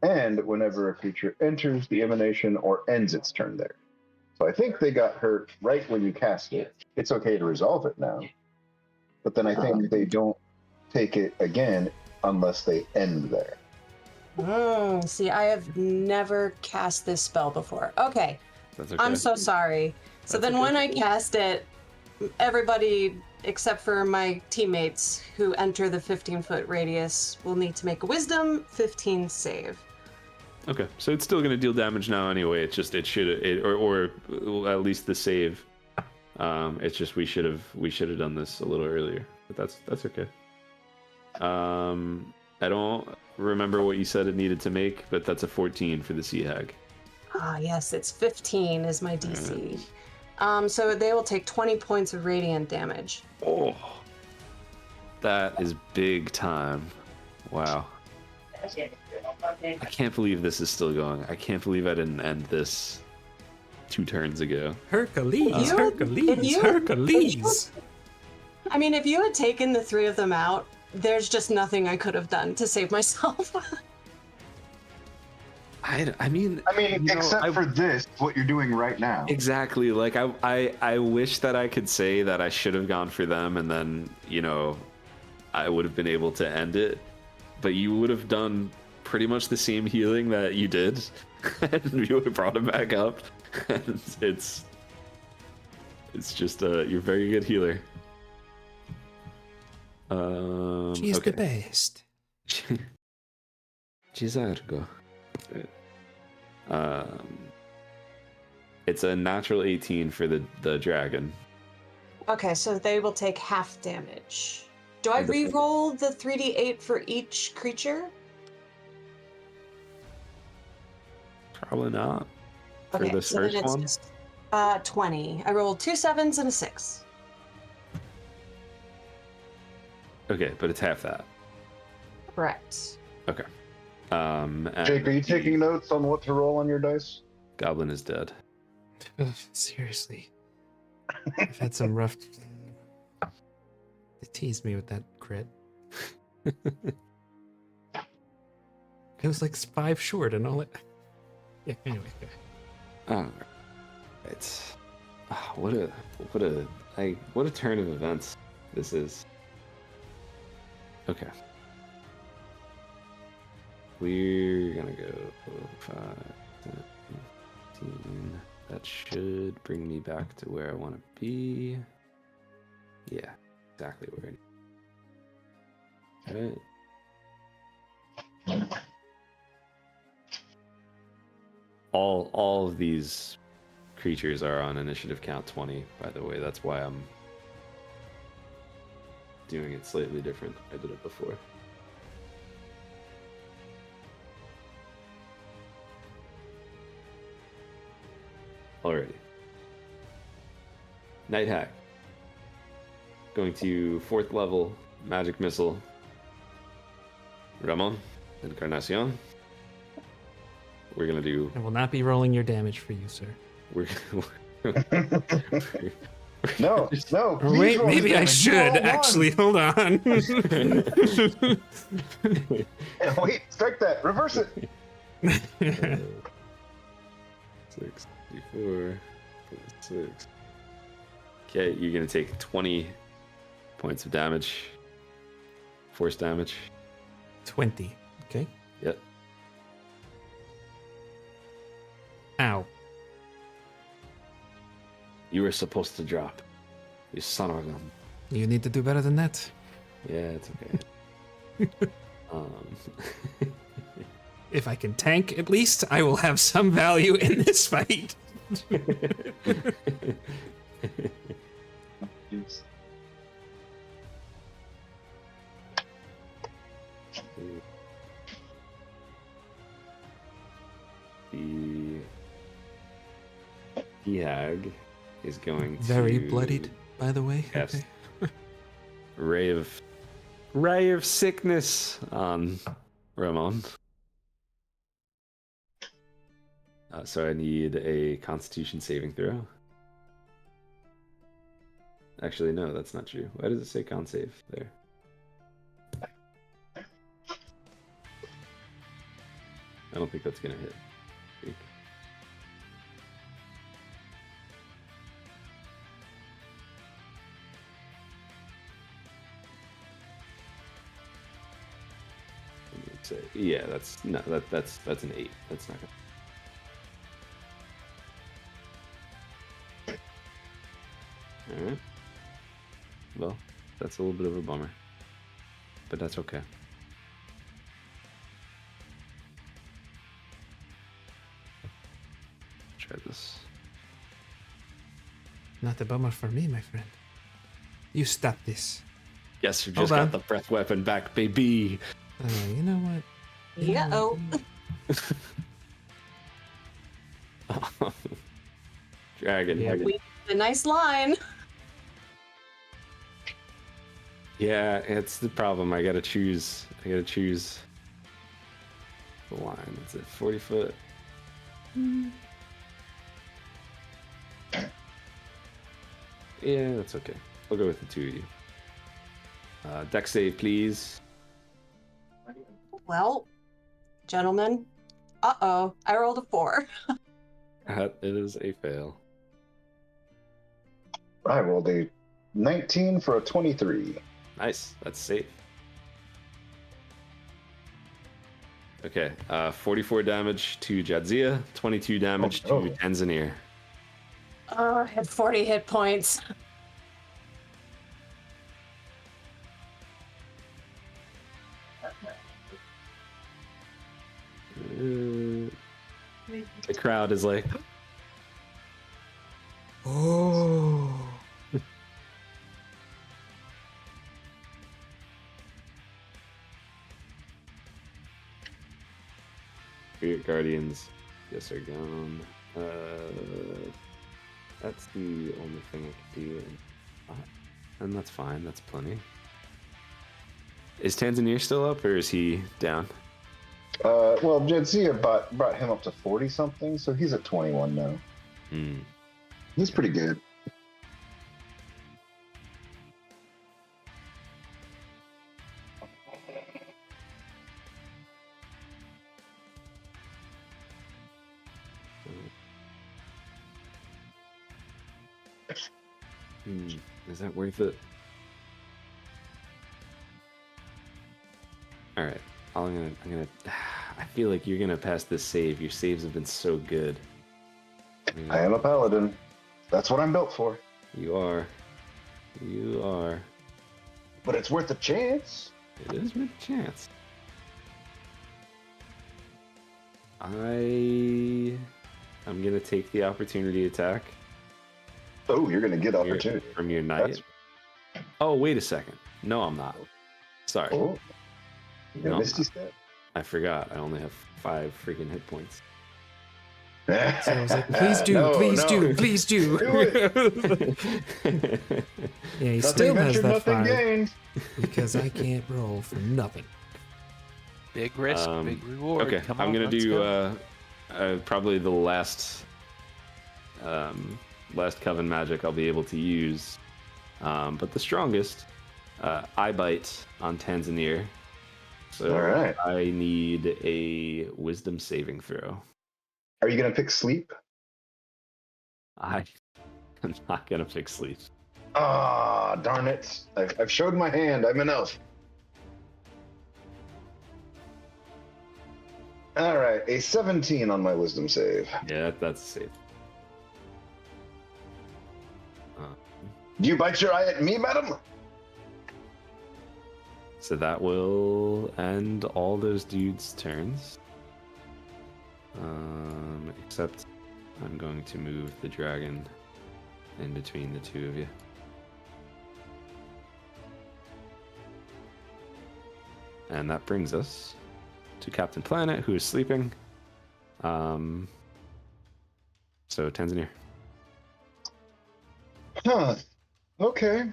S5: and whenever a creature enters the emanation or ends its turn there. So I think they got hurt right when you cast it. It's okay to resolve it now. But then I think they don't take it again unless they end there.
S4: See, I have never cast this spell before. Okay,
S2: That's okay.
S4: I'm so sorry. So
S2: That's
S4: then
S2: okay.
S4: when I cast it, everybody except for my teammates who enter the 15-foot radius will need to make a wisdom 15 save.
S2: Okay, so it's still going to deal damage now anyway. It's just or at least the save. It's just we should have done this a little earlier, but that's okay. I don't remember what you said it needed to make, but that's a 14 for the sea hag.
S4: Ah, yes, it's 15 is my DC. So they will take 20 points of radiant damage.
S2: Oh, that is big time! Wow, I can't believe this is still going. I can't believe I didn't end this 2 turns ago.
S1: Hercules,
S4: You-
S1: Hercules,
S4: if you-
S1: Hercules.
S4: I mean, if you had taken the 3 of them out, there's just nothing I could have done to save myself.
S2: I mean,
S5: Except for this, what you're doing right now.
S2: Exactly. Like I wish that I could say that I should have gone for them and then, I would have been able to end it. But you would have done pretty much the same healing that you did. And you would have brought him back up. And it's just you're a very good healer.
S1: She's the
S2: okay.
S1: best.
S2: Gisargo. It's a natural 18 for the dragon.
S4: Okay, so they will take half damage. Do I
S2: And the-
S4: re-roll the 3d8 for each creature?
S2: Probably not. For
S4: Okay,
S2: this
S4: so then
S2: first
S4: it's
S2: one?
S4: just 20. I rolled 2 7s and a 6.
S2: Okay, but it's half that.
S4: Correct.
S2: Okay. And
S5: Jake, are you taking notes on what to roll on your dice?
S2: Goblin is dead.
S1: Ugh, seriously. I've had some rough. They teased me with that crit. It was like 5 short and all it. Yeah. Anyway.
S2: Oh, it's what a turn of events this is. Okay. We're gonna go 5, 10, 15. That should bring me back to where I want to be. Yeah, exactly where I need. All right. All of these creatures are on initiative count 20, by the way. That's why I'm doing it slightly different. I did it before. Alrighty. Night Hack. Going to 4th level, Magic Missile. Ramon, Encarnacion. We're gonna do.
S1: I will not be rolling your damage for you, sir.
S2: We're
S5: No, no.
S1: Or
S5: please
S1: wait,
S5: roll
S1: maybe I
S5: damage.
S1: should
S5: You roll one.
S1: actually. Hold on.
S5: Wait, strike that. Reverse it.
S2: 64, 6. Okay, you're gonna take 20 points of damage. Force damage.
S1: 20. Okay.
S2: Yep.
S1: Ow.
S2: You were supposed to drop. You son of a gun.
S1: You need to do better than that.
S2: Yeah, it's okay.
S1: If I can tank, at least I will have some value in this fight.
S2: The Hag is going to
S1: Very bloodied, by the way.
S2: Yes.
S1: Okay.
S2: Ray of sickness on Ramon. So I need a Constitution saving throw. Actually, no, that's not true. Why does it say con save there? I don't think that's gonna hit. Yeah, that's an 8. That's not gonna. All right. Well, that's a little bit of a bummer, but that's okay. Try this.
S1: Not a bummer for me, my friend. You stop this.
S2: Yes, you
S1: Hold
S2: just got
S1: on.
S2: the breath weapon back, baby.
S1: You know what?
S4: Yeah. Oh.
S2: Dragon.
S1: Yeah.
S4: A nice line.
S2: Yeah, it's the problem. I gotta choose the line. It's at 40 foot. Yeah, that's okay. I'll go with the 2 of you. Deck save, please.
S4: Well, gentlemen. Uh-oh. I rolled a 4.
S2: It is a fail.
S5: I rolled a 19 for a 23.
S2: Nice. That's safe. Okay. 44 damage to Jadzia, 22 damage to Tanzanir.
S4: Oh, I had 40 hit points.
S2: The crowd is like,
S1: Oh.
S2: Spirit Guardians, yes, are gone. That's the only thing I can do. And that's fine, that's plenty. Is Tanzanir still up, or is he down?
S5: Well, Jadzia brought him up to 40 something, so he's at 21 now.
S2: Hmm.
S5: He's pretty good.
S2: Is that worth it? All right. I'm gonna. I feel like you're gonna pass this save. Your saves have been so good.
S5: I am a paladin. That's what I'm built for.
S2: You are. You are.
S5: But it's worth a chance.
S2: It is worth a chance. I'm gonna take the opportunity attack.
S5: Oh, you're gonna get opportunity
S2: from your knight. Oh, wait a second. No, I'm not. Sorry.
S5: Oh, you got
S2: No,
S5: a Misty Step.
S2: I forgot. I only have 5 freaking hit points.
S1: So I was like, please do,
S5: No,
S1: please
S5: no.
S1: do, please do. Yeah, he
S5: Nothing
S1: still has
S5: ventured,
S1: that
S5: nothing
S1: 5
S5: gained.
S1: because I can't roll for nothing.
S3: Big risk, big reward.
S2: Okay,
S3: Come
S2: I'm
S3: on,
S2: gonna
S3: let's
S2: do
S3: go.
S2: probably the last coven magic I'll be able to use, but the strongest, eye bite on Tanzanir. So
S5: All right.
S2: I need a wisdom saving throw.
S5: Are you gonna pick sleep?
S2: I'm not gonna pick sleep.
S5: Ah, darn it! I've showed my hand. I'm an elf. All right, a 17 on my wisdom save.
S2: Yeah, that's safe.
S5: Do you bite your eye at me, madam?
S2: So that will end all those dudes' turns. Except I'm going to move the dragon in between the two of you. And that brings us to Captain Planet, who is sleeping. So Tanzanir.
S5: Huh. Okay.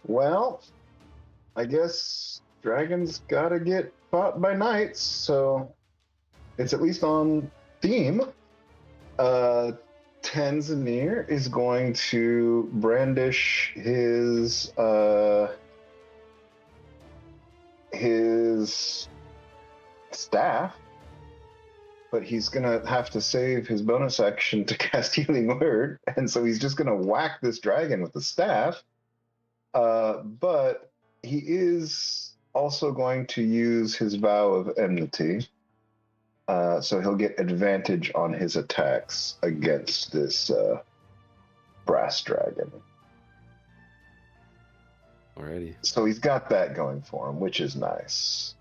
S5: Well, I guess dragons gotta get fought by knights, so it's at least on theme. Tanzanir is going to brandish his staff, but he's gonna have to save his bonus action to cast Healing Word, and so he's just gonna whack this dragon with the staff. But he is also going to use his Vow of Enmity. So he'll get advantage on his attacks against this brass dragon.
S2: Alrighty.
S5: So he's got that going for him, which is nice.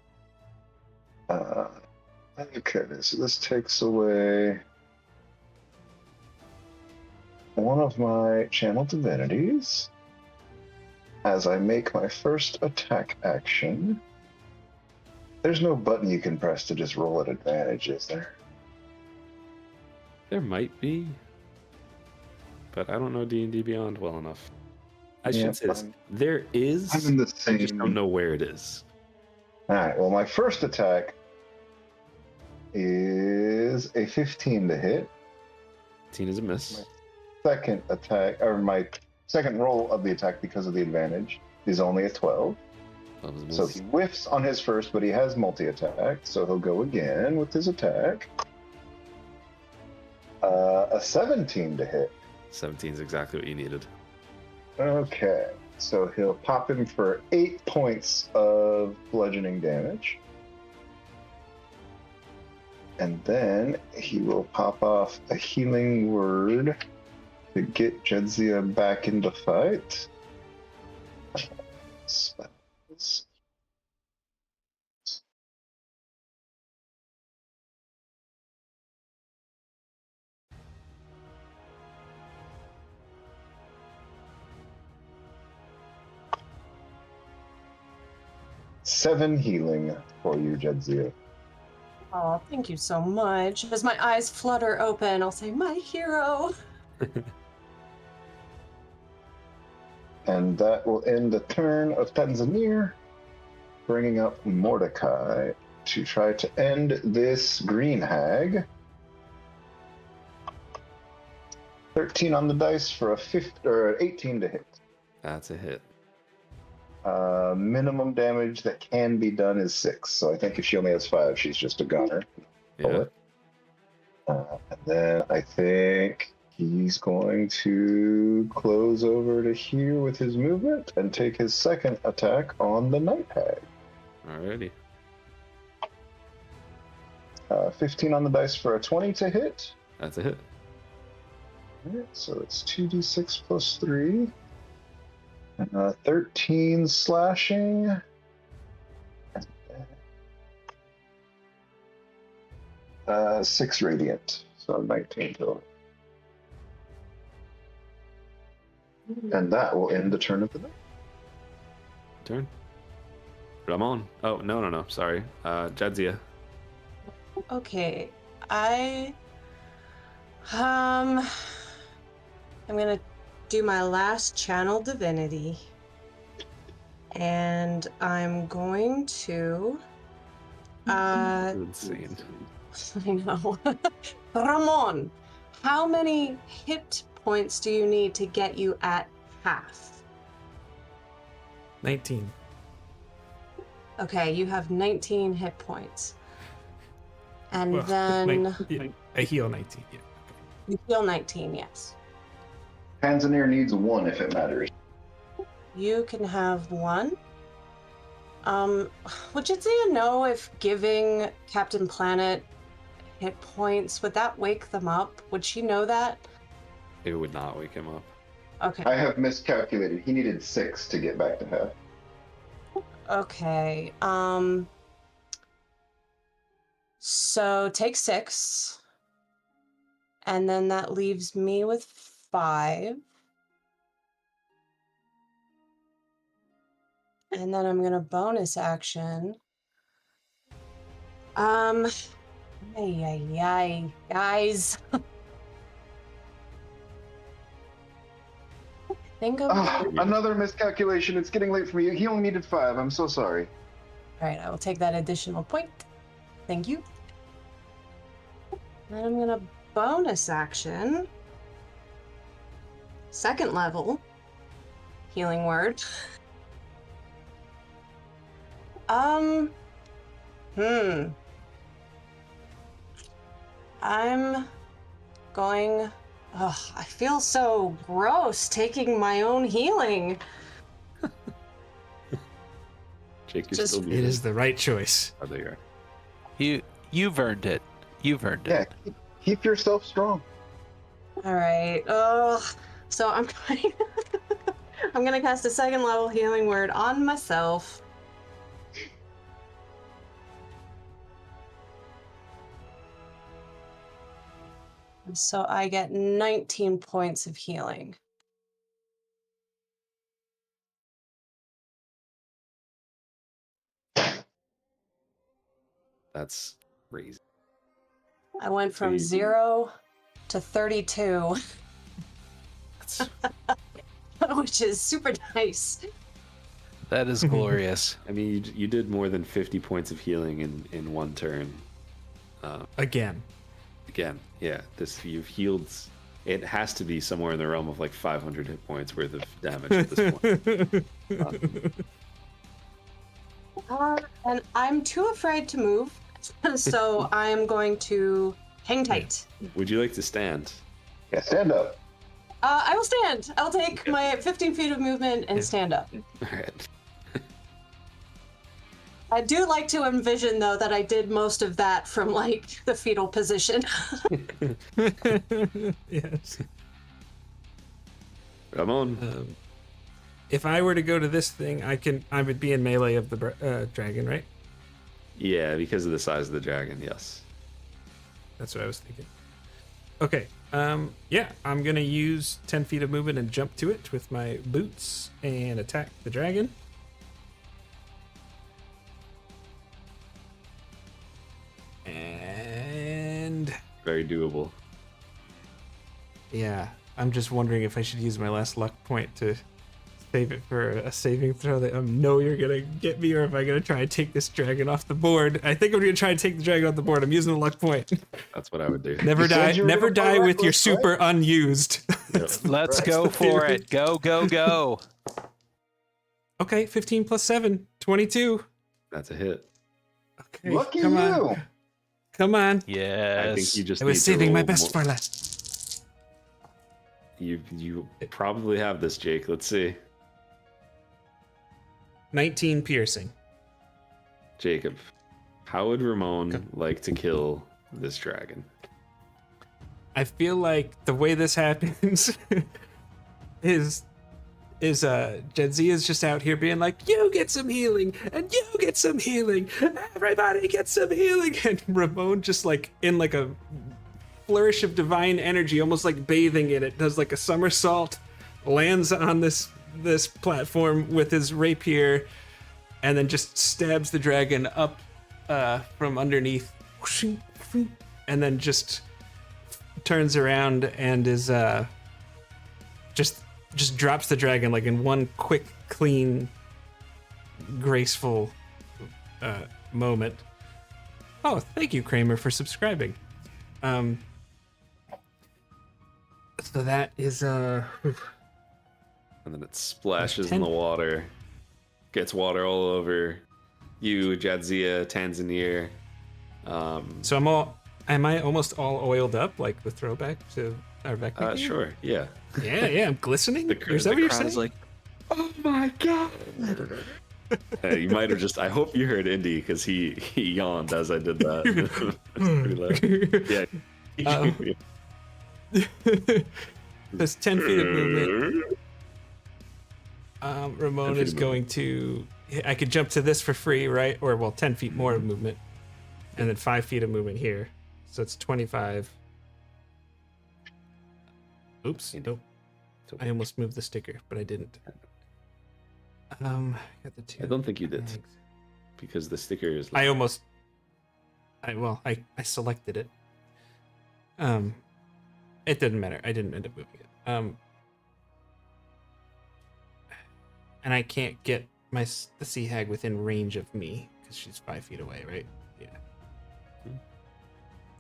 S5: Okay, so this takes away one of my channel divinities as I make my first attack action. There's no button you can press to just roll at advantage, is there?
S2: There might be, but I don't know D&D Beyond well enough. I should say this. There is.
S5: I'm in the
S2: I just
S5: same.
S2: don't know where it is.
S5: All right. Well, my first attack is a 15 to hit.
S2: 15 is a miss.
S5: Second attack, or my second roll of the attack because of the advantage, is only a 12.
S2: 12 is a miss.
S5: So he whiffs on his first, but he has multi-attack, so he'll go again with his attack. A 17 to hit.
S2: 17 is exactly what you needed.
S5: Okay, so he'll pop him for 8 points of bludgeoning damage. And then he will pop off a healing word to get Jedzia back into fight. Spells. Seven healing for you, Jedzia.
S4: Oh, thank you so much. As my eyes flutter open, I'll say, my hero.
S5: And that will end the turn of Tanzanir, bringing up Mordecai to try to end this green hag. 13 on the dice for a 18 to hit.
S2: That's a hit.
S5: Minimum damage that can be done is 6. So I think if she only has 5, she's just a gunner.
S2: Yeah.
S5: And then I think He's going to close over to here with his movement and take his second attack on the Night Hag.
S2: Alrighty.
S5: 15 on the dice for a 20 to hit.
S2: That's a hit.
S5: Alright, so it's 2d6 plus 3. 13 slashing. 6 radiant. So 19 total. And that will end the turn of the night.
S2: Turn. Ramon. Oh, no. Sorry. Jadzia.
S4: Okay, I'm gonna do my last channel divinity, and I'm going to
S2: Insane.
S4: I know. Ramon, how many hit points do you need to get you at half?
S1: 19.
S4: Okay, you have 19 hit points. And
S1: Well,
S4: then
S1: I heal 19. Yeah.
S4: you heal 19, yes.
S5: Tanzanir needs 1 if it matters.
S4: You can have 1. Would Jadzia know if giving Captain Planet hit points, would that wake them up? Would she know that?
S2: It would not wake him up.
S4: Okay.
S5: I have miscalculated. He needed 6 to get back to half.
S4: Okay. So take 6. And then that leaves me with 5. And then I'm gonna bonus action. Guys. Think of
S5: Another miscalculation. It's getting late for me. He only needed 5. I'm so sorry.
S4: All right, I will take that additional point. Thank you. Then I'm gonna bonus action. Second level. Healing word. I'm going... Ugh, I feel so gross taking my own healing.
S2: Jake, you're
S4: Just-
S2: still
S1: It
S2: muted.
S1: is the right choice.
S2: Oh, there you are.
S3: You've earned it. You've earned
S5: Yeah,
S3: it.
S5: keep yourself strong.
S4: All right. So I'm going. I'm gonna cast a second level healing word on myself. So I get 19 points of healing.
S2: That's crazy.
S4: I went from
S2: Crazy.
S4: 0 to 32,
S2: That's,
S4: which is super nice.
S3: That is glorious.
S2: I mean, you did more than 50 points of healing in one turn.
S1: Again.
S2: Again, yeah. You've healed. It has to be somewhere in the realm of like 500 hit points worth of damage at this point.
S4: And I'm too afraid to move, so I'm going to hang tight.
S2: Would you like to stand?
S5: Yeah, stand up.
S4: I will stand. I'll take my 15 feet of movement and stand up.
S2: All right.
S4: I do like to envision, though, that I did most of that from, like, the fetal position.
S1: Yes.
S2: Ramon.
S1: If I were to go to this thing, I would be in melee of the dragon, right?
S2: Yeah, because of the size of the dragon, yes.
S1: That's what I was thinking. Okay. Yeah, I'm gonna use 10 feet of movement and jump to it with my boots and attack the dragon. And
S2: Very doable.
S1: yeah, I'm just wondering if I should use my last luck point to save it for a saving throw that I know you're gonna get me, or if I'm gonna try and take this dragon off the board. I think I'm gonna try and take the dragon off the board. I'm using the luck point.
S2: That's what I would do.
S1: Never
S5: You said
S1: die.
S5: you were
S1: Never
S5: gonna play
S1: die with your
S5: reckless, right?
S1: super unused.
S3: Let's go for it. Go, go, go.
S1: Okay, 15 plus 7, 22.
S2: That's a hit.
S1: Okay,
S5: Lucky
S1: come
S5: you.
S1: on. Come on.
S3: Yes.
S2: I think you just
S1: I was
S2: need to
S1: saving my
S2: roll
S1: best
S2: more-
S1: for last.
S2: You probably have this, Jake. Let's see.
S1: 19 piercing.
S2: Jacob, how would Ramon like to kill this dragon?
S1: I feel like the way this happens is Jenzia's just out here being like, you get some healing, and you get some healing, everybody get some healing, and Ramon just like in like a flourish of divine energy, almost like bathing in it, does like a somersault, lands on this platform with his rapier, and then just stabs the dragon up from underneath, and then just turns around and is just drops the dragon like in one quick, clean, graceful moment. Oh, thank you, Kramer, for subscribing. So that is
S2: And then it splashes
S1: 10.
S2: in the water, gets water all over you, Jadzia, Tanzania.
S1: So am I almost all oiled up, like the throwback to our Vecna game?
S2: Sure, yeah.
S1: Yeah, I'm glistening. Is that what you're saying?
S3: Like,
S2: Oh my god! You might have just. I hope you heard Indy because he yawned as I did that. It's pretty loud. Yeah.
S1: There's 10 feet of movement. Ramon is going to. I could jump to this for free, right? Or well, 10 feet more of movement, and then 5 feet of movement here. So it's 25. Oops. Nope. I almost moved the sticker, but I didn't. Got the two.
S2: I don't think you did
S1: tags.
S2: because the sticker is.
S1: I selected it. It didn't matter. I didn't end up moving it. And I can't get the sea hag within range of me because she's 5 feet away, right? Yeah.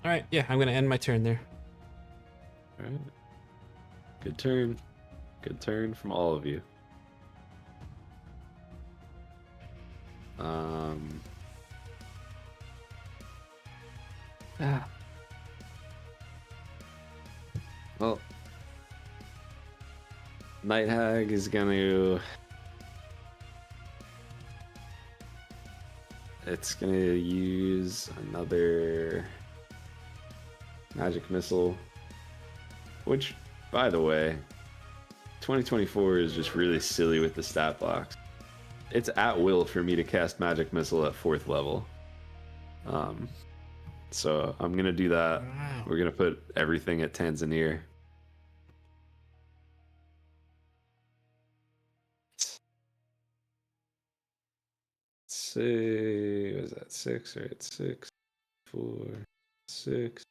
S1: All right. Yeah, I'm gonna end my turn there.
S2: All right. Good turn. Good turn from all of you. Well, Night Hag is gonna. It's gonna use another magic missile, which, by the way, 2024 is just really silly with the stat blocks. It's at will for me to cast magic missile at 4th level. So I'm gonna do that.
S1: Wow.
S2: We're gonna put everything at Tanzania. Say, what is that? 6 or at 6, 4, 6.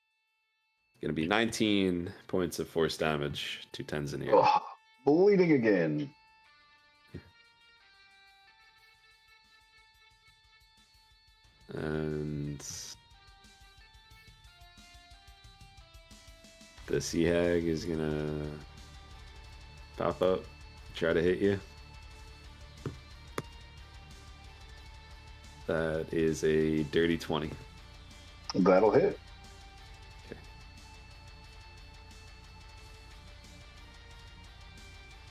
S2: Gonna be 19 points of force damage to Tanzania.
S5: Oh, bleeding again.
S2: And the sea hag is gonna pop up, try to hit you. That is a dirty 20.
S5: That'll hit.
S2: Okay.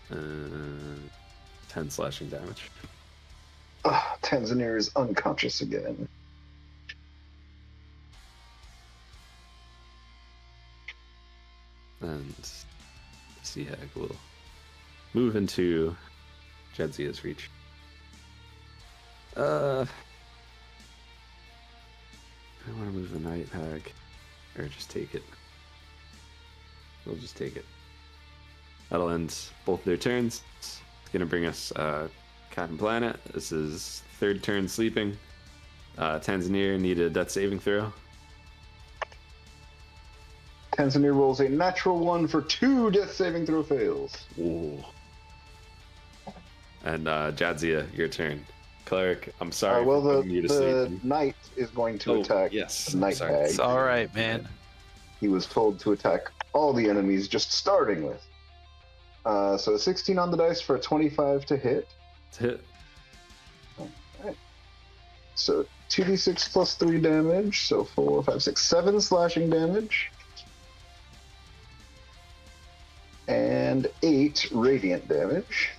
S2: And 10 slashing damage.
S5: Tanzania is unconscious again.
S2: And Sea Hag will move into Jedzia's reach. I want to move the Night Hag. Or just take it. We'll just take it. That'll end both their turns. It's going to bring us Captain Planet. This is 3rd turn sleeping. Tanzania need a death saving throw.
S5: Tanzania rolls a natural 1 for 2 death saving throw fails.
S2: Ooh. And Jadzia, your turn. Cleric, I'm sorry.
S5: Well,
S2: for putting you to
S5: the
S2: sleep.
S5: knight is going to attack
S2: yes.
S5: the Night
S2: Sorry.
S5: Hag.
S3: it's all right, man.
S5: He was told to attack all the enemies, just starting with. So 16 on the dice for a 25 to hit.
S2: It's hit.
S5: Alright. So 2d6 plus 3 damage. So 4, 5, 6, 7 slashing damage. and 8 radiant damage.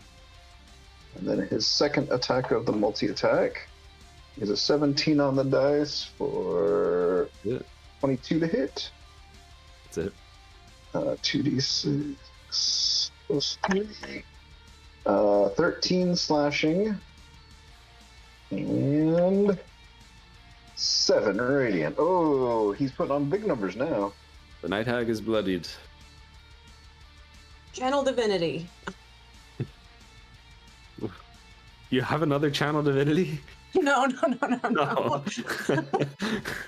S5: And then his second attack of the multi-attack is a 17 on the dice for 22 to hit.
S2: That's it.
S5: 2d6 plus 3. 13 slashing. And 7 radiant. Oh, he's putting on big numbers now.
S2: The Night Hag is bloodied.
S4: Channel Divinity.
S2: You have another channel divinity?
S4: No.
S2: No.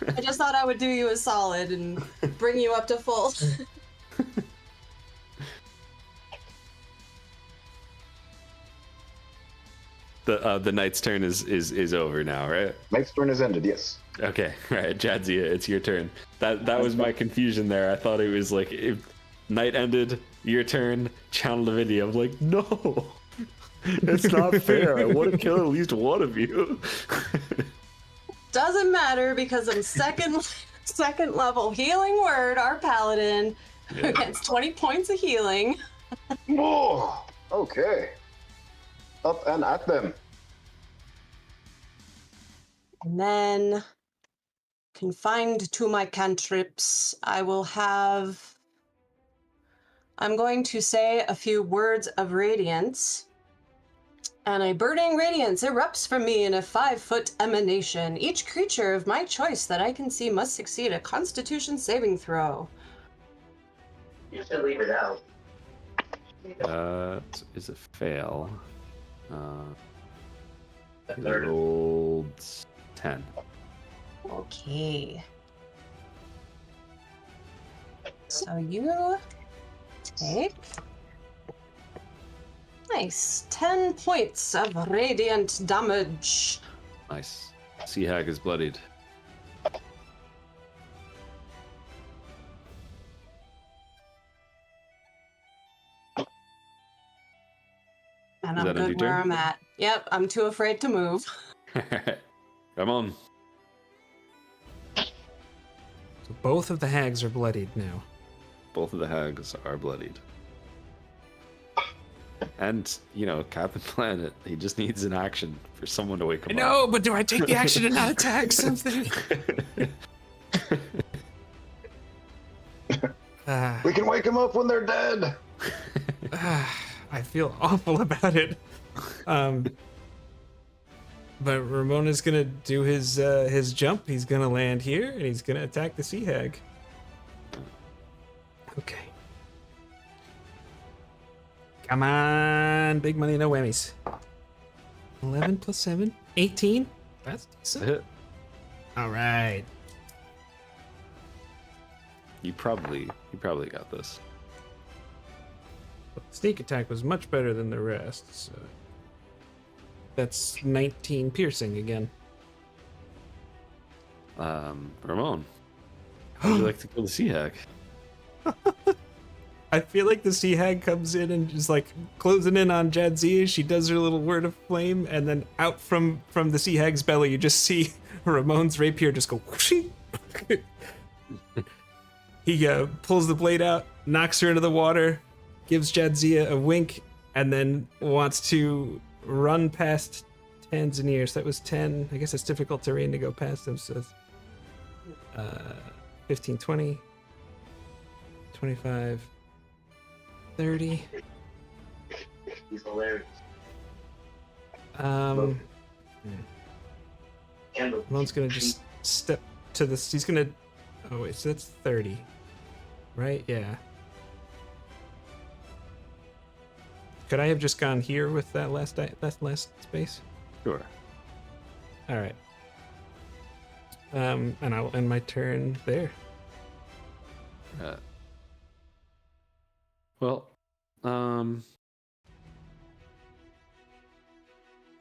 S4: I just thought I would do you a solid and bring you up to full.
S2: The knight's turn is over now, right?
S5: Knight's turn is ended, yes.
S2: Okay, right, Jadzia, it's your turn. That was my confusion there. I thought it was like if night ended, your turn, channel divinity. I'm like, no. It's not fair. I want to kill at least one of you.
S4: Doesn't matter because I'm second level healing word, our paladin, who gets 20 points of healing.
S5: Oh, okay. Up and at them.
S4: And then, confined to my cantrips, I'm going to say a few words of radiance. And a burning radiance erupts from me in a 5-foot emanation. Each creature of my choice that I can see must succeed a Constitution saving throw.
S6: You should leave it out.
S2: Is a fail.
S6: The
S2: He
S6: third.
S2: rolled 10.
S4: Okay. So you take... Nice. 10 points of radiant damage.
S2: Nice. Sea Hag is bloodied.
S4: And
S2: Is
S4: I'm
S2: that end
S4: good
S2: your
S4: where
S2: turn?
S4: I'm at. Yep, I'm too afraid to move.
S2: Come on.
S1: So both of the hags are bloodied now.
S2: Both of the hags are bloodied. And, Captain Planet, he just needs an action for someone to wake him up.
S1: No, but do I take the action and not attack something?
S5: We can wake them up when they're dead.
S1: I feel awful about it. But Ramona's gonna do his jump. He's gonna land here and he's gonna attack the sea hag. Okay. Come on, big money, no whammies. 11 plus 7, 18. That's decent.
S2: Hit.
S1: All right.
S2: You probably got this.
S1: Sneak attack was much better than the rest, so that's 19 piercing again.
S2: Ramon, how would you like to kill the sea hag?
S1: I feel like the sea hag comes in and just like closing in on Jadzia. She does her little word of flame, and then out from the sea hag's belly, you just see Ramon's rapier just go whooshing. He pulls the blade out, knocks her into the water, gives Jadzia a wink, and then wants to run past Tanzania. So that was 10. I guess it's difficult terrain to go past them. So 15, 20, 25, 30.
S6: He's hilarious.
S1: Ramon's gonna just step to this. He's gonna. Oh wait, so that's 30, right? Yeah. Could I have just gone here with that last space?
S2: Sure.
S1: All right. And I will end my turn there.
S2: Well,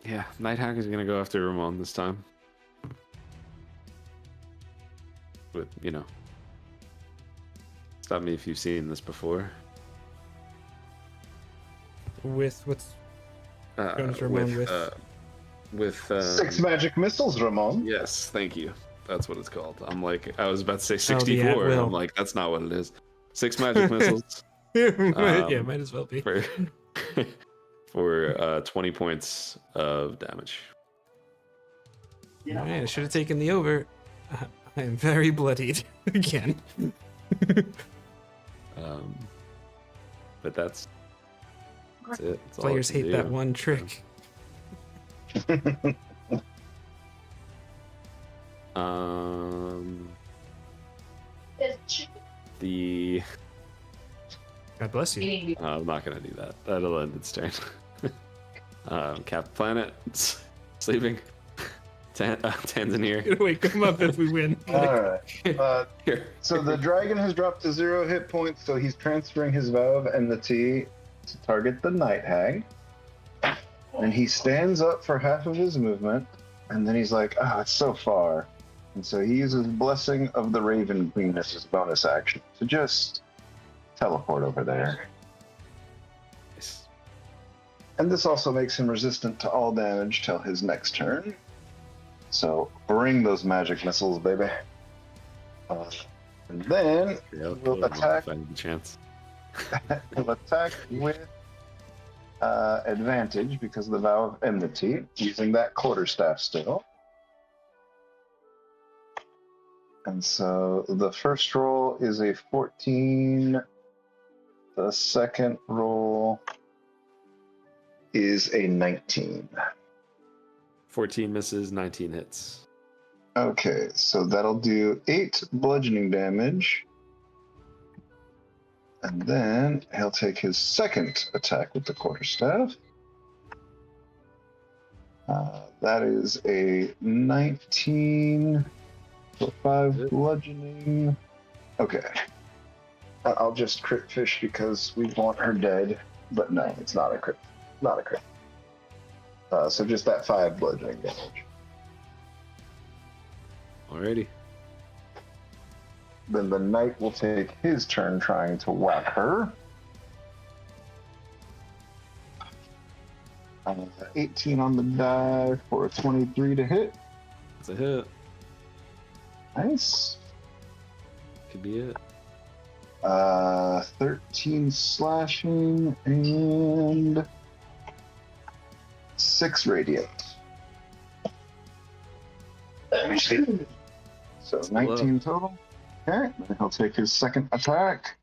S2: yeah, Night Hag is gonna go after Ramon this time. With, stop me if you've seen this before.
S1: What's Jonas Ramon with?
S5: 6 magic missiles, Ramon.
S2: Yes, thank you. That's what it's called. I'm like, I was about to say
S1: Oh, the
S2: 64.
S1: at will.
S2: I'm like, that's not what it is. 6 magic missiles.
S1: Yeah, might as well be.
S2: For 20 points of damage.
S1: Man, I should have taken the over. I am very bloodied again.
S2: But that's it. That's all I
S1: Players
S2: can
S1: hate
S2: do.
S1: that one trick.
S2: The
S1: God bless you.
S2: I'm not gonna do that. That'll end its turn. Cap Planet sleeping. Tanzania.
S1: Wake him up if we win.
S5: All right.
S2: Here.
S5: So the dragon has dropped to 0 hit points, so he's transferring his vow of enmity to target the night hag. And he stands up for half of his movement, and then he's like, it's so far. And so he uses Blessing of the Raven Queen as his bonus action to just teleport over there.
S2: Nice.
S5: And this also makes him resistant to all damage till his next turn. So bring those magic missiles, baby. And then we'll attack.
S2: If I have a chance.
S5: He'll attack with advantage because of the vow of enmity, using that quarterstaff still. And so the first roll is a 14. The second roll is a 19.
S2: 14 misses, 19 hits.
S5: Okay, so that'll do 8 bludgeoning damage. And then he'll take his second attack with the quarterstaff. That is a 19 for 5 bludgeoning. Okay. I'll just crit fish because we want her dead. But no, it's not a crit. Not a crit. So just that 5 bludgeoning damage.
S2: Alrighty.
S5: Then the knight will take his turn trying to whack her. 18 on the die for a 23 to hit.
S2: That's a hit.
S5: Nice.
S2: Could be it.
S5: 13 slashing and 6 radiant. So 19 total. Okay, then he'll take his second attack.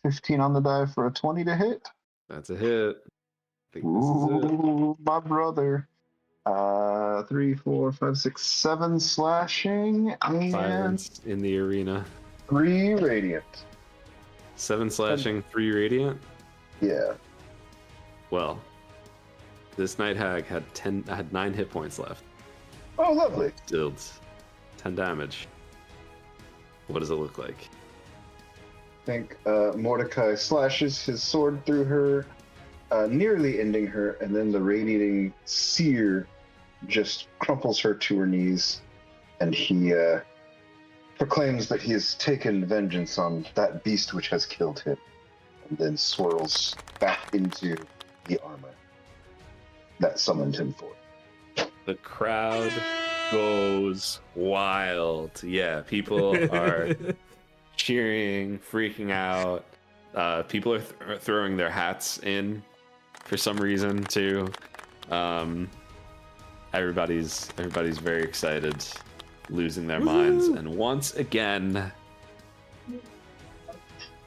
S5: 15 on the die for a 20 to hit.
S2: That's a hit. I think this is it.
S5: Ooh, my brother. 3, 4, 5, 6, 7 slashing and
S2: Silence in the arena.
S5: 3 radiant.
S2: 7 slashing, 3 radiant.
S5: Yeah.
S2: Well, this night hag had 9 hit points left.
S5: Oh, lovely.
S2: Dealt 10 damage. What does it look like?
S5: I think Mordecai slashes his sword through her, nearly ending her, and then the radiating sear just crumples her to her knees, and he proclaims that he has taken vengeance on that beast which has killed him, and then swirls back into the armor that summoned him forth.
S2: The crowd goes wild. Yeah, people are cheering, freaking out. People are throwing their hats in for some reason too. Everybody's very excited, losing their minds, and once again,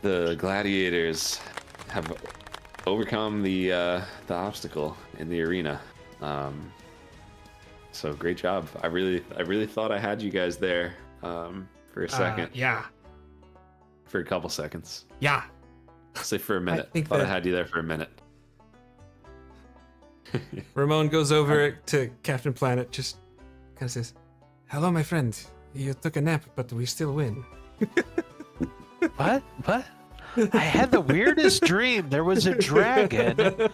S2: the gladiators have overcome the obstacle in the arena. So great job. I really thought I had you guys there for a second.
S1: Yeah.
S2: For a couple seconds.
S1: Yeah.
S2: I'll say for a minute.
S1: think
S2: Thought I
S1: that-
S2: had you there for a minute.
S1: Ramon goes over to Captain Planet, just kind of says, "Hello, my friend. You took a nap, but we still win."
S3: What? I had the weirdest dream. There was a dragon,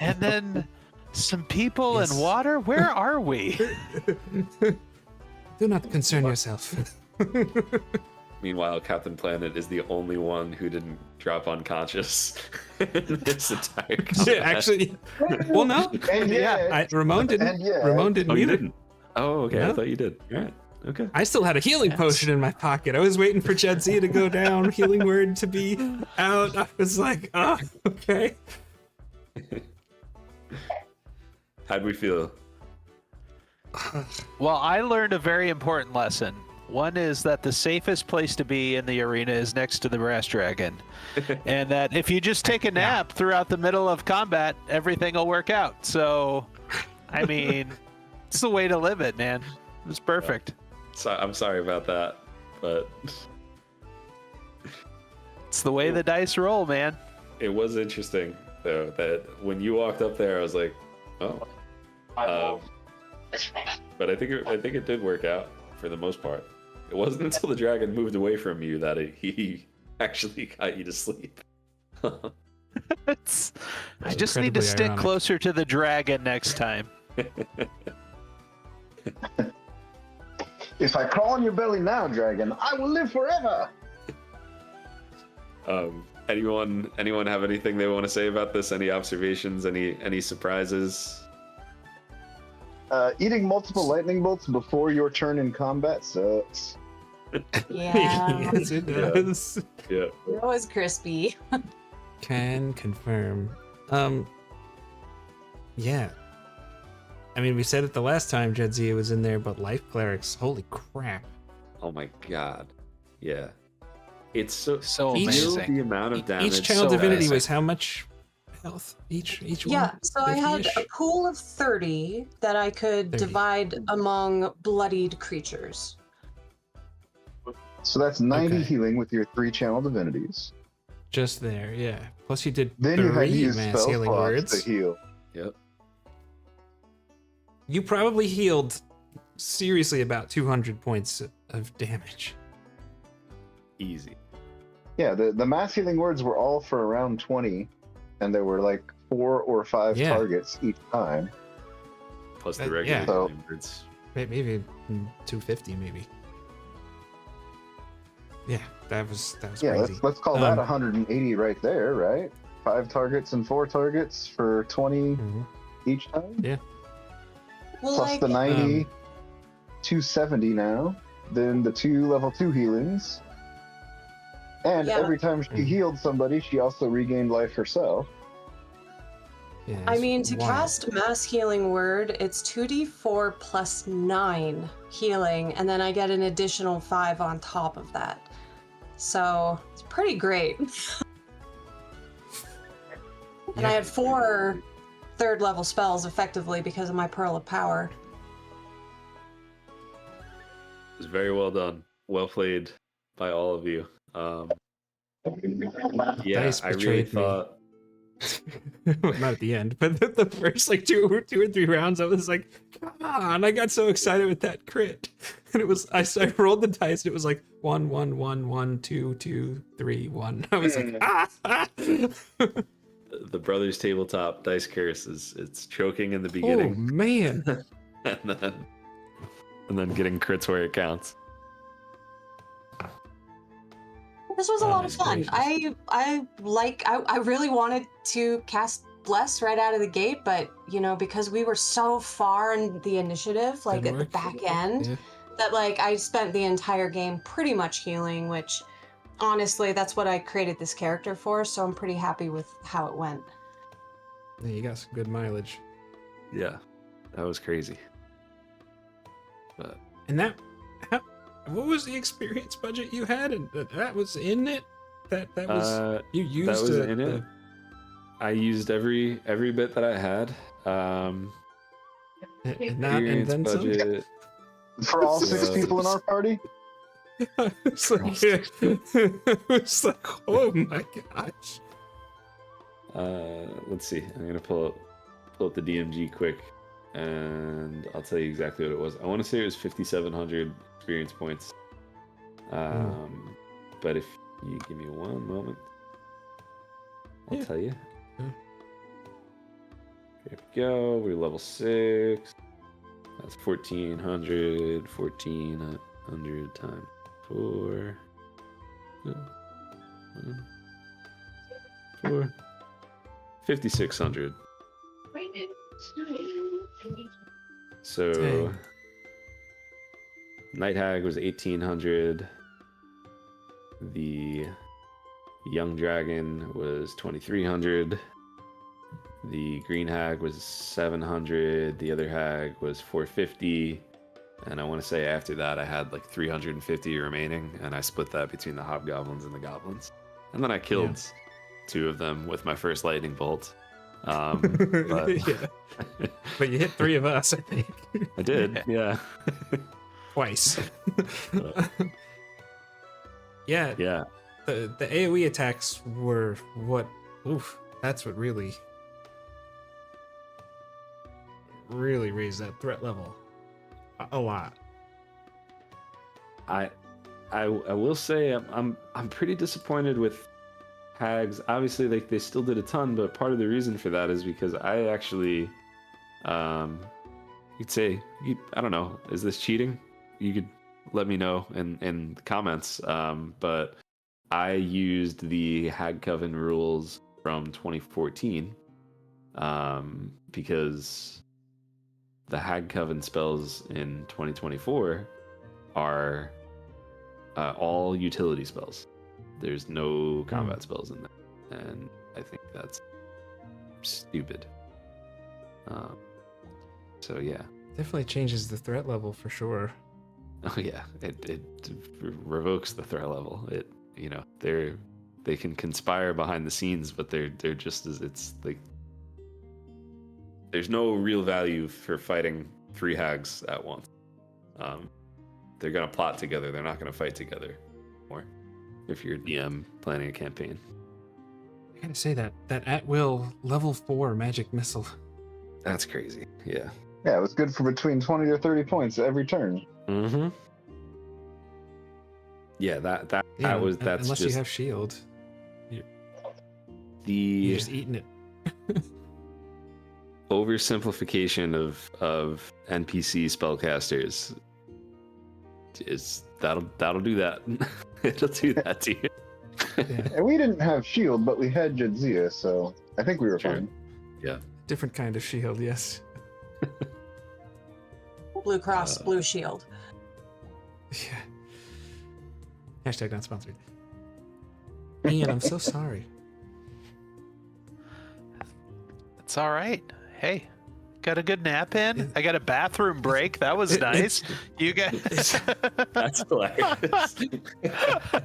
S3: and then some people
S1: Yes.
S3: in water. Where are we?
S1: Do not concern yourself.
S2: Meanwhile, Captain Planet is the only one who didn't drop unconscious in this entire combat.
S1: Yeah, actually, well, no.
S5: And yeah,
S1: Ramon didn't.
S5: And yeah.
S1: Ramon didn't
S2: Oh, you
S1: either.
S2: didn't? Oh, okay.
S1: No.
S2: I thought you did. All right. Okay.
S1: I still had a healing
S3: Yes.
S1: potion in my pocket. I was waiting for Jedzia to go down, healing word to be out. I was like, oh, okay.
S2: How'd we feel?
S3: Well, I learned a very important lesson. One is that the safest place to be in the arena is next to the brass dragon. And that if you just take a nap throughout the middle of combat, everything will work out. So, I mean, it's the way to live it, man. It's perfect.
S2: So, I'm sorry about that, but
S3: It's the way the dice roll, man.
S2: it was interesting though that when you walked up there, I was like, oh. But I think it did work out for the most part. It wasn't until the dragon moved away from you that he actually got you to sleep.
S3: I just need to
S1: incredibly
S3: stick
S1: ironic.
S3: closer to the dragon next time.
S5: If I crawl on your belly now, dragon, I will live forever.
S2: Anyone have anything they want to say about this? Any observations? Any surprises?
S5: Eating multiple lightning bolts before your turn in combat sucks.
S4: Yeah.
S1: Yes, it does.
S2: Yeah.
S4: It was crispy.
S1: Can confirm. Yeah. I mean, we said it the last time Jedzia was in there, but life clerics, holy crap.
S2: Oh my god. Yeah. It's so
S1: Each-
S3: amazing.
S2: the amount of damage.
S1: Each channel
S3: so
S1: divinity
S3: amazing.
S1: was how much health? Each one?
S4: Yeah, so I had
S1: 50-ish?
S4: a pool of 30 that I could
S1: 30.
S4: divide among bloodied creatures.
S5: So that's 90
S1: Okay.
S5: healing with your 3 channel divinities.
S1: Just there, yeah. Plus you did
S5: Then you had to
S1: 3
S5: use
S1: mass
S5: spell
S1: healing
S5: slots
S1: words.
S5: to heal.
S2: Yep.
S1: You probably healed seriously about 200 points of damage.
S2: Easy.
S5: Yeah, the mass healing words were all for around 20, and there were like 4 or 5
S1: Yeah.
S5: targets each time.
S2: Plus the
S1: Yeah.
S2: regular
S5: So-
S2: healing words.
S1: Maybe 250, maybe. Yeah, that was
S5: Yeah,
S1: crazy.
S5: let's call that
S1: Um,
S5: 180 right there, right? 5 targets and 4 targets for 20
S1: Mhm.
S5: each time.
S4: Well,
S5: Plus
S4: like,
S5: the 90,
S1: Um,
S5: 270 now. Then the 2 level 2 healings. And
S4: Yeah.
S5: every time she
S1: Mhm.
S5: healed somebody, she also regained life herself.
S1: Yeah,
S4: I
S1: it's
S4: mean, to
S1: wild.
S4: cast Mass Healing Word, it's 2d4 plus 9 healing, and then I get an additional 5 on top of that. So it's pretty great. And I
S1: Yeah.
S4: had 4 third level spells effectively because of my Pearl of Power.
S2: It was very well done. Well played by all of you. Yeah,
S1: Dice
S2: I really
S1: betrayed me.
S2: thought.
S1: Not at the end, but the first like two or 3 rounds, I was like, come on! I got so excited with that crit, and it was I rolled the dice, and it was like 1 1 1 1 2 2 3 1. I was like, ah!
S2: The Brothers Tabletop Dice Curse it's choking in the
S1: Oh
S2: beginning
S1: man!
S2: and then getting crits where it counts.
S4: This was a
S1: Oh,
S4: lot of fun.
S1: gracious.
S4: I really wanted to cast Bless right out of the gate, but you know, because we were so far in the initiative, like
S1: Didn't
S4: at the
S1: work?
S4: back end,
S1: Yeah.
S4: that like I spent the entire game pretty much healing, which honestly, that's what I created this character for, so I'm pretty happy with how it went.
S1: Yeah, you got some good mileage,
S2: Yeah, that was crazy. But
S1: and what was the experience budget you had, and that was in it? That was you used
S2: that was in
S1: the-
S2: it. I used every bit that I had.
S1: and not and
S2: Experience
S1: then some.
S2: budget.
S5: For all 6
S2: So-
S5: people in our party?
S1: It's like, it's like, oh my gosh.
S2: Let's see. I'm gonna pull up the DMG quick, and I'll tell you exactly what it was. I want to say it was 5,700 experience points. But if you give me one moment, I'll
S1: Yeah.
S2: tell you.
S1: Yeah.
S2: There we go. We're level 6. That's 1,400. 1,400 times 4. 4. 5,600. So
S1: Dang.
S2: Night Hag was 1800. The Young Dragon was 2300. The Green Hag was 700. The other Hag was 450. And I want to say after that I had like 350 remaining, and I split that between the Hobgoblins and the Goblins. And then I killed 2 of them with my first lightning bolt. But...
S1: but you hit 3 of us, I think.
S2: I did, yeah.
S1: Twice. Yeah. The AoE attacks were what? Oof. That's what really raised that threat level a lot.
S2: I will say I'm pretty disappointed with Hags. Obviously, they still did a ton, but part of the reason for that is because I actually, you'd say, I don't know, is this cheating? You could let me know in the comments. But I used the Hag Coven rules from 2014 because the Hag Coven spells in 2024 are all utility spells. There's no combat spells in there, and I think that's stupid. So yeah,
S1: definitely changes the threat level for sure.
S2: Oh yeah, it revokes the threat level. It, you know, they can conspire behind the scenes, but they're just as, it's like there's no real value for fighting 3 hags at once. They're gonna plot together. They're not gonna fight together more. If you're DM planning a campaign,
S1: I gotta say that at will level 4 magic missile.
S2: that's crazy. Yeah.
S5: Yeah, it was good for between 20 to 30 points every turn.
S2: Mm-hmm. Yeah, that's
S1: unless
S2: just
S1: you have shield, you're
S2: the
S1: just eating it.
S2: oversimplification of NPC spellcasters. Is that'll do that. It'll do that to you.
S5: And we didn't have shield, but we had Jadzia, so I think we were
S2: Sure.
S5: fine.
S2: Yeah.
S1: Different kind of shield, yes.
S4: Blue Cross, Blue Shield.
S1: Yeah. Hashtag not sponsored. Ian, I'm so sorry.
S3: It's all right. Hey, got a good nap in. I got a bathroom break. That was nice. You guys.
S2: That's hilarious.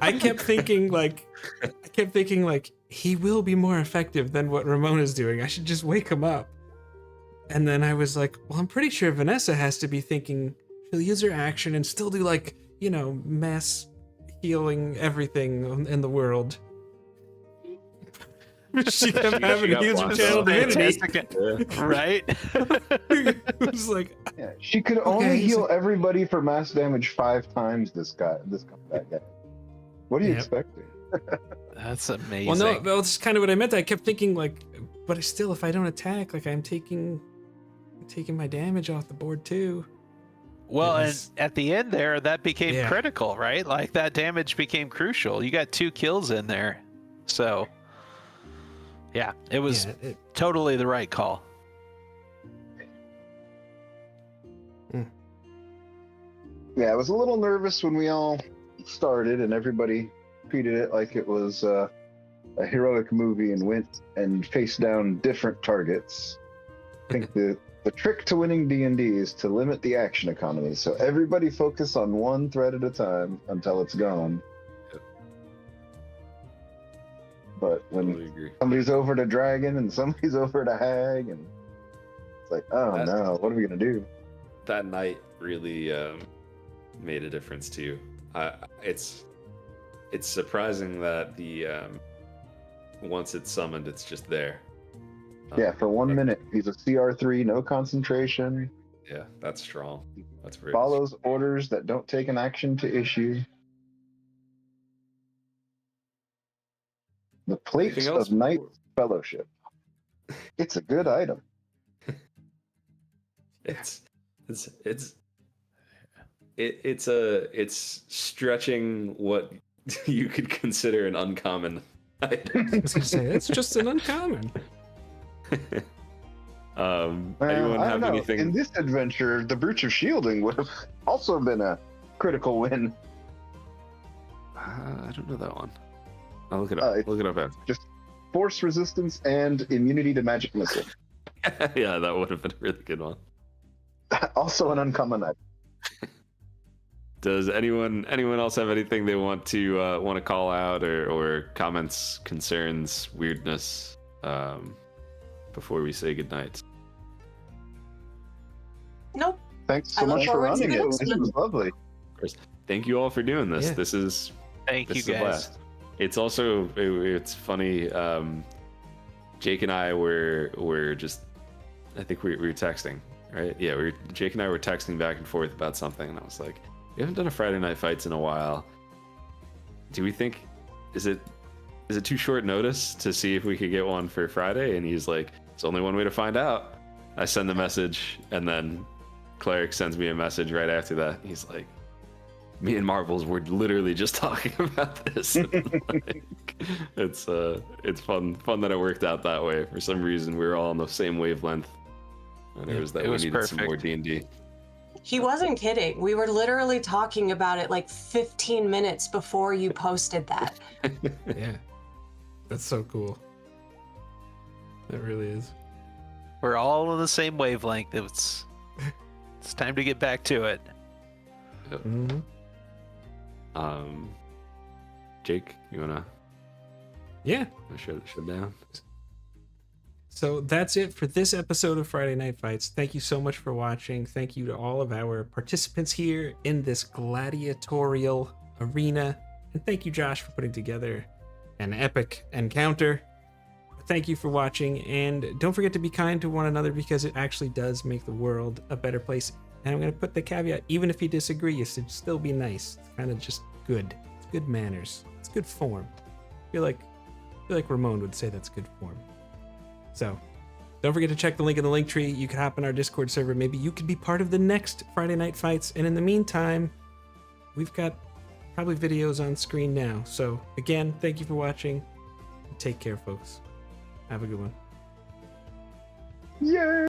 S1: I kept thinking like he will be more effective than what Ramona's doing. I should just wake him up. And then I was like, well, I'm pretty sure Vanessa has to be thinking she'll use her action and still do like, you know, mass healing everything in the world. She kept having to use her channel divinity.
S3: Right?
S1: It was like,
S5: Yeah, she could only heal everybody for mass damage 5 times. That guy. What are you expecting?
S3: That's amazing.
S1: well, no, that's kind of what I meant. I kept thinking like, but still, if I don't attack, like I'm taking my damage off the board too.
S3: Well, and at the end there, that became
S1: Yeah.
S3: critical, right? Like that damage became crucial. You got 2 kills in there. So, yeah, it was totally the right call.
S5: Yeah, I was a little nervous when we all started and everybody treated it like it was a heroic movie and went and faced down different targets. I think the trick to winning D&D is to limit the action economy, so everybody focus on one threat at a time until it's gone. But when
S2: Totally agree.
S5: somebody's over to dragon and somebody's over to hag, and it's like, oh no, what are we gonna do?
S2: That night really made a difference too. It's surprising that the once it's summoned, it's just there.
S5: Yeah, for 1 minute, he's a CR3, no concentration,
S2: Yeah, that's strong. That's very
S5: follows orders that don't take an action to issue. The Plates
S2: Anything else?
S5: of Knight Fellowship. It's a good item.
S2: It's stretching what you could consider an uncommon item.
S1: I was gonna say it's just an uncommon.
S2: Anyone
S5: I
S2: have
S5: don't know.
S2: anything?
S5: In this adventure, the Breach of Shielding would have also been a critical win.
S2: I don't know that one. I'll look it
S5: Uh,
S2: up.
S5: it's-
S2: Look it up after.
S5: Just force resistance and immunity to magic missile.
S2: Yeah, that would have been a really good one.
S5: Also an uncommon item.
S2: Does anyone else have anything they want to call out or comments, concerns, weirdness before we say goodnight?
S4: Nope.
S5: Thanks so
S4: I look
S5: much for
S4: forward to
S5: running
S4: the
S5: it.
S4: next
S5: This
S4: one.
S5: was lovely.
S2: Thank you all for doing this.
S1: Yeah.
S2: This is
S3: Thank
S2: this
S3: you
S2: is a
S3: guys.
S2: blast. It's also it's funny. Jake and I were just I think we were texting, right? Yeah, Jake and I were texting back and forth about something, and I was like, "We haven't done a Friday Night Fights in a while. Do we think is it too short notice to see if we could get one for Friday?" And he's like, "It's only one way to find out." I send the message, and then Cleric sends me a message right after that. He's like, "Me and Marvels were literally just talking about this." Like, it's fun that it worked out that way. For some reason, we were all on the same wavelength, and it
S1: Yeah,
S2: was that
S3: it
S2: we
S3: was
S2: needed some more
S3: perfect.
S2: D&D.
S4: He wasn't kidding. We were literally talking about it like 15 minutes before you posted that.
S1: Yeah. That's so cool. That really is.
S3: We're all on the same wavelength. It's time to get back to it.
S1: Mm-hmm.
S2: Jake, you wanna
S1: Yeah.
S2: shut down?
S1: So that's it for this episode of Friday Night Fights. Thank you so much for watching. Thank you to all of our participants here in this gladiatorial arena. And thank you, Josh, for putting together an epic encounter. Thank you for watching. And don't forget to be kind to one another, because it actually does make the world a better place. And I'm going to put the caveat, even if you disagree, you should still be nice. It's kind of just good. It's good manners. It's good form. I feel like Ramon would say that's good form. So, don't forget to check the link in the link tree. You can hop in our Discord server. Maybe you could be part of the next Friday Night Fights. And in the meantime, we've got probably videos on screen now. So, again, thank you for watching. Take care, folks. Have a good one.
S5: Yay!